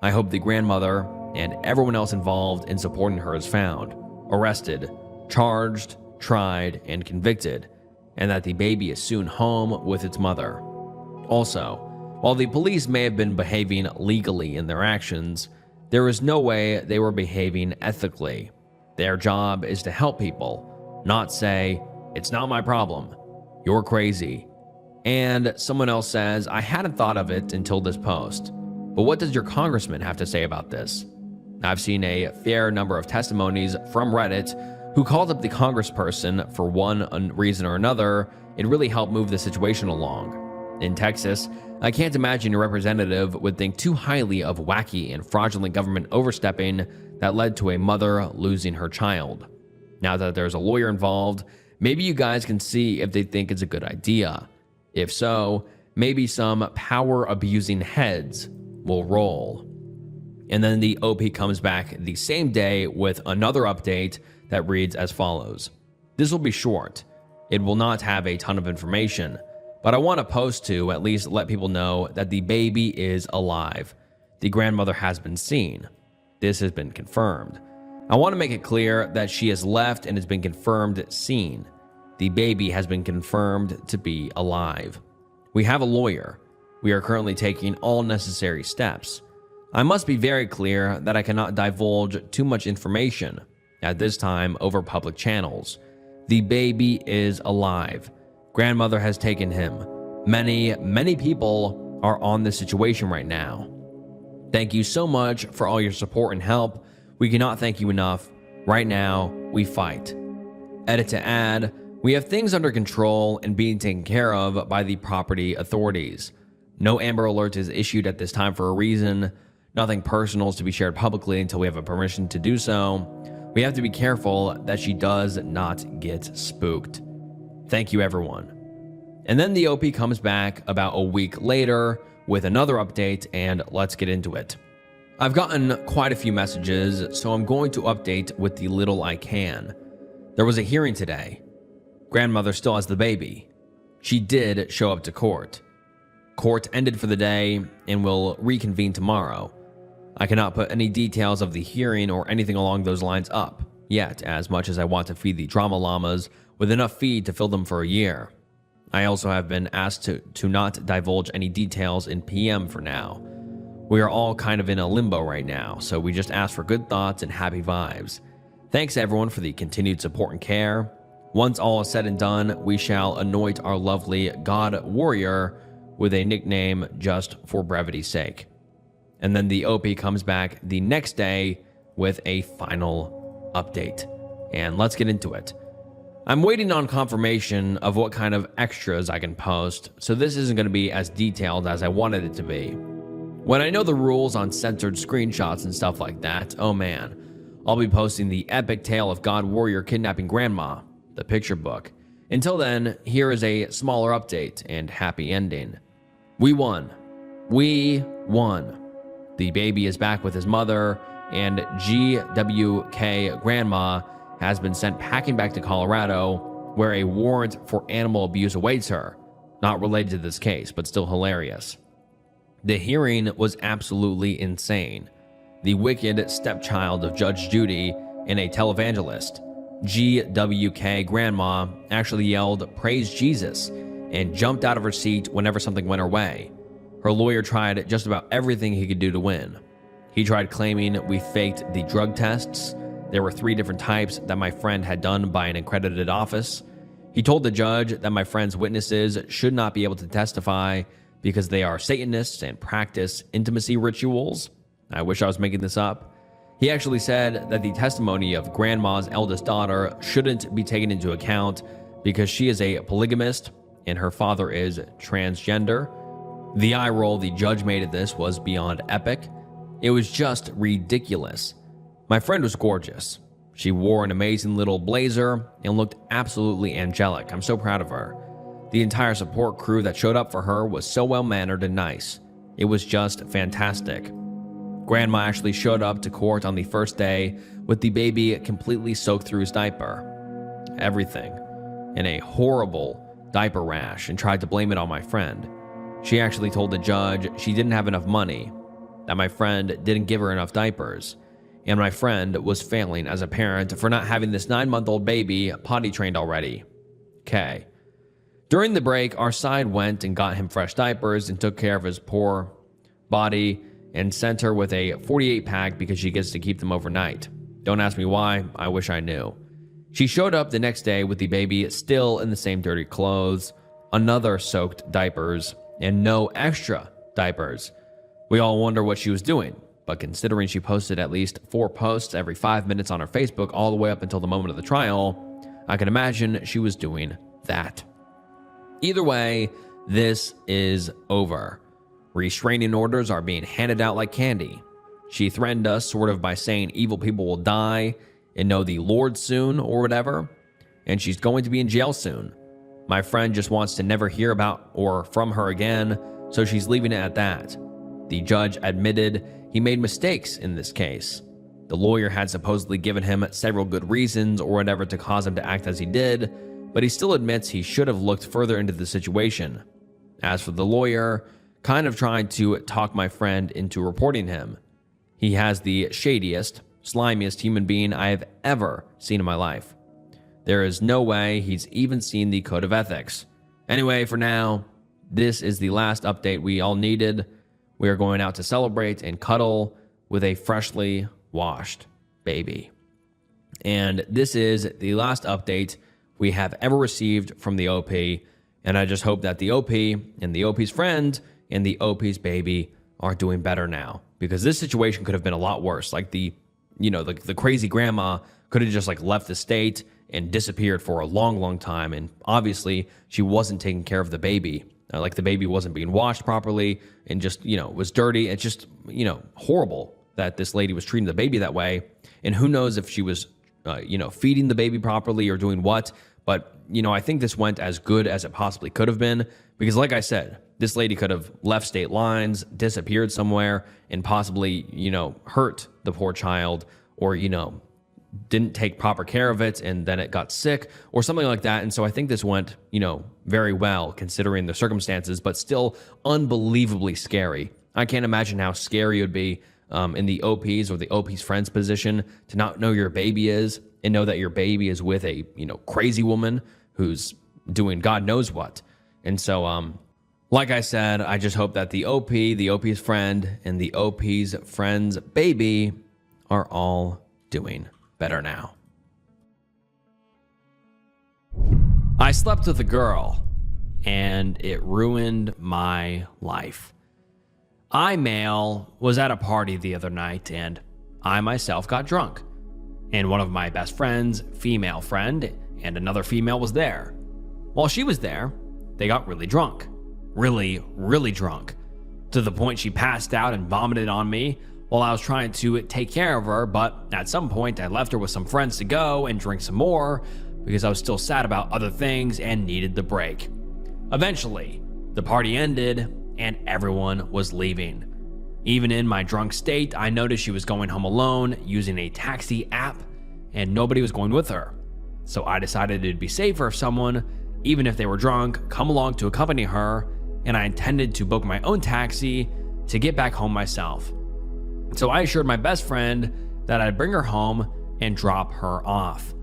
I hope the grandmother and everyone else involved in supporting her is found, arrested, charged, tried, and convicted, and that the baby is soon home with its mother. Also, while the police may have been behaving legally in their actions, there is no way they were behaving ethically. Their job is to help people, not say, it's not my problem, you're crazy. And someone else says, I hadn't thought of it until this post, but what does your congressman have to say about this? I've seen a fair number of testimonies from Reddit who called up the congressperson for one reason or another. It really helped move the situation along. In Texas, I can't imagine a representative would think too highly of wacky and fraudulent government overstepping that led to a mother losing her child. Now that there's a lawyer involved, maybe you guys can see if they think it's a good idea. If so, maybe some power-abusing heads will roll. And then the OP comes back the same day with another update that reads as follows. This will be short. It will not have a ton of information, but I want to post to at least let people know that the baby is alive. The grandmother has been seen. This has been confirmed. I want to make it clear that she has left and has been confirmed seen. The baby has been confirmed to be alive. We have a lawyer. We are currently taking all necessary steps. I must be very clear that I cannot divulge too much information at this time over public channels. The baby is alive. Grandmother has taken him. Many people are on this situation right now. Thank you so much for all your support and help. We cannot thank you enough. Right now, we fight. Edit to add, we have things under control and being taken care of by the property authorities. No Amber Alert is issued at this time for a reason. Nothing personal is to be shared publicly until we have a permission to do so. We have to be careful that she does not get spooked. Thank you, everyone. And then the OP comes back about a week later with another update, and let's get into it. I've gotten quite a few messages, so I'm going to update with the little I can. There was a hearing today. Grandmother still has the baby. She did show up to court. Court ended for the day and will reconvene tomorrow. I cannot put any details of the hearing or anything along those lines up yet, as much as I want to feed the drama llamas with enough feed to fill them for a year. I also have been asked to not divulge any details in PM for now. We are all kind of in a limbo right now, so we just ask for good thoughts and happy vibes. Thanks everyone for the continued support and care. Once all is said and done, we shall anoint our lovely god warrior with a nickname just for brevity's sake. And then the OP comes back the next day with a final update. And let's get into it. I'm waiting on confirmation of what kind of extras I can post, so this isn't going to be as detailed as I wanted it to be. When I know the rules on censored screenshots and stuff like that, oh man, I'll be posting the epic tale of God Warrior kidnapping Grandma, the picture book. Until then, here is a smaller update and happy ending. We won. We won. The baby is back with his mother, and GWK Grandma has been sent packing back to Colorado, where a warrant for animal abuse awaits her. Not related to this case, but still hilarious. The hearing was absolutely insane. The wicked stepchild of Judge Judy and a televangelist, GWK Grandma, actually yelled, "Praise Jesus," and jumped out of her seat whenever something went her way. Her lawyer tried just about everything he could do to win. He tried claiming we faked the drug tests. There were 3 different types that my friend had done by an accredited office. He told the judge that my friend's witnesses should not be able to testify because they are Satanists and practice intimacy rituals. I wish I was making this up. He actually said that the testimony of Grandma's eldest daughter shouldn't be taken into account because she is a polygamist and her father is transgender. The eye roll the judge made at this was beyond epic. It was just ridiculous. My friend was gorgeous. She wore an amazing little blazer and looked absolutely angelic. I'm so proud of her. The entire support crew that showed up for her was so well-mannered and nice. It was just fantastic. Grandma actually showed up to court on the first day with the baby completely soaked through his diaper. Everything. In a horrible diaper rash, and tried to blame it on my friend. She actually told the judge she didn't have enough money, that my friend didn't give her enough diapers, and my friend was failing as a parent for not having this 9-month-old baby potty trained already. Okay. During the break, our side went and got him fresh diapers and took care of his poor body and sent her with a 48-pack because she gets to keep them overnight. Don't ask me why, I wish I knew. She showed up the next day with the baby still in the same dirty clothes, another soaked diapers, and no extra diapers. We all wonder what she was doing, but considering she posted at least 4 posts every 5 minutes on her Facebook all the way up until the moment of the trial, I can imagine she was doing that. Either way, this is over. Restraining orders are being handed out like candy. She threatened us sort of by saying evil people will die and know the Lord soon or whatever, and she's going to be in jail soon. My friend just wants to never hear about or from her again, so she's leaving it at that. The judge admitted he made mistakes in this case. The lawyer had supposedly given him several good reasons or whatever to cause him to act as he did, but he still admits he should have looked further into the situation. As for the lawyer, kind of tried to talk my friend into reporting him. He has the shadiest, slimiest human being I have ever seen in my life. There is no way he's even seen the code of ethics. Anyway, for now, this is the last update we all needed. We are going out to celebrate and cuddle with a freshly washed baby. And this is the last update we have ever received from the OP. And I just hope that the OP and the OP's friend and the OP's baby are doing better now, because this situation could have been a lot worse. Like the crazy grandma could have just left the state and disappeared for a long time. And obviously she wasn't taking care of the baby. The baby wasn't being washed properly and just, was dirty. It's just, horrible that this lady was treating the baby that way. And who knows if she was, feeding the baby properly or doing what. But, I think this went as good as it possibly could have been, because like I said, this lady could have left state lines, disappeared somewhere, and possibly, hurt the poor child, or, didn't take proper care of it and then it got sick or something like that. And so I think this went, very well considering the circumstances, but still unbelievably scary. I can't imagine how scary it would be in the OP's or the OP's friend's position to not know your baby is and know that your baby is with a, crazy woman who's doing God knows what. And so, like I said, I just hope that the OP, the OP's friend, and the OP's friend's baby are all doing better now. I slept with a girl, and it ruined my life. I, male, was at a party the other night, and I myself got drunk. And one of my best friends, female friend, and another female was there. While she was there, they got really drunk. Really drunk. To the point she passed out and vomited on me while I was trying to take care of her, but at some point I left her with some friends to go and drink some more because I was still sad about other things and needed the break. Eventually, the party ended and everyone was leaving. Even in my drunk state, I noticed she was going home alone using a taxi app and nobody was going with her. So I decided it'd be safer if someone, even if they were drunk, come along to accompany her, and I intended to book my own taxi to get back home myself. So I assured my best friend that I'd bring her home and drop her off.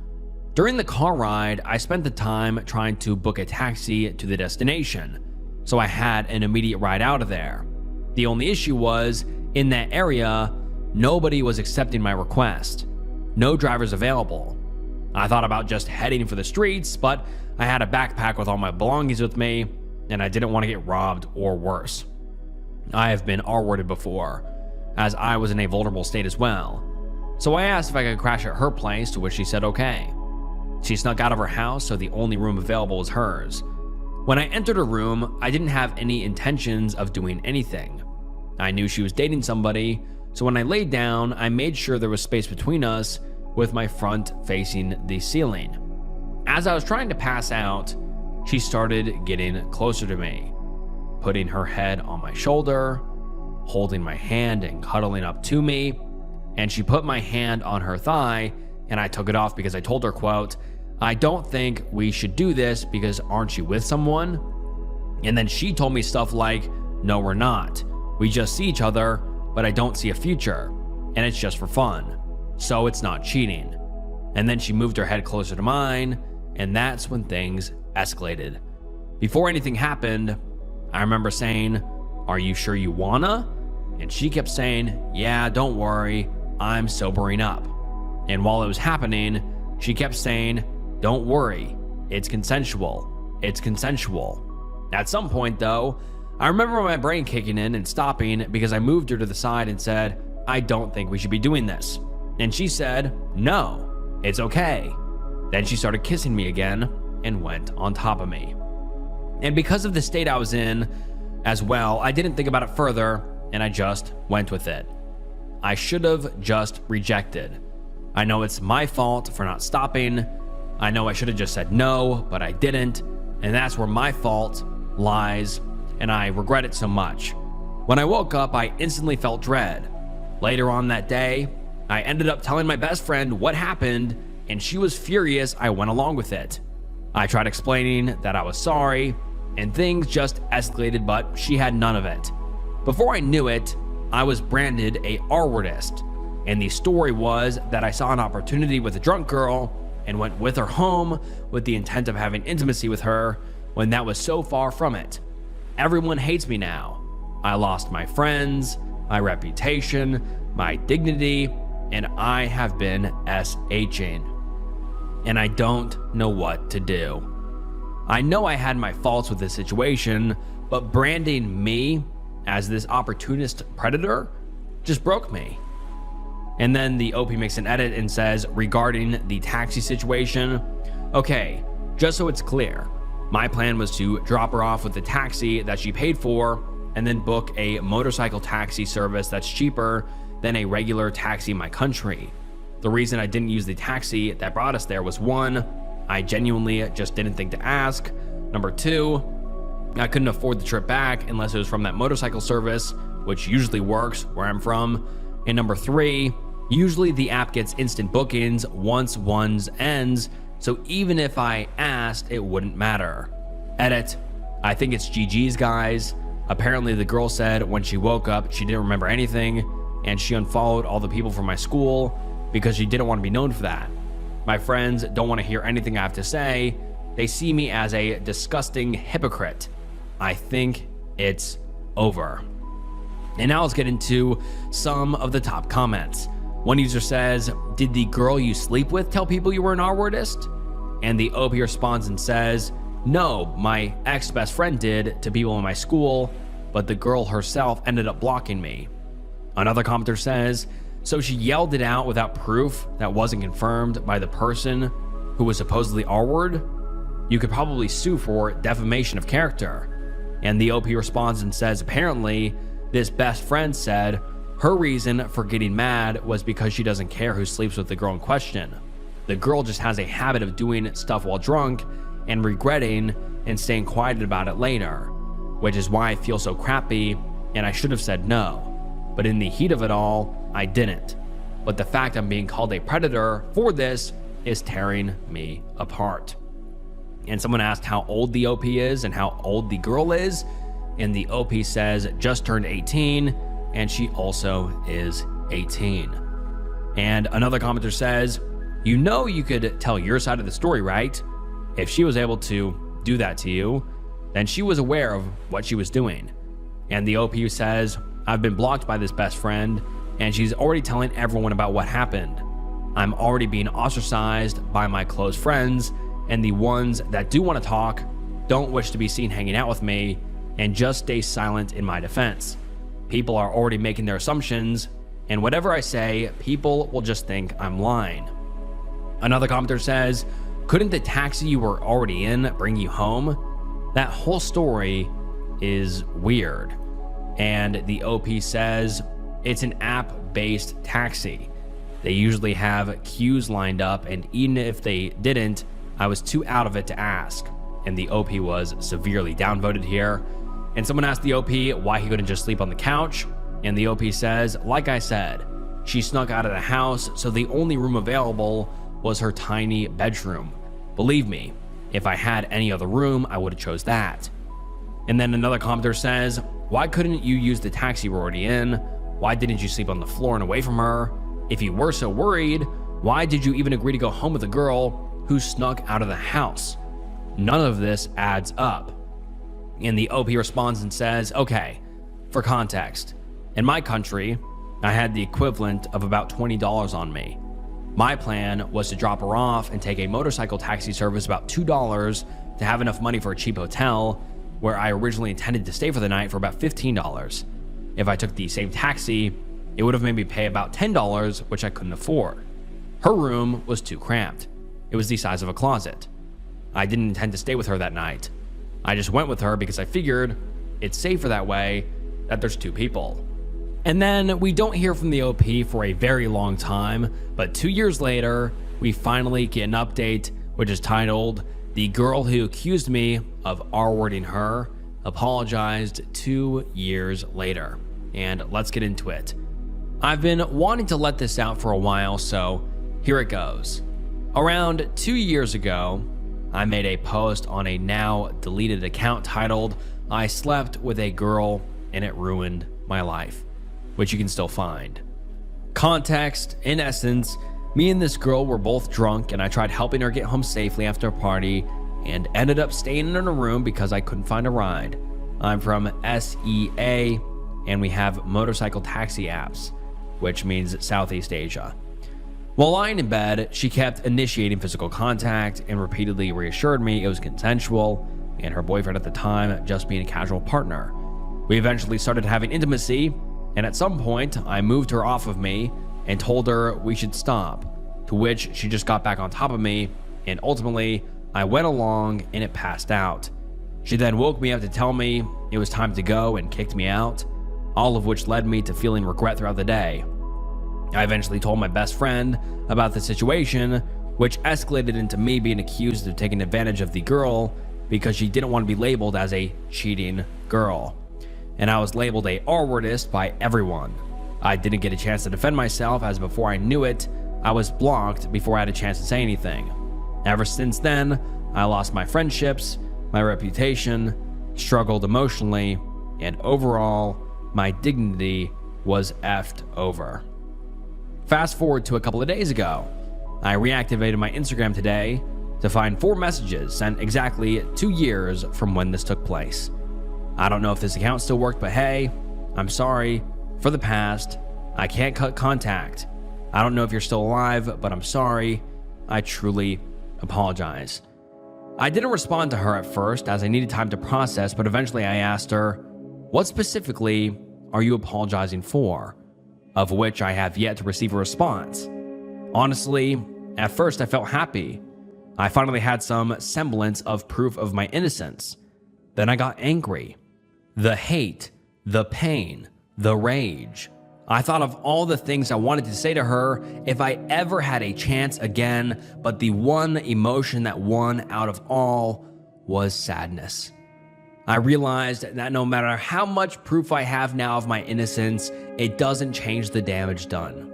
During the car ride, I spent the time trying to book a taxi to the destination, so I had an immediate ride out of there. The only issue was, in that area, nobody was accepting my request. No drivers available. I thought about just heading for the streets, but I had a backpack with all my belongings with me, and I didn't want to get robbed or worse. I have been R-worded before, as I was in a vulnerable state as well. So I asked if I could crash at her place, to which she said okay. She snuck out of her house, so the only room available was hers. When I entered her room, I didn't have any intentions of doing anything. I knew she was dating somebody, so when I laid down, I made sure there was space between us with my front facing the ceiling. As I was trying to pass out, she started getting closer to me, putting her head on my shoulder, holding my hand and cuddling up to me, and she put my hand on her thigh and I took it off because I told her, quote, "I don't think we should do this because aren't you with someone?" And then she told me stuff like, "No, we're not. We just see each other, but I don't see a future, and it's just for fun. So it's not cheating." And then she moved her head closer to mine, and that's when things escalated. Before anything happened, I remember saying, "Are you sure you wanna?" And she kept saying, "Yeah, don't worry, I'm sobering up." And while it was happening, she kept saying, "Don't worry, it's consensual, it's consensual." At some point though, I remember my brain kicking in and stopping because I moved her to the side and said, I don't think we should be doing this. And she said, no, it's okay. Then she started kissing me again and went on top of me. And because of the state I was in as well, I didn't think about it further and I just went with it. I should have just rejected. I know it's my fault for not stopping. I know I should have just said no, but I didn't. And that's where my fault lies, and I regret it so much. When I woke up, I instantly felt dread. Later on that day, I ended up telling my best friend what happened, and she was furious I went along with it. I tried explaining that I was sorry, and things just escalated, but she had none of it. Before I knew it, I was branded a R-wordist, and the story was that I saw an opportunity with a drunk girl and went with her home with the intent of having intimacy with her when that was so far from it. Everyone hates me now. I lost my friends, my reputation, my dignity, and I have been SHing. And I don't know what to do. I know I had my faults with this situation, but branding me as this opportunist predator just broke me. And then the OP makes an edit and says, regarding the taxi situation, okay, just so it's clear, my plan was to drop her off with the taxi that she paid for and then book a motorcycle taxi service that's cheaper than a regular taxi in my country. The reason I didn't use the taxi that brought us there was 1, I genuinely just didn't think to ask. Number 2, I couldn't afford the trip back unless it was from that motorcycle service, which usually works where I'm from. And number 3, usually the app gets instant bookings once one's ends, so even if I asked, it wouldn't matter. Edit, I think it's GG's, guys. Apparently the girl said when she woke up, she didn't remember anything, and she unfollowed all the people from my school because she didn't want to be known for that. My friends don't want to hear anything I have to say. They see me as a disgusting hypocrite. I think it's over. And now let's get into some of the top comments. One user says, did the girl you sleep with tell people you were an R-wordist? And the OP responds and says, no, my ex-best friend did to people in my school, but the girl herself ended up blocking me. Another commenter says, so she yelled it out without proof that wasn't confirmed by the person who was supposedly R-word? You could probably sue for defamation of character. And the OP responds and says, apparently, this best friend said her reason for getting mad was because she doesn't care who sleeps with the girl in question. The girl just has a habit of doing stuff while drunk and regretting and staying quiet about it later, which is why I feel so crappy and I should have said no. But in the heat of it all, I didn't. But the fact I'm being called a predator for this is tearing me apart. And someone asked how old the OP is and how old the girl is. And the OP says just turned 18 and she also is 18. And another commenter says, you know you could tell your side of the story, right? If she was able to do that to you, then she was aware of what she was doing. And the OP says, I've been blocked by this best friend and she's already telling everyone about what happened. I'm already being ostracized by my close friends, and the ones that do want to talk don't wish to be seen hanging out with me and just stay silent in my defense. People are already making their assumptions, and whatever I say, people will just think I'm lying. Another commenter says, couldn't the taxi you were already in bring you home? That whole story is weird. And the OP says, it's an app-based taxi. They usually have queues lined up, and even if they didn't, I was too out of it to ask. And the OP was severely downvoted here. And someone asked the OP why he couldn't just sleep on the couch. And the OP says, like I said, she snuck out of the house, so the only room available was her tiny bedroom. Believe me, if I had any other room, I would have chose that. And then another commenter says, why couldn't you use the taxi we're already in? Why didn't you sleep on the floor and away from her? If you were so worried, why did you even agree to go home with a girl who snuck out of the house? None of this adds up. And the OP responds and says, okay, for context, in my country, I had the equivalent of about $20 on me. My plan was to drop her off and take a motorcycle taxi service about $2 to have enough money for a cheap hotel, where I originally intended to stay for the night for about $15. If I took the same taxi, It would have made me pay about $10, which I couldn't afford. Her room was too cramped. It was the size of a closet. I didn't intend to stay with her that night. I just went with her because I figured it's safer that way, that there's two people. And then we don't hear from the OP for a very long time, but 2 years later, we finally get an update, which is titled, "The girl who accused me of R-wording her apologized 2 years later." And let's get into it. I've been wanting to let this out for a while, so here it goes. Around 2 years ago, I made a post on a now deleted account titled, "I slept with a girl and it ruined my life," which you can still find. Context, in essence, me and this girl were both drunk and I tried helping her get home safely after a party and ended up staying in a room because I couldn't find a ride. I'm from SEA and we have motorcycle taxi apps, which means Southeast Asia. While lying in bed, she kept initiating physical contact and repeatedly reassured me it was consensual and her boyfriend at the time just being a casual partner. We eventually started having intimacy, and at some point, I moved her off of me and told her we should stop, to which she just got back on top of me, and ultimately, I went along and it passed out. She then woke me up to tell me it was time to go and kicked me out, all of which led me to feeling regret throughout the day. I eventually told my best friend about the situation, which escalated into me being accused of taking advantage of the girl because she didn't want to be labeled as a cheating girl. And I was labeled a R-wordist by everyone. I didn't get a chance to defend myself, as before I knew it, I was blocked before I had a chance to say anything. Ever since then, I lost my friendships, my reputation, struggled emotionally, and overall, my dignity was effed over. Fast forward to a couple of days ago. I reactivated my Instagram today to find 4 messages sent exactly 2 years from when this took place. I don't know if this account still worked, but hey, I'm sorry for the past. I can't cut contact. I don't know if you're still alive, but I'm sorry. I truly apologize. I didn't respond to her at first as I needed time to process, but eventually I asked her, "What specifically are you apologizing for?" Of which I have yet to receive a response. Honestly, at first I felt happy. I finally had some semblance of proof of my innocence. Then I got angry. The hate, the pain, the rage. I thought of all the things I wanted to say to her if I ever had a chance again, but the one emotion that won out of all was sadness. I realized that no matter how much proof I have now of my innocence, it doesn't change the damage done.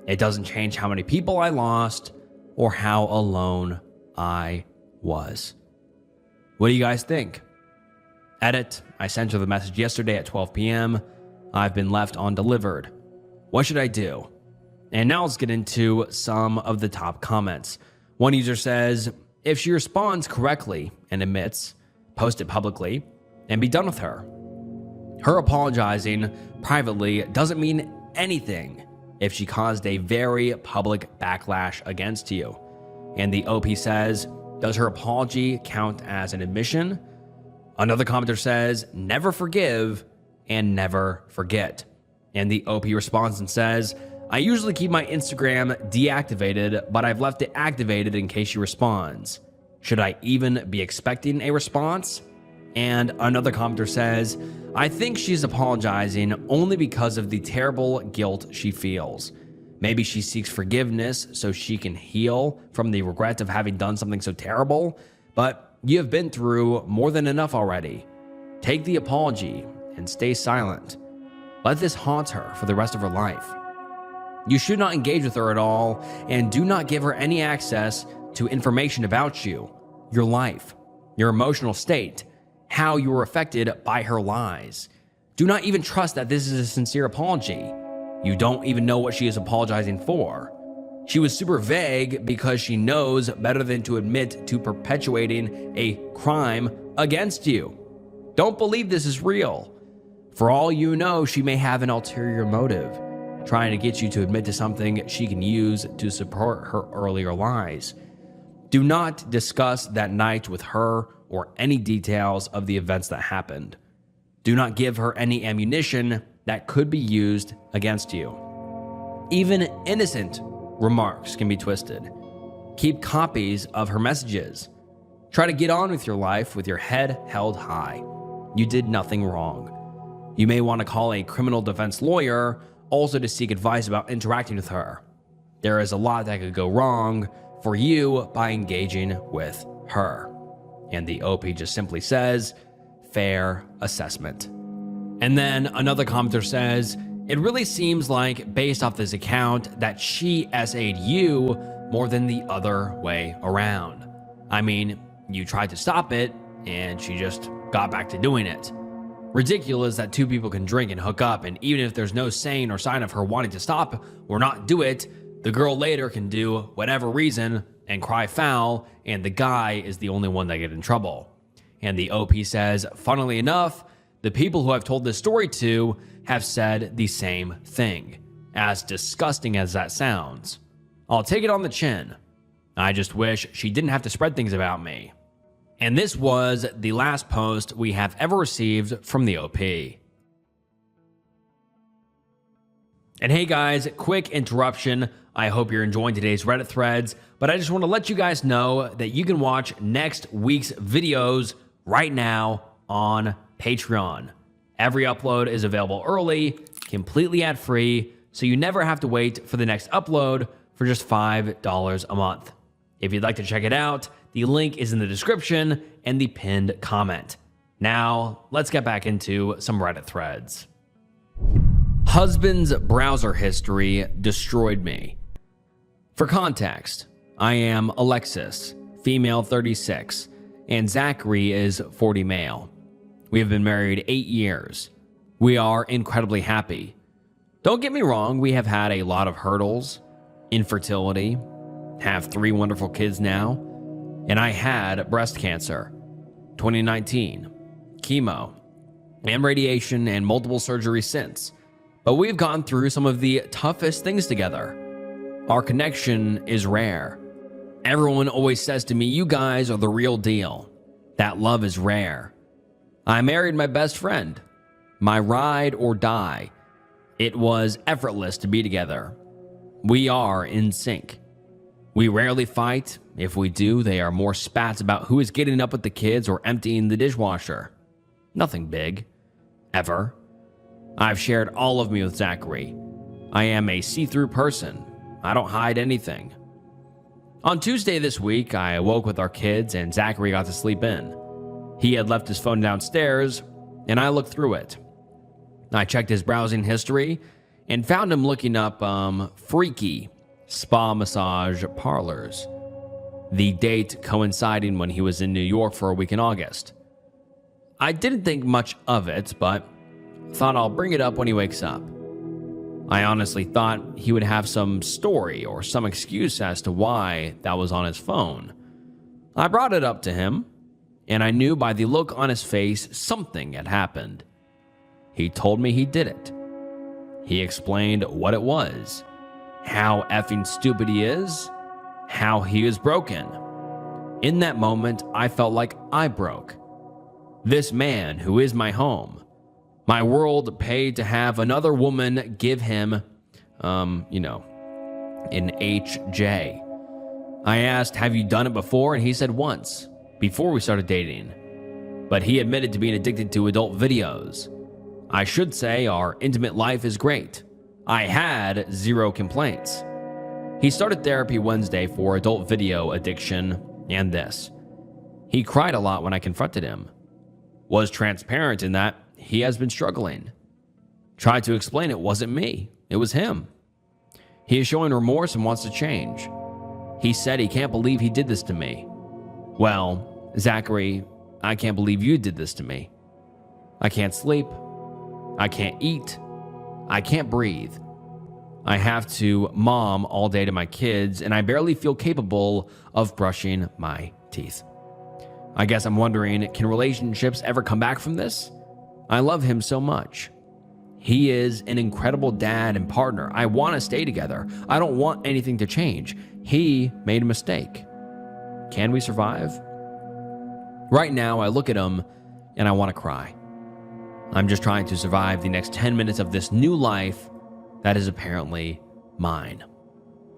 It doesn't change how many people I lost or how alone I was. What do you guys think? Edit, I sent her the message yesterday at 12 p.m. I've been left undelivered. What should I do? And now let's get into some of the top comments. One user says, if she responds correctly and admits, post it publicly, and be done with her. Her apologizing privately doesn't mean anything if she caused a very public backlash against you. And the OP says, does her apology count as an admission? Another commenter says, never forgive and never forget. And the OP responds and says, I usually keep my Instagram deactivated, but I've left it activated in case she responds. Should I even be expecting a response? And another commenter says, I think she's apologizing only because of the terrible guilt she feels. Maybe she seeks forgiveness so she can heal from the regret of having done something so terrible, but you have been through more than enough already. Take the apology and stay silent. Let this haunt her for the rest of her life. You should not engage with her at all, and do not give her any access to information about you, your life, your emotional state, how you were affected by her lies. Do not even trust that this is a sincere apology. You don't even know what she is apologizing for. She was super vague because she knows better than to admit to perpetuating a crime against you. Don't believe this is real. For all you know, she may have an ulterior motive, trying to get you to admit to something she can use to support her earlier lies. Do not discuss that night with her or any details of the events that happened. Do not give her any ammunition that could be used against you. Even innocent remarks can be twisted. Keep copies of her messages. Try to get on with your life with your head held high. You did nothing wrong. You may want to call a criminal defense lawyer also to seek advice about interacting with her. There is a lot that could go wrong for you by engaging with her. And the OP just simply says, fair assessment. And then another commenter says, it really seems like, based off this account, that she SA'd you more than the other way around. I mean, you tried to stop it, and she just got back to doing it. Ridiculous that two people can drink and hook up, and even if there's no saying or sign of her wanting to stop or not do it, the girl later can do whatever reason and cry foul, and the guy is the only one that get in trouble. And the OP says, funnily enough, the people who I've told this story to have said the same thing. As disgusting as that sounds, I'll take it on the chin. I just wish she didn't have to spread things about me. And this was the last post we have ever received from the OP. And hey guys, quick interruption. I hope you're enjoying today's Reddit threads, but I just want to let you guys know that you can watch next week's videos right now on Patreon. Every upload is available early, completely ad-free, so you never have to wait for the next upload for just $5 a month. If you'd like to check it out, the link is in the description and the pinned comment. Now, let's get back into some Reddit threads. Husband's browser history destroyed me. For context, I am Alexis, female 36, and Zachary is 40 male. We have been married 8 years. We are incredibly happy. Don't get me wrong, we have had a lot of hurdles, infertility, have 3 wonderful kids now, and I had breast cancer, 2019, chemo, and radiation and multiple surgeries since. But we've gone through some of the toughest things together. Our connection is rare. Everyone always says to me, you guys are the real deal. That love is rare. I married my best friend, my ride or die. It was effortless to be together. We are in sync. We rarely fight. If we do, they are more spats about who is getting up with the kids or emptying the dishwasher. Nothing big. Ever. I've shared all of me with Zachary. I am a see-through person. I don't hide anything. On Tuesday this week, I awoke with our kids and Zachary got to sleep in. He had left his phone downstairs, and I looked through it. I checked his browsing history and found him looking up freaky spa massage parlors. The date coinciding when he was in New York for a week in August. I didn't think much of it, but thought I'll bring it up when he wakes up. I honestly thought he would have some story or some excuse as to why that was on his phone. I brought it up to him, and I knew by the look on his face something had happened. He told me he did it. He explained what it was, how effing stupid he is, how he is broken. In that moment, I felt like I broke. This man who is my home, my world, paid to have another woman give him, an HJ. I asked, have you done it before? And he said once, before we started dating. But he admitted to being addicted to adult videos. I should say our intimate life is great. I had 0 complaints. He started therapy Wednesday for adult video addiction and this. He cried a lot when I confronted him. Was transparent in that he has been struggling. Tried to explain it wasn't me, it was him. He is showing remorse and wants to change. He said he can't believe he did this to me. Well, Zachary, I can't believe you did this to me. I can't sleep. I can't eat. I can't breathe. I have to mom all day to my kids, and I barely feel capable of brushing my teeth. I guess I'm wondering, can relationships ever come back from this? I love him so much. He is an incredible dad and partner. I want to stay together. I don't want anything to change. He made a mistake. Can we survive? Right now, I look at him and I want to cry. I'm just trying to survive the next 10 minutes of this new life that is apparently mine.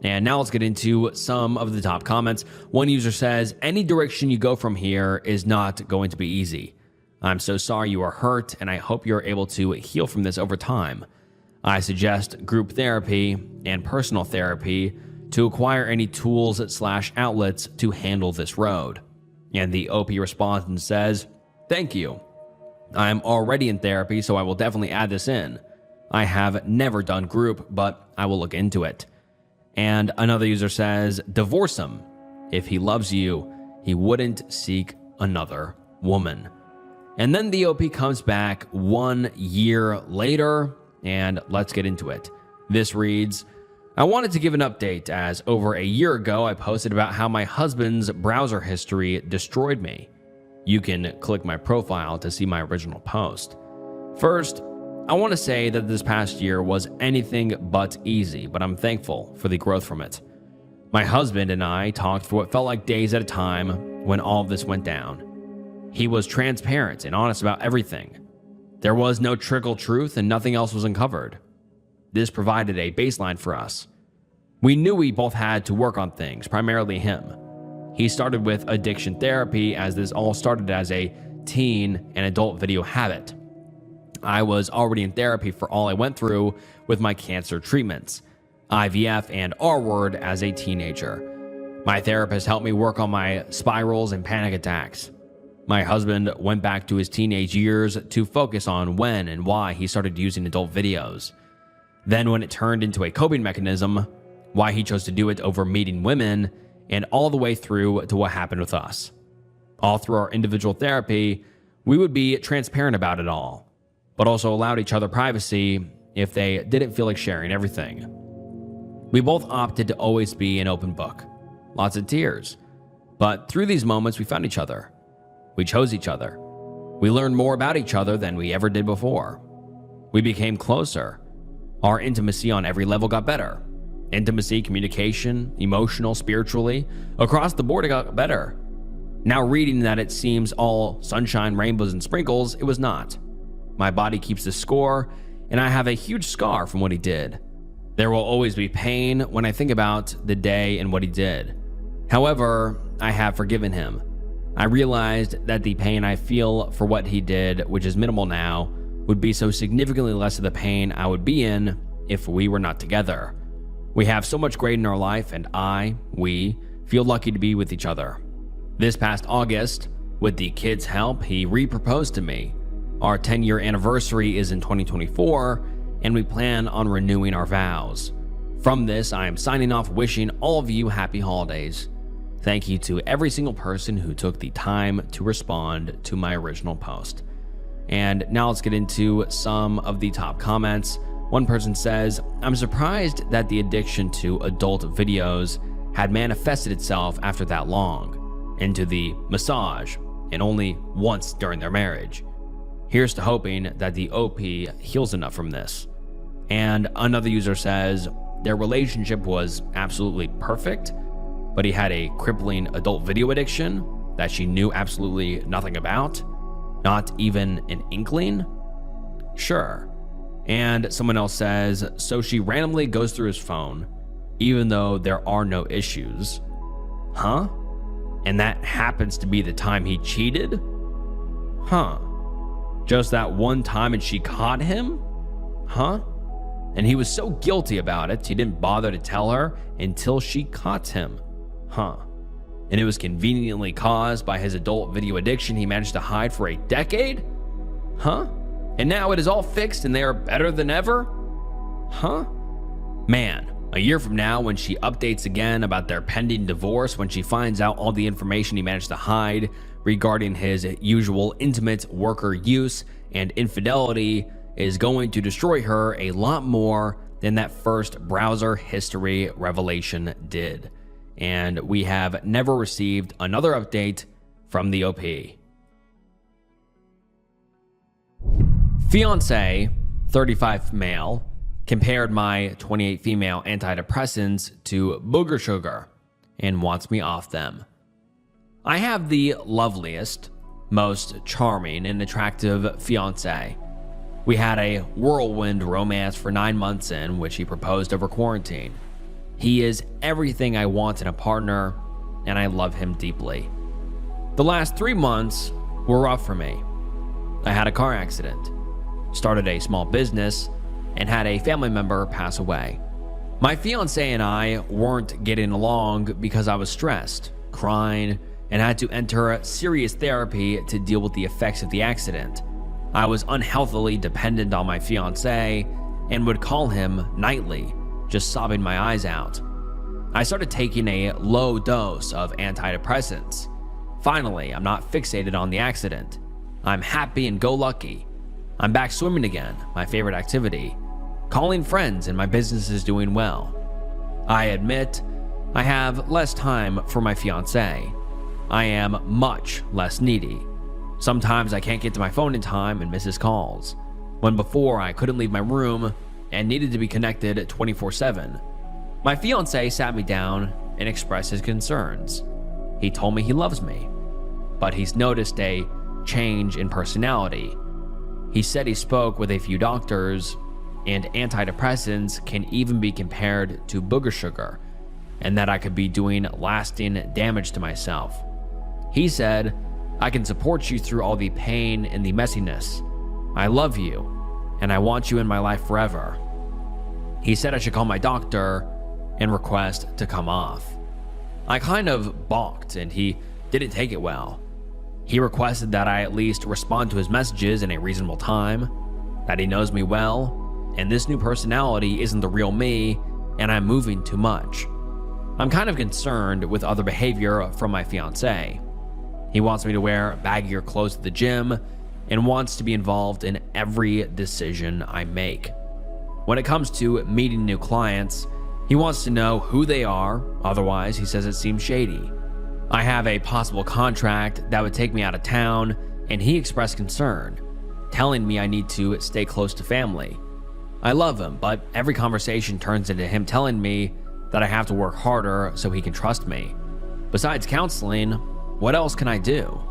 And now let's get into some of the top comments. One user says, any direction you go from here is not going to be easy. I'm so sorry you are hurt, and I hope you're able to heal from this over time. I suggest group therapy and personal therapy to acquire any tools/outlets to handle this road. And the OP responds and says, thank you. I'm already in therapy, so I will definitely add this in. I have never done group, but I will look into it. And another user says, divorce him. If he loves you, he wouldn't seek another woman. And then the OP comes back 1 year later, and let's get into it. This reads, I wanted to give an update as over a year ago I posted about how my husband's browser history destroyed me. You can click my profile to see my original post. First, I want to say that this past year was anything but easy, but I'm thankful for the growth from it. My husband and I talked for what felt like days at a time when all of this went down. He was transparent and honest about everything. There was no trickle truth and nothing else was uncovered. This provided a baseline for us. We knew we both had to work on things, primarily him. He started with addiction therapy, as this all started as a teen and adult video habit. I was already in therapy for all I went through with my cancer treatments, IVF, and R-word as a teenager. My therapist helped me work on my spirals and panic attacks. My husband went back to his teenage years to focus on when and why he started using adult videos. Then when it turned into a coping mechanism, why he chose to do it over meeting women, and all the way through to what happened with us. All through our individual therapy, we would be transparent about it all, but also allowed each other privacy if they didn't feel like sharing everything. We both opted to always be an open book. Lots of tears. But through these moments, we found each other. We chose each other. We learned more about each other than we ever did before. We became closer. Our intimacy on every level got better. Intimacy, communication, emotional, spiritually, across the board it got better. Now reading that it seems all sunshine, rainbows, and sprinkles, it was not. My body keeps the score, and I have a huge scar from what he did. There will always be pain when I think about the day and what he did. However, I have forgiven him. I realized that the pain I feel for what he did, which is minimal now, would be so significantly less of the pain I would be in if we were not together. We have so much great in our life, and we feel lucky to be with each other. This past August, with the kids' help, he re-proposed to me. Our 10-year anniversary is in 2024, and we plan on renewing our vows. From this, I am signing off wishing all of you happy holidays. Thank you to every single person who took the time to respond to my original post. And now let's get into some of the top comments. One person says, I'm surprised that the addiction to adult videos had manifested itself after that long, into the massage, and only once during their marriage. Here's to hoping that the OP heals enough from this. And another user says, their relationship was absolutely perfect, but he had a crippling adult video addiction that she knew absolutely nothing about, not even an inkling? Sure. And someone else says, so she randomly goes through his phone, even though there are no issues. Huh? And that happens to be the time he cheated? Huh. Just that one time and she caught him? Huh? And he was so guilty about it, he didn't bother to tell her until she caught him. Huh. And it was conveniently caused by his adult video addiction he managed to hide for a decade? Huh? And now it is all fixed and they are better than ever? Huh? Man, a year from now when she updates again about their pending divorce, when she finds out all the information he managed to hide regarding his usual intimate worker use and infidelity, is going to destroy her a lot more than that first browser history revelation did. And we have never received another update from the OP. Fiance, 35 male, compared my 28 female antidepressants to booger sugar and wants me off them. I have the loveliest, most charming and attractive fiance. We had a whirlwind romance for 9 months in which he proposed over quarantine. He is everything I want in a partner, and I love him deeply. The last 3 months were rough for me. I had a car accident, started a small business, and had a family member pass away. My fiance and I weren't getting along because I was stressed, crying, and had to enter serious therapy to deal with the effects of the accident. I was unhealthily dependent on my fiance and would call him nightly, just sobbing my eyes out. I started taking a low dose of antidepressants. Finally, I'm not fixated on the accident. I'm happy and go lucky. I'm back swimming again, my favorite activity. Calling friends, and my business is doing well. I admit I have less time for my fiance. I am much less needy. Sometimes I can't get to my phone in time and miss his calls, when before I couldn't leave my room and needed to be connected 24/7. My fiance sat me down and expressed his concerns. He told me he loves me, but he's noticed a change in personality. He said he spoke with a few doctors, and antidepressants can even be compared to booger sugar, and that I could be doing lasting damage to myself. He said, I can support you through all the pain and the messiness. I love you, and I want you in my life forever. He said I should call my doctor and request to come off. I kind of balked, and he didn't take it well. He requested that I at least respond to his messages in a reasonable time, that he knows me well, and this new personality isn't the real me, and I'm moving too much. I'm kind of concerned with other behavior from my fiance. He wants me to wear baggier clothes to the gym and wants to be involved in every decision I make. When it comes to meeting new clients, he wants to know who they are, otherwise he says it seems shady. I have a possible contract that would take me out of town, and he expressed concern, telling me I need to stay close to family. I love him, but every conversation turns into him telling me that I have to work harder so he can trust me. Besides counseling, what else can I do?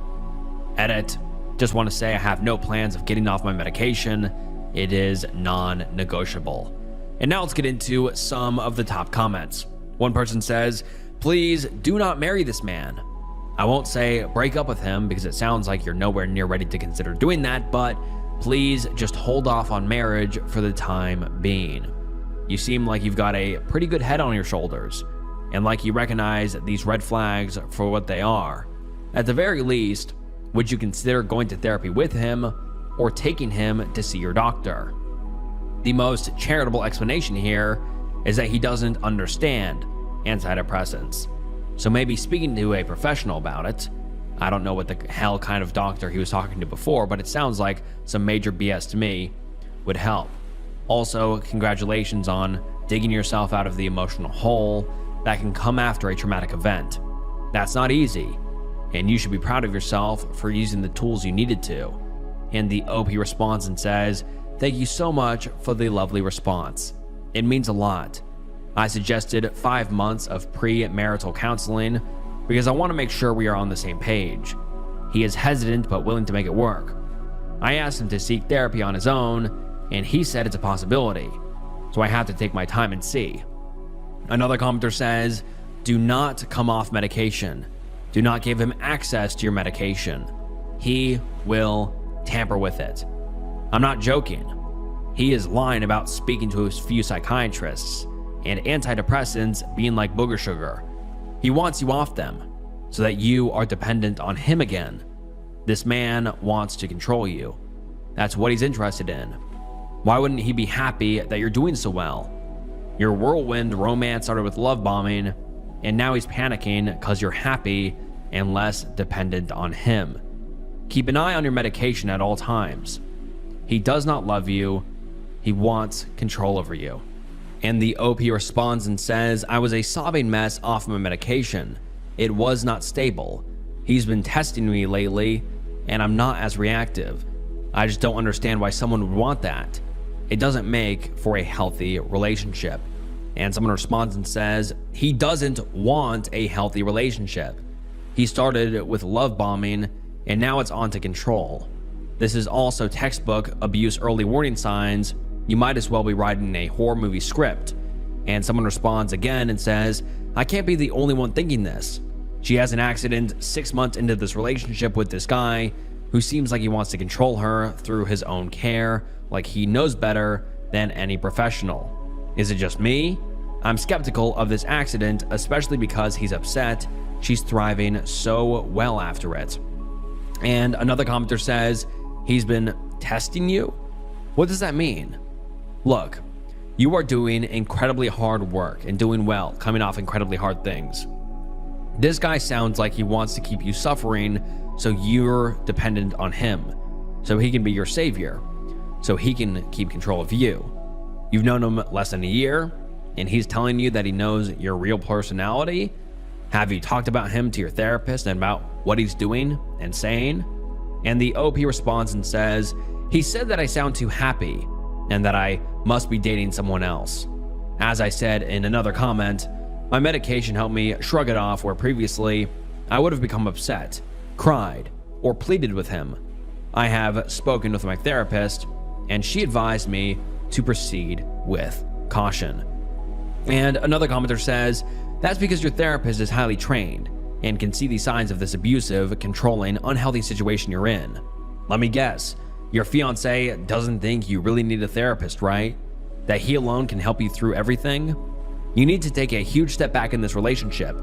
Edit, just want to say I have no plans of getting off my medication. It is non-negotiable. And now let's get into some of the top comments. One person says, please do not marry this man. I won't say break up with him because it sounds like you're nowhere near ready to consider doing that, but please just hold off on marriage for the time being. You seem like you've got a pretty good head on your shoulders, and like you recognize these red flags for what they are. At the very least, would you consider going to therapy with him or taking him to see your doctor? The most charitable explanation here is that he doesn't understand antidepressants. So maybe speaking to a professional about it. I don't know what the hell kind of doctor he was talking to before, but it sounds like some major BS to me would help. Also, congratulations on digging yourself out of the emotional hole that can come after a traumatic event. That's not easy, and you should be proud of yourself for using the tools you needed to. And the OP responds and says, thank you so much for the lovely response. It means a lot. I suggested 5 months of pre-marital counseling because I want to make sure we are on the same page. He is hesitant but willing to make it work. I asked him to seek therapy on his own, and he said it's a possibility, so I have to take my time and see. Another commenter says, do not come off medication. Do not give him access to your medication. He will tamper with it. I'm not joking. He is lying about speaking to a few psychiatrists and antidepressants being like booger sugar. He wants you off them so that you are dependent on him again. This man wants to control you. That's what he's interested in. Why wouldn't he be happy that you're doing so well? Your whirlwind romance started with love bombing, and now he's panicking because you're happy and less dependent on him. Keep an eye on your medication at all times. He does not love you. He wants control over you. And the OP responds and says, I was a sobbing mess off my medication. It was not stable. He's been testing me lately, and I'm not as reactive. I just don't understand why someone would want that. It doesn't make for a healthy relationship. And someone responds and says, he doesn't want a healthy relationship. He started with love bombing, and now it's on to control. This is also textbook abuse early warning signs. You might as well be writing a horror movie script. And someone responds again and says, I can't be the only one thinking this. She has an accident 6 months into this relationship with this guy who seems like he wants to control her through his own care, like he knows better than any professional. Is it just me? I'm skeptical of this accident, especially because he's upset. She's thriving so well after it. And another commenter says, he's been testing you? What does that mean? Look, you are doing incredibly hard work and doing well, coming off incredibly hard things. This guy sounds like he wants to keep you suffering, so you're dependent on him, so he can be your savior, so he can keep control of you. You've known him less than a year, and he's telling you that he knows your real personality. Have you talked about him to your therapist and about what he's doing and saying? And the OP responds and says, he said that I sound too happy and that I must be dating someone else. As I said in another comment, my medication helped me shrug it off, where previously I would have become upset, cried, or pleaded with him. I have spoken with my therapist, and she advised me to proceed with caution. And another commenter says, that's because your therapist is highly trained and can see the signs of this abusive, controlling, unhealthy situation you're in. Let me guess, your fiance doesn't think you really need a therapist, right? That he alone can help you through everything? You need to take a huge step back in this relationship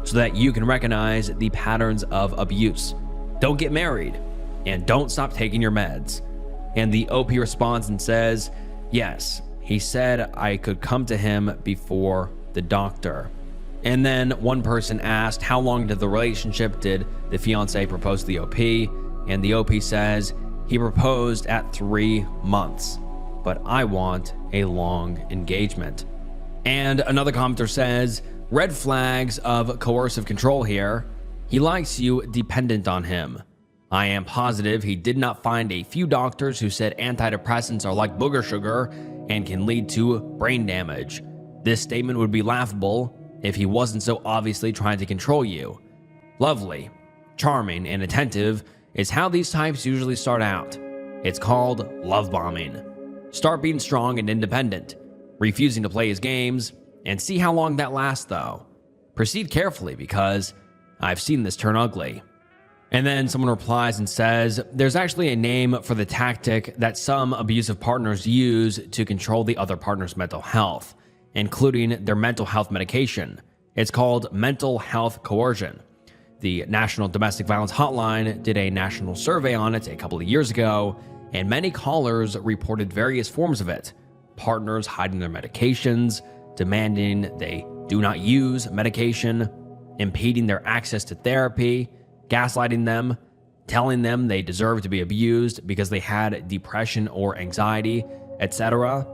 so that you can recognize the patterns of abuse. Don't get married and don't stop taking your meds. And the OP responds and says, yes, he said I could come to him before the doctor. And then one person asked, how long into the relationship did the fiance propose to the OP? And the OP says, he proposed at 3 months, but I want a long engagement. And another commenter says, red flags of coercive control here. He likes you dependent on him. I am positive he did not find a few doctors who said antidepressants are like booger sugar and can lead to brain damage. This statement would be laughable if he wasn't so obviously trying to control you. Lovely, charming, and attentive is how these types usually start out. It's called love bombing. Start being strong and independent, refusing to play his games, and see how long that lasts though. Proceed carefully because I've seen this turn ugly. And then someone replies and says, there's actually a name for the tactic that some abusive partners use to control the other partner's mental health, including their mental health medication. It's called mental health coercion. The National Domestic Violence Hotline did a national survey on it a couple of years ago, and many callers reported various forms of it. Partners hiding their medications, demanding they do not use medication, impeding their access to therapy, gaslighting them, telling them they deserve to be abused because they had depression or anxiety, etc.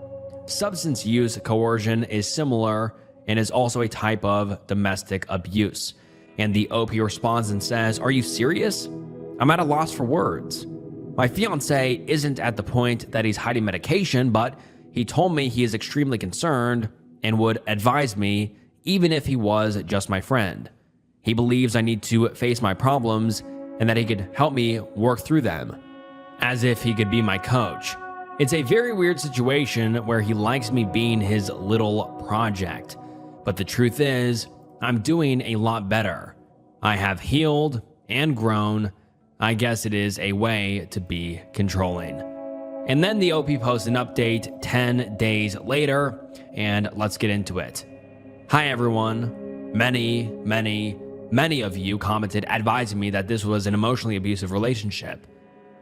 Substance use coercion is similar and is also a type of domestic abuse. And the OP responds and says, are you serious? I'm at a loss for words. My fiance isn't at the point that he's hiding medication, but he told me he is extremely concerned and would advise me even if he was just my friend. He believes I need to face my problems and that he could help me work through them, as if he could be my coach. It's a very weird situation where he likes me being his little project. But the truth is, I'm doing a lot better. I have healed and grown. I guess it is a way to be controlling. And then the OP posts an update 10 days later, and let's get into it. Hi everyone. Many of you commented advising me that this was an emotionally abusive relationship.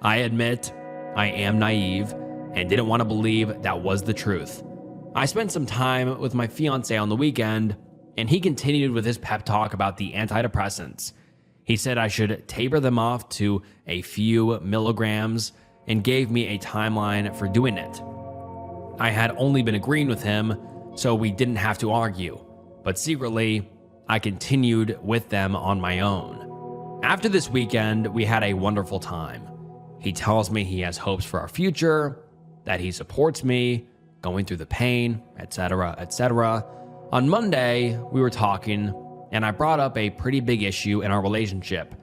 I admit I am naive and didn't want to believe that was the truth. I spent some time with my fiance on the weekend, and he continued with his pep talk about the antidepressants. He said I should taper them off to a few milligrams and gave me a timeline for doing it. I had only been agreeing with him, so we didn't have to argue, but secretly, I continued with them on my own. After this weekend, we had a wonderful time. He tells me he has hopes for our future, that he supports me, going through the pain, etc., etc. On Monday, we were talking, and I brought up a pretty big issue in our relationship.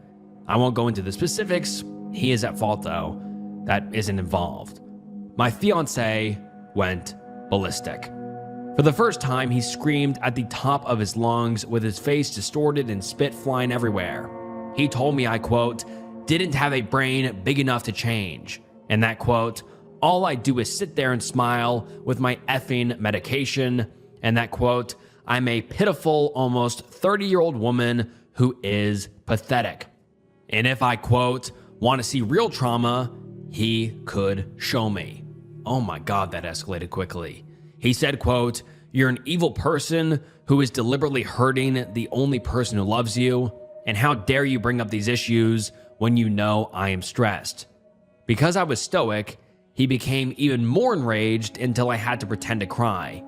I won't go into the specifics, he is at fault though, that isn't involved. My fiance went ballistic. For the first time, he screamed at the top of his lungs with his face distorted and spit flying everywhere. He told me I, quote, didn't have a brain big enough to change, and that, quote, all I do is sit there and smile with my effing medication, and that, quote, I'm a pitiful, almost 30-year-old woman who is pathetic. And if I, quote, want to see real trauma, he could show me. Oh my God, that escalated quickly. He said, quote, you're an evil person who is deliberately hurting the only person who loves you, and how dare you bring up these issues when you know I am stressed. Because I was stoic, he became even more enraged until I had to pretend to cry.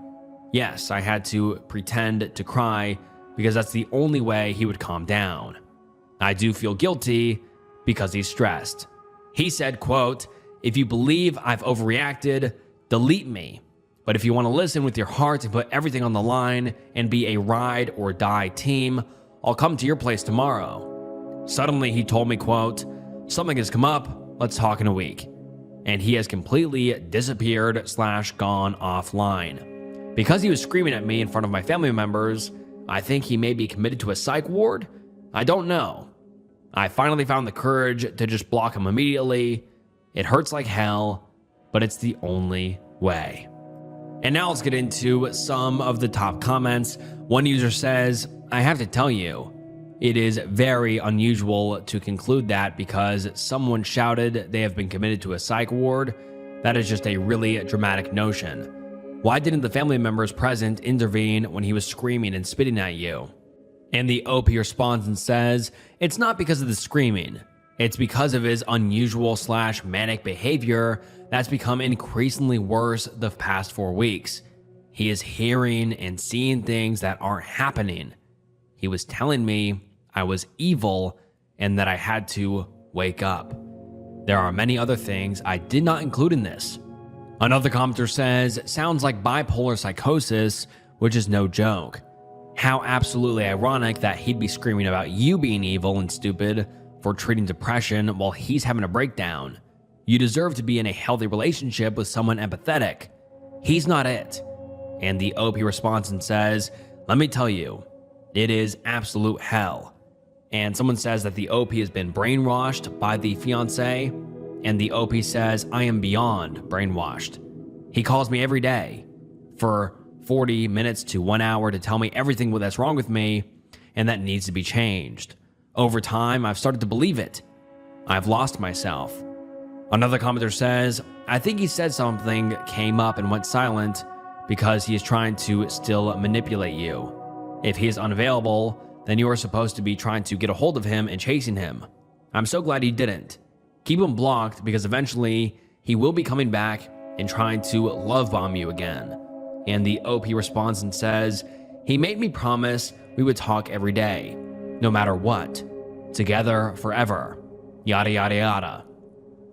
Yes, I had to pretend to cry because that's the only way he would calm down. I do feel guilty because he's stressed. He said, quote, if you believe I've overreacted, delete me. But if you want to listen with your heart and put everything on the line and be a ride or die team, I'll come to your place tomorrow. Suddenly he told me, quote, something has come up, let's talk in a week. And he has completely disappeared / gone offline. Because he was screaming at me in front of my family members, I think he may be committed to a psych ward. I don't know. I finally found the courage to just block him immediately. It hurts like hell, but it's the only way. And now let's get into some of the top comments. One user says, I have to tell you, it is very unusual to conclude that because someone shouted they have been committed to a psych ward. That is just a really dramatic notion. Why didn't the family members present intervene when he was screaming and spitting at you? And the OP responds and says, it's not because of the screaming. It's because of his unusual / manic behavior that's become increasingly worse the past 4 weeks. He is hearing and seeing things that aren't happening. He was telling me I was evil and that I had to wake up. There are many other things I did not include in this. Another commenter says, sounds like bipolar psychosis, which is no joke. How absolutely ironic that he'd be screaming about you being evil and stupid for treating depression while he's having a breakdown. You deserve to be in a healthy relationship with someone empathetic. He's not it. And the OP responds and says, let me tell you, it is absolute hell. And someone says that the OP has been brainwashed by the fiance, and the OP says, I am beyond brainwashed. He calls me every day for 40 minutes to 1 hour to tell me everything that's wrong with me and that needs to be changed. Over time, I've started to believe it. I've lost myself. Another commenter says, I think he said something came up and went silent because he is trying to still manipulate you. If he is unavailable, then you are supposed to be trying to get a hold of him and chasing him. I'm so glad you didn't. Keep him blocked because eventually he will be coming back and trying to love bomb you again. And the OP responds and says, he made me promise we would talk every day, no matter what, together forever, yada yada yada.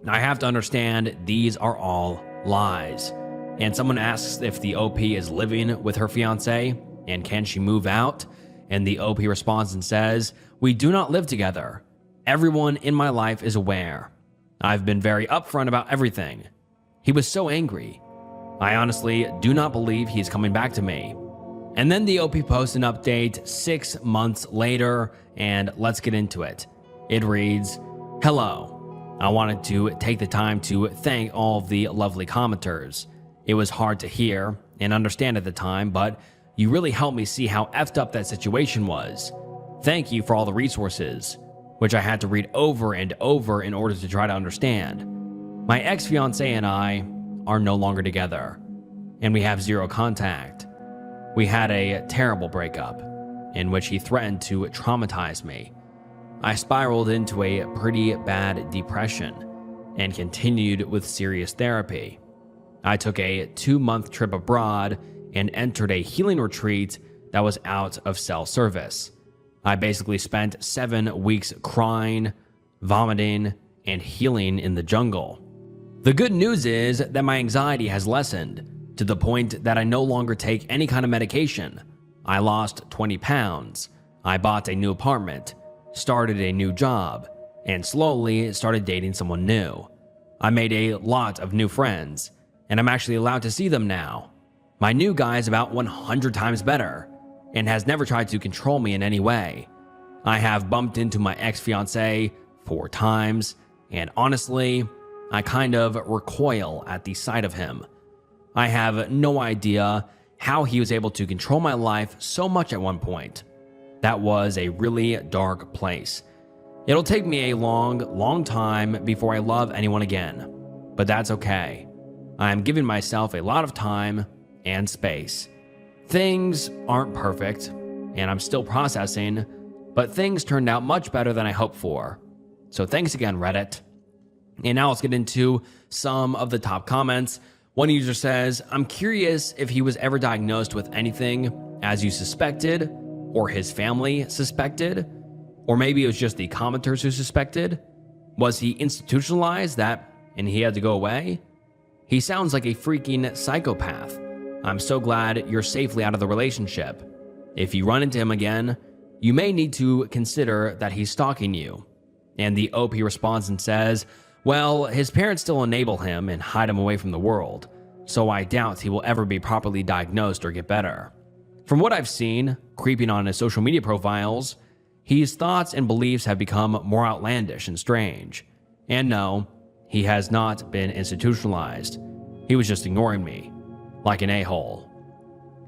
I have to understand these are all lies. And someone asks if the OP is living with her fiance and can she move out? And the OP responds and says, we do not live together. Everyone in my life is aware. I've been very upfront about everything. He was so angry. I honestly do not believe he's coming back to me. And then the OP posts an update 6 months later, and let's get into it. It reads, hello. I wanted to take the time to thank all of the lovely commenters. It was hard to hear and understand at the time, but you really helped me see how effed up that situation was. Thank you for all the resources, which I had to read over and over in order to try to understand. My ex-fiance and I are no longer together, and we have zero contact. We had a terrible breakup in which he threatened to traumatize me. I spiraled into a pretty bad depression and continued with serious therapy. I took a 2-month trip abroad and entered a healing retreat that was out of cell service. I basically spent 7 weeks crying, vomiting, and healing in the jungle. The good news is that my anxiety has lessened to the point that I no longer take any kind of medication. I lost 20 pounds. I bought a new apartment, started a new job, and slowly started dating someone new. I made a lot of new friends, and I'm actually allowed to see them now. My new guy is about 100 times better, and has never tried to control me in any way. I have bumped into my ex-fiancé 4 times, and honestly, I kind of recoil at the sight of him. I have no idea how he was able to control my life so much at one point. That was a really dark place. It'll take me a long time before I love anyone again, but that's okay. I'm giving myself a lot of time and space. Things aren't perfect, and I'm still processing, but things turned out much better than I hoped for. So thanks again, Reddit. And now let's get into some of the top comments. One user says, I'm curious if he was ever diagnosed with anything as you suspected, or his family suspected, or maybe it was just the commenters who suspected. Was he institutionalized and he had to go away? He sounds like a freaking psychopath. I'm so glad you're safely out of the relationship. If you run into him again, you may need to consider that he's stalking you. And the OP responds and says, well, his parents still enable him and hide him away from the world, so I doubt he will ever be properly diagnosed or get better. From what I've seen, creeping on his social media profiles, his thoughts and beliefs have become more outlandish and strange. And no, he has not been institutionalized. He was just ignoring me, like an a-hole.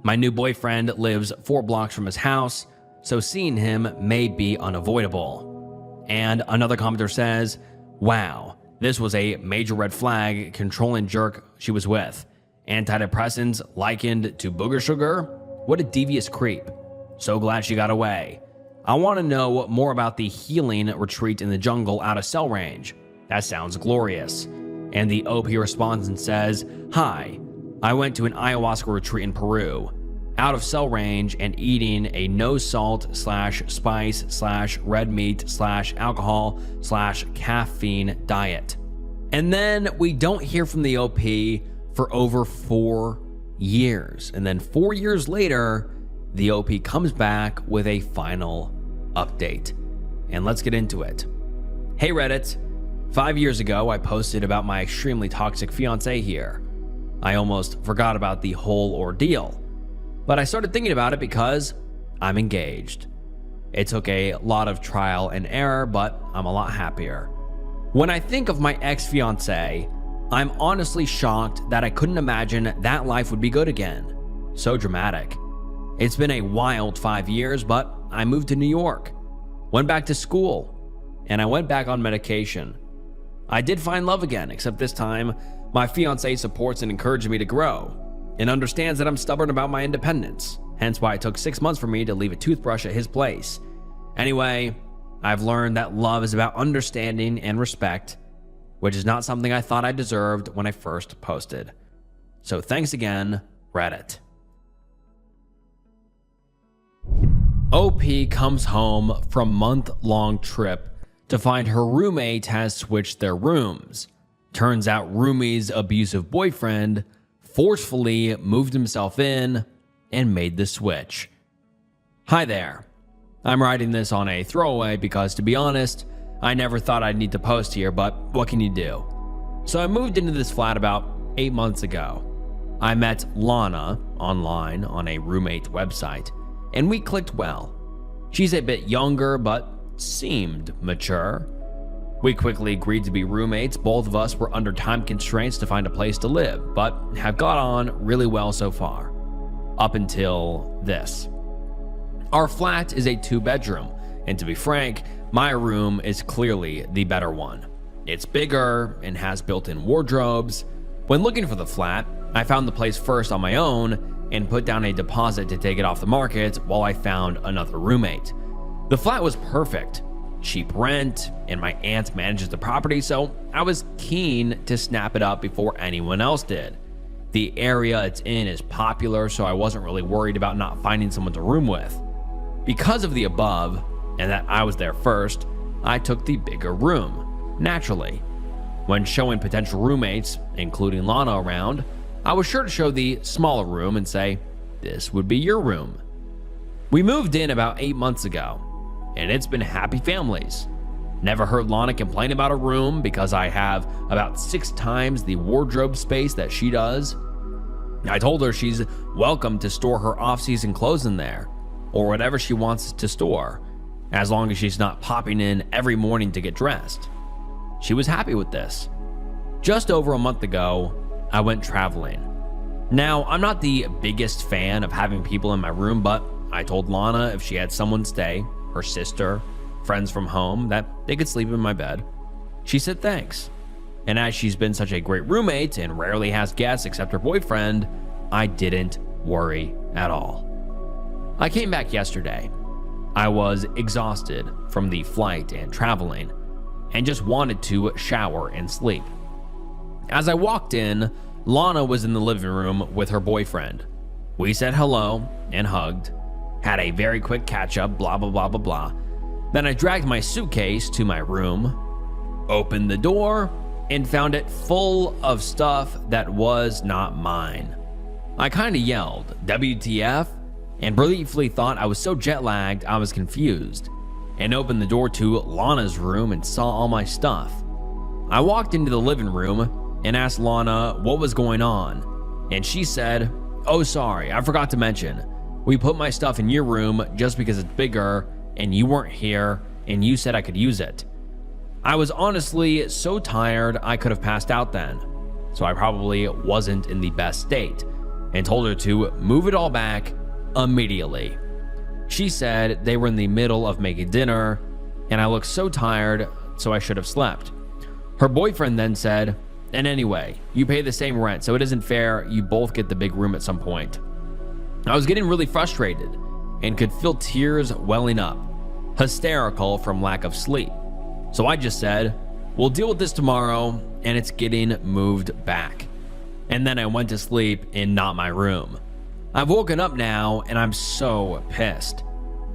My new boyfriend lives 4 blocks from his house, so seeing him may be unavoidable. And another commenter says, wow, this was a major red flag controlling jerk she was with. Antidepressants likened to booger sugar? What a devious creep. So glad she got away. I want to know more about the healing retreat in the jungle out of cell range. That sounds glorious. And the OP responds and says, hi, I went to an ayahuasca retreat in Peru, out of cell range and eating a no salt / spice / red meat / alcohol / caffeine diet. And then we don't hear from the OP for over 4 years. And then 4 years later, the OP comes back with a final update. And let's get into it. Hey Reddit, 5 years ago I posted about my extremely toxic fiance here. I almost forgot about the whole ordeal, but I started thinking about it because I'm engaged. It took a lot of trial and error, but I'm a lot happier. When I think of my ex-fiance, I'm honestly shocked that I couldn't imagine that life would be good again. So dramatic. It's been a wild 5 years, but I moved to New York, went back to school, and I went back on medication. I did find love again, except this time, my fiance supports and encourages me to grow, and understands that I'm stubborn about my independence, hence why it took 6 months for me to leave a toothbrush at his place. Anyway, I've learned that love is about understanding and respect, which is not something I thought I deserved when I first posted. So thanks again, Reddit. OP comes home from month-long trip to find her roommate has switched their rooms. Turns out roomie's abusive boyfriend forcefully moved himself in and made the switch. Hi there. I'm writing this on a throwaway because, to be honest, I never thought I'd need to post here, but what can you do? So I moved into this flat about 8 months ago. I met Lana online on a roommate website, and we clicked well. She's a bit younger, but seemed mature. We quickly agreed to be roommates. Both of us were under time constraints to find a place to live, but have got on really well so far. Up until this. Our flat is a 2-bedroom, and to be frank, my room is clearly the better one. It's bigger and has built-in wardrobes. When looking for the flat, I found the place first on my own and put down a deposit to take it off the market while I found another roommate. The flat was perfect, cheap rent, and my aunt manages the property, so I was keen to snap it up before anyone else did. The area it's in is popular, so I wasn't really worried about not finding someone to room with. Because of the above, and that I was there first, I took the bigger room, naturally. When showing potential roommates, including Lana around, I was sure to show the smaller room and say, this would be your room. We moved in about 8 months ago, and it's been happy families. Never heard Lana complain about a room because I have about 6 times the wardrobe space that she does. I told her she's welcome to store her off-season clothes in there, or whatever she wants to store, as long as she's not popping in every morning to get dressed. She was happy with this. Just over a month ago, I went traveling. Now, I'm not the biggest fan of having people in my room, but I told Lana if she had someone stay, her sister, friends from home, that they could sleep in my bed. She said thanks. And as she's been such a great roommate and rarely has guests except her boyfriend, I didn't worry at all. I came back yesterday. I was exhausted from the flight and traveling, and just wanted to shower and sleep. As I walked in, Lana was in the living room with her boyfriend. We said hello and hugged, had a very quick catch up, blah, blah, blah, blah, blah. Then I dragged my suitcase to my room, opened the door, and found it full of stuff that was not mine. I kinda yelled, WTF, and briefly thought I was so jet lagged I was confused, and opened the door to Lana's room and saw all my stuff. I walked into the living room and asked Lana what was going on, and she said, "Oh, sorry, I forgot to mention. We put my stuff in your room just because it's bigger, and you weren't here, and you said I could use it." I was honestly so tired I could have passed out then, so I probably wasn't in the best state, and told her to move it all back immediately. She said they were in the middle of making dinner, and I looked so tired, so I should have slept. Her boyfriend then said, "And anyway, you pay the same rent, so it isn't fair you both get the big room at some point." I was getting really frustrated and could feel tears welling up, hysterical from lack of sleep. So I just said, "We'll deal with this tomorrow, and it's getting moved back." And then I went to sleep in not my room. I've woken up now, and I'm so pissed.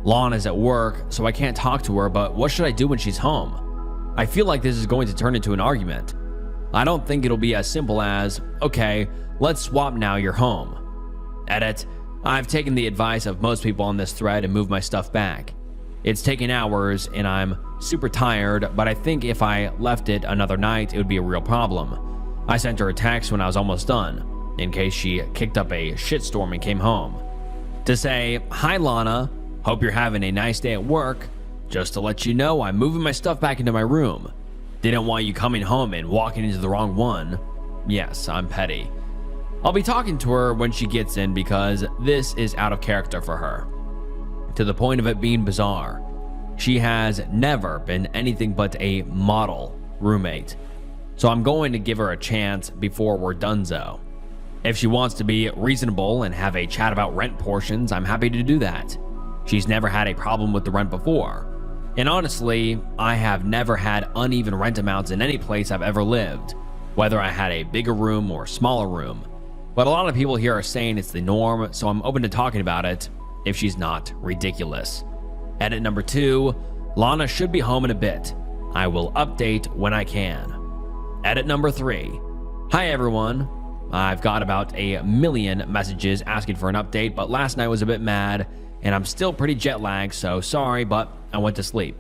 Lana's at work, so I can't talk to her, but what should I do when she's home? I feel like this is going to turn into an argument. I don't think it'll be as simple as, okay, let's swap now, you're home. Edit, I've taken the advice of most people on this thread and moved my stuff back. It's taken hours and I'm super tired, but I think if I left it another night, it would be a real problem. I sent her a text when I was almost done, in case she kicked up a shitstorm and came home, to say, "Hi Lana, hope you're having a nice day at work. Just to let you know, I'm moving my stuff back into my room. Didn't want you coming home and walking into the wrong one. Yes, I'm petty." I'll be talking to her when she gets in because this is out of character for her, to the point of it being bizarre. She has never been anything but a model roommate, so I'm going to give her a chance before we're donezo. If she wants to be reasonable and have a chat about rent portions, I'm happy to do that. She's never had a problem with the rent before. And honestly, I have never had uneven rent amounts in any place I've ever lived, whether I had a bigger room or smaller room. But a lot of people here are saying it's the norm, so I'm open to talking about it if she's not ridiculous. Edit number 2, Lana should be home in a bit. I will update when I can. Edit number 3, hi everyone. I've got about a million messages asking for an update, but last night was a bit mad and I'm still pretty jet lagged, so sorry, but I went to sleep.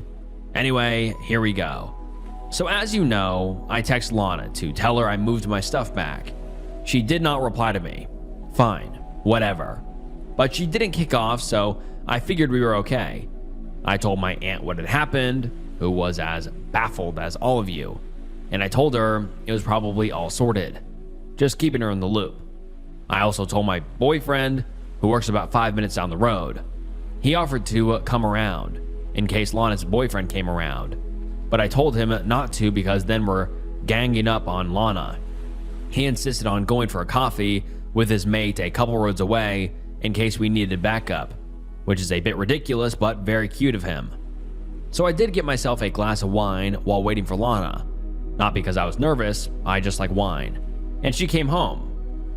Anyway, here we go. So as you know, I text Lana to tell her I moved my stuff back. She did not reply to me. Fine, whatever. But she didn't kick off, so I figured we were okay. I told my aunt what had happened, who was as baffled as all of you, and I told her it was probably all sorted, just keeping her in the loop. I also told my boyfriend, who works about 5 minutes down the road. He offered to come around, in case Lana's boyfriend came around, but I told him not to because then we're ganging up on Lana. He insisted on going for a coffee with his mate a couple roads away in case we needed backup, which is a bit ridiculous but very cute of him. So I did get myself a glass of wine while waiting for Lana. Not because I was nervous, I just like wine. And she came home.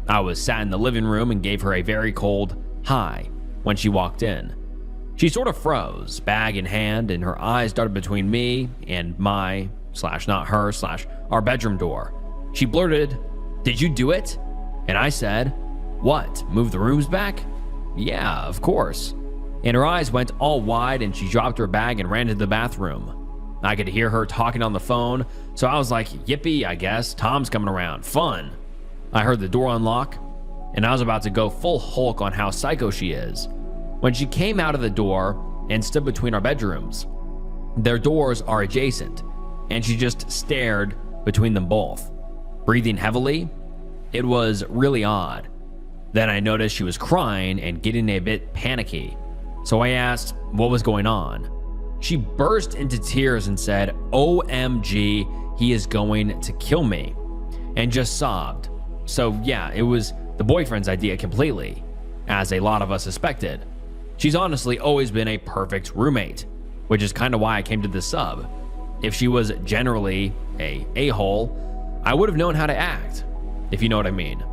I was sat in the living room and gave her a very cold hi when she walked in. She sort of froze, bag in hand, and her eyes darted between me and my, / not her, / our bedroom door. She blurted, "Did you do it?" And I said, "What, move the rooms back?" "Yeah, of course." And her eyes went all wide and she dropped her bag and ran to the bathroom. I could hear her talking on the phone, so I was like, yippee, I guess, Tom's coming around, fun. I heard the door unlock, and I was about to go full Hulk on how psycho she is, when she came out of the door and stood between our bedrooms. Their doors are adjacent, and she just stared between them both, breathing heavily. It was really odd. Then I noticed she was crying and getting a bit panicky, so I asked what was going on. She burst into tears and said, "OMG, he is going to kill me," and just sobbed. So yeah, it was the boyfriend's idea completely, as a lot of us suspected. She's honestly always been a perfect roommate, which is kind of why I came to this sub. If she was generally a a-hole, I would have known how to act, if you know what I mean.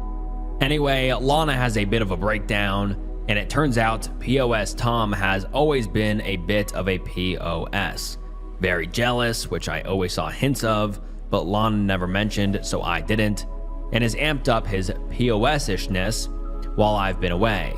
Anyway, Lana has a bit of a breakdown, and it turns out POS Tom has always been a bit of a POS. Very jealous, which I always saw hints of, but Lana never mentioned, so I didn't, and has amped up his POS-ishness while I've been away.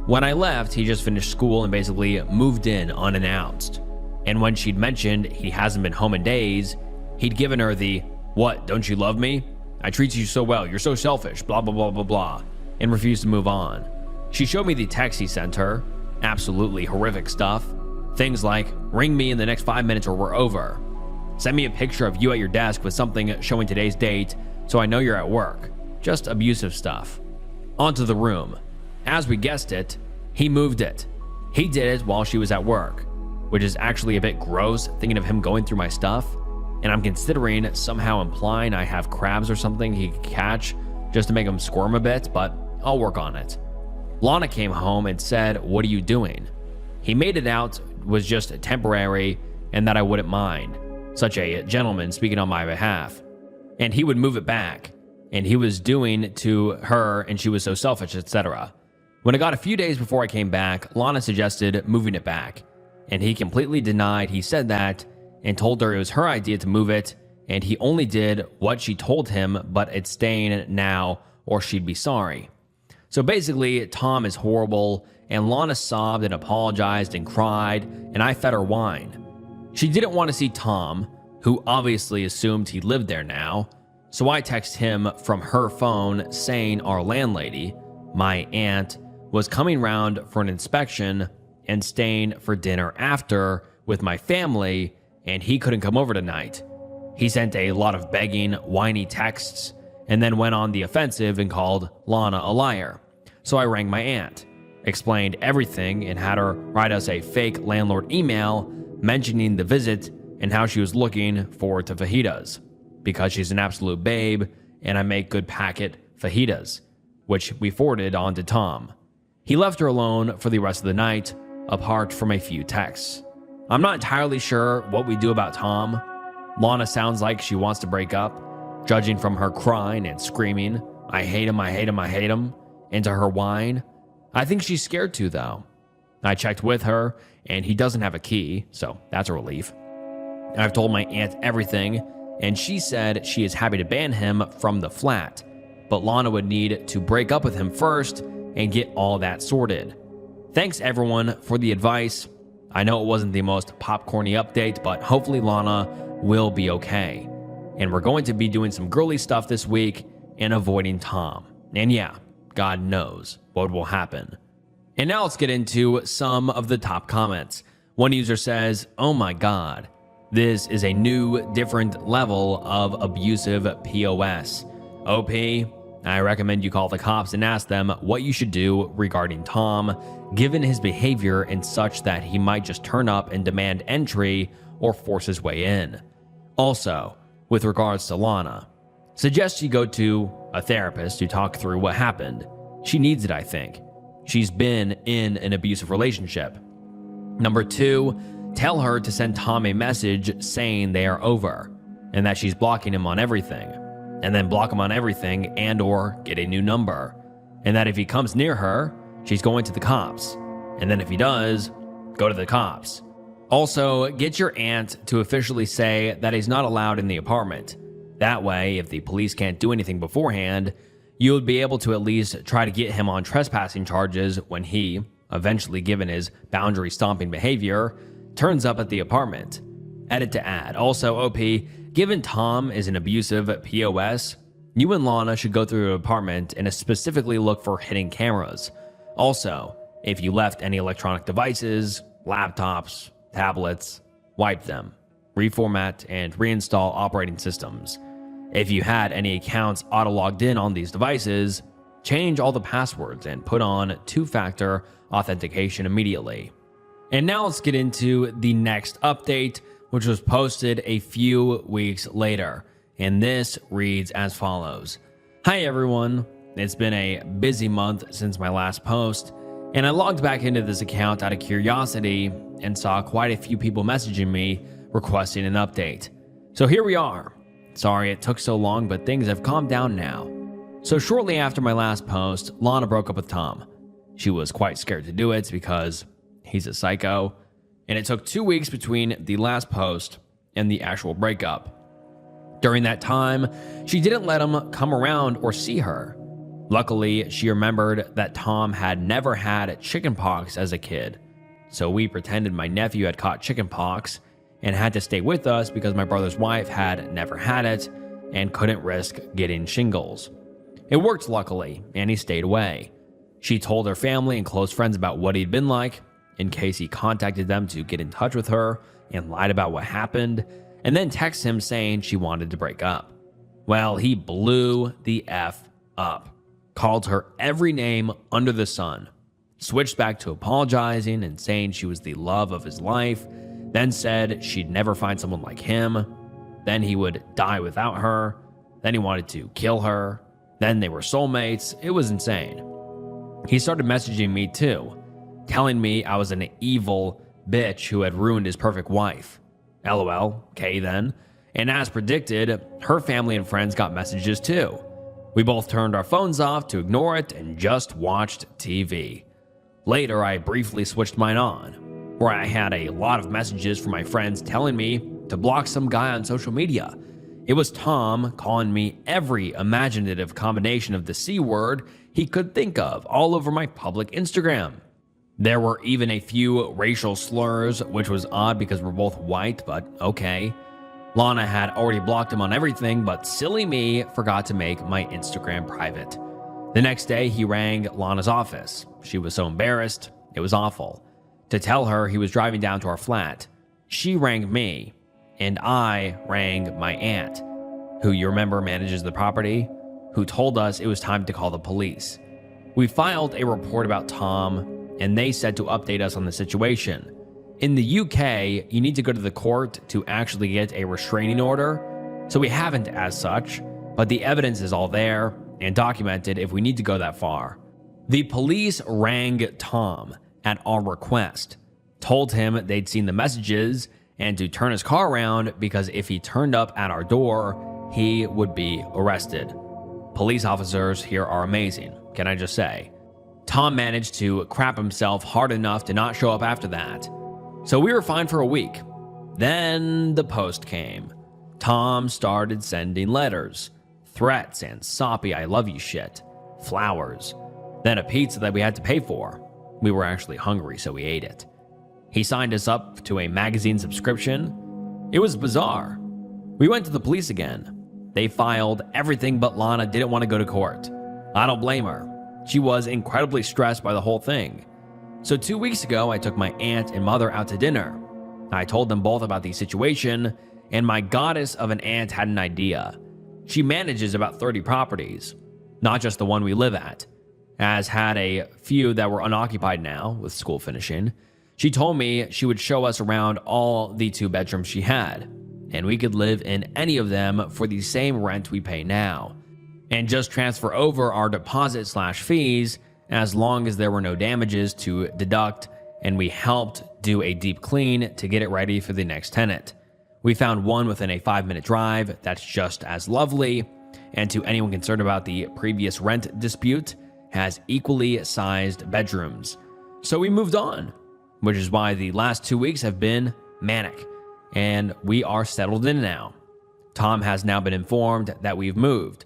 When I left, he just finished school and basically moved in unannounced. And when she'd mentioned he hasn't been home in days, he'd given her the, "What, don't you love me? I treat you so well, you're so selfish, blah blah blah blah blah," and refused to move on. She showed me the text he sent her, absolutely horrific stuff. Things like, "Ring me in the next 5 minutes or we're over." "Send me a picture of you at your desk with something showing today's date so I know you're at work." Just abusive stuff. Onto the room. As we guessed it, he moved it. He did it while she was at work, which is actually a bit gross thinking of him going through my stuff, and I'm considering somehow implying I have crabs or something he could catch just to make him squirm a bit, but I'll work on it. Lana came home and said, "What are you doing?" He made it out was just temporary and that I wouldn't mind. Such a gentleman speaking on my behalf. And he would move it back, and he was doing to her and she was so selfish, etc. When it got a few days before I came back, Lana suggested moving it back, and he completely denied he said that and told her it was her idea to move it, and he only did what she told him, but it's staying now or she'd be sorry. So basically, Tom is horrible, and Lana sobbed and apologized and cried, and I fed her wine. She didn't want to see Tom, who obviously assumed he lived there now, so I text him from her phone saying our landlady, my aunt, was coming round for an inspection and staying for dinner after with my family, and he couldn't come over tonight. He sent a lot of begging, whiny texts, and then went on the offensive and called Lana a liar. So I rang my aunt, explained everything, and had her write us a fake landlord email mentioning the visit and how she was looking forward to fajitas, because she's an absolute babe and I make good packet fajitas, which we forwarded on to Tom. He left her alone for the rest of the night, apart from a few texts. I'm not entirely sure what we do about Tom. Lana sounds like she wants to break up, judging from her crying and screaming, "I hate him, I hate him, I hate him," into her whine. I think she's scared to, though. I checked with her, and he doesn't have a key, so that's a relief. I've told my aunt everything, and she said she is happy to ban him from the flat, but Lana would need to break up with him first and get all that sorted. Thanks everyone for the advice. I know it wasn't the most popcorny update, but hopefully Lana will be okay. And we're going to be doing some girly stuff this week and avoiding Tom. And yeah, God knows what will happen. And now let's get into some of the top comments. One user says, "Oh my God, this is a new, different level of abusive POS. OP, I recommend you call the cops and ask them what you should do regarding Tom, given his behavior and such that he might just turn up and demand entry or force his way in. Also, with regards to Lana, suggest you go to a therapist to talk through what happened. She needs it, I think. She's been in an abusive relationship. Number 2, tell her to send Tom a message saying they are over and that she's blocking him on everything, and then block him on everything and or get a new number, and that if he comes near her, she's going to the cops, and then if he does, go to the cops. Also, get your aunt to officially say that he's not allowed in the apartment. That way, if the police can't do anything beforehand, you would be able to at least try to get him on trespassing charges when he, eventually given his boundary stomping behavior, turns up at the apartment. Edit to add. Also, OP, given Tom is an abusive POS, you and Lana should go through the apartment and specifically look for hidden cameras. Also, if you left any electronic devices, laptops, tablets, wipe them, reformat and reinstall operating systems. If you had any accounts auto-logged in on these devices, change all the passwords and put on two-factor authentication immediately. And now let's get into the next update, which was posted a few weeks later. And this reads as follows. Hi everyone, it's been a busy month since my last post, and I logged back into this account out of curiosity and saw quite a few people messaging me requesting an update. So here we are. Sorry it took so long, but things have calmed down now. So shortly after my last post, Lana broke up with Tom. She was quite scared to do it because he's a psycho, and it took 2 weeks between the last post and the actual breakup. During that time, she didn't let him come around or see her. Luckily, she remembered that Tom had never had chickenpox as a kid, so we pretended my nephew had caught chickenpox and had to stay with us because my brother's wife had never had it and couldn't risk getting shingles. It worked luckily, and he stayed away. She told her family and close friends about what he'd been like, in case he contacted them to get in touch with her and lied about what happened, and then texted him saying she wanted to break up. Well, he blew the F up, called her every name under the sun, switched back to apologizing and saying she was the love of his life, then said she'd never find someone like him, then he would die without her, then he wanted to kill her, then they were soulmates. It was insane. He started messaging me too, telling me I was an evil bitch who had ruined his perfect wife. LOL, okay then. And as predicted, her family and friends got messages too. We both turned our phones off to ignore it and just watched TV. Later, I briefly switched mine on, where I had a lot of messages from my friends telling me to block some guy on social media. It was Tom calling me every imaginative combination of the C word he could think of all over my public Instagram. There were even a few racial slurs, which was odd because we're both white, but okay. Lana had already blocked him on everything, but silly me forgot to make my Instagram private. The next day, he rang Lana's office. She was so embarrassed, it was awful. To tell her he was driving down to our flat, she rang me, and I rang my aunt, who you remember manages the property, who told us it was time to call the police. We filed a report about Tom, and they said to update us on the situation. In the UK, you need to go to the court to actually get a restraining order, so we haven't as such, but the evidence is all there and documented if we need to go that far. The police rang Tom at our request, told him they'd seen the messages and to turn his car around because if he turned up at our door, he would be arrested. Police officers here are amazing, can I just say. Tom managed to crap himself hard enough to not show up after that. So we were fine for a week. Then the post came. Tom started sending letters, threats, and soppy I love you shit, flowers, then a pizza that we had to pay for. We were actually hungry, so we ate it. He signed us up to a magazine subscription. It was bizarre. We went to the police again. They filed everything, but Lana didn't want to go to court. I don't blame her. She was incredibly stressed by the whole thing. So 2 weeks ago, I took my aunt and mother out to dinner. I told them both about the situation, and my goddess of an aunt had an idea. She manages about 30 properties, not just the one we live at, as had a few that were unoccupied now with school finishing. She told me she would show us around all the 2 bedrooms she had, and we could live in any of them for the same rent we pay now, and just transfer over our deposit/fees as long as there were no damages to deduct, and we helped do a deep clean to get it ready for the next tenant. We found one within a 5-minute drive that's just as lovely, and to anyone concerned about the previous rent dispute, has equally sized bedrooms. So we moved on, which is why the last 2 weeks have been manic, and we are settled in now. Tom has now been informed that we've moved,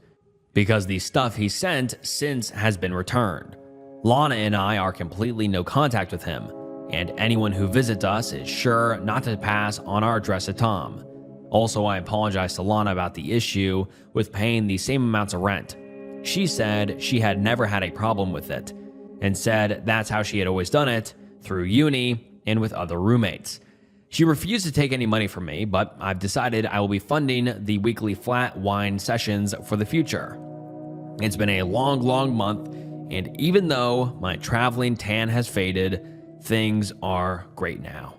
because the stuff he sent since has been returned. Lana and I are completely no contact with him. and anyone who visits us is sure not to pass on our address to Tom. Also, I apologize to Lana about the issue with paying the same amounts of rent. She said she had never had a problem with it, and said that's how she had always done it, through uni and with other roommates. She refused to take any money from me, but I've decided I will be funding the weekly flat wine sessions for the future. It's been a long month, and even though my traveling tan has faded, things are great now.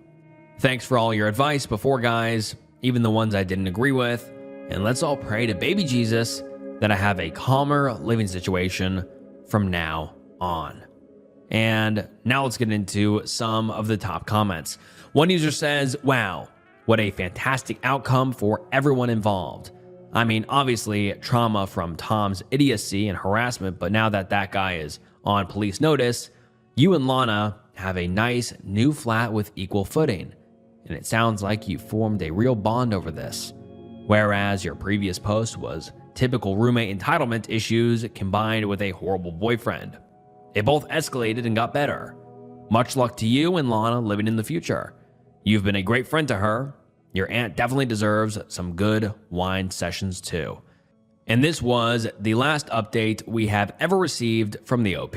Thanks for all your advice before, guys, even the ones I didn't agree with, and let's all pray to baby Jesus that I have a calmer living situation from now on. And now let's get into some of the top comments. One user says, wow, what a fantastic outcome for everyone involved. I mean, obviously trauma from Tom's idiocy and harassment, but now that that guy is on police notice, you and Lana have a nice new flat with equal footing. And it sounds like you formed a real bond over this. Whereas your previous post was typical roommate entitlement issues combined with a horrible boyfriend. They both escalated and got better. Much luck to you and Lana living in the future. You've been a great friend to her. Your aunt definitely deserves some good wine sessions too. And this was the last update we have ever received from the OP.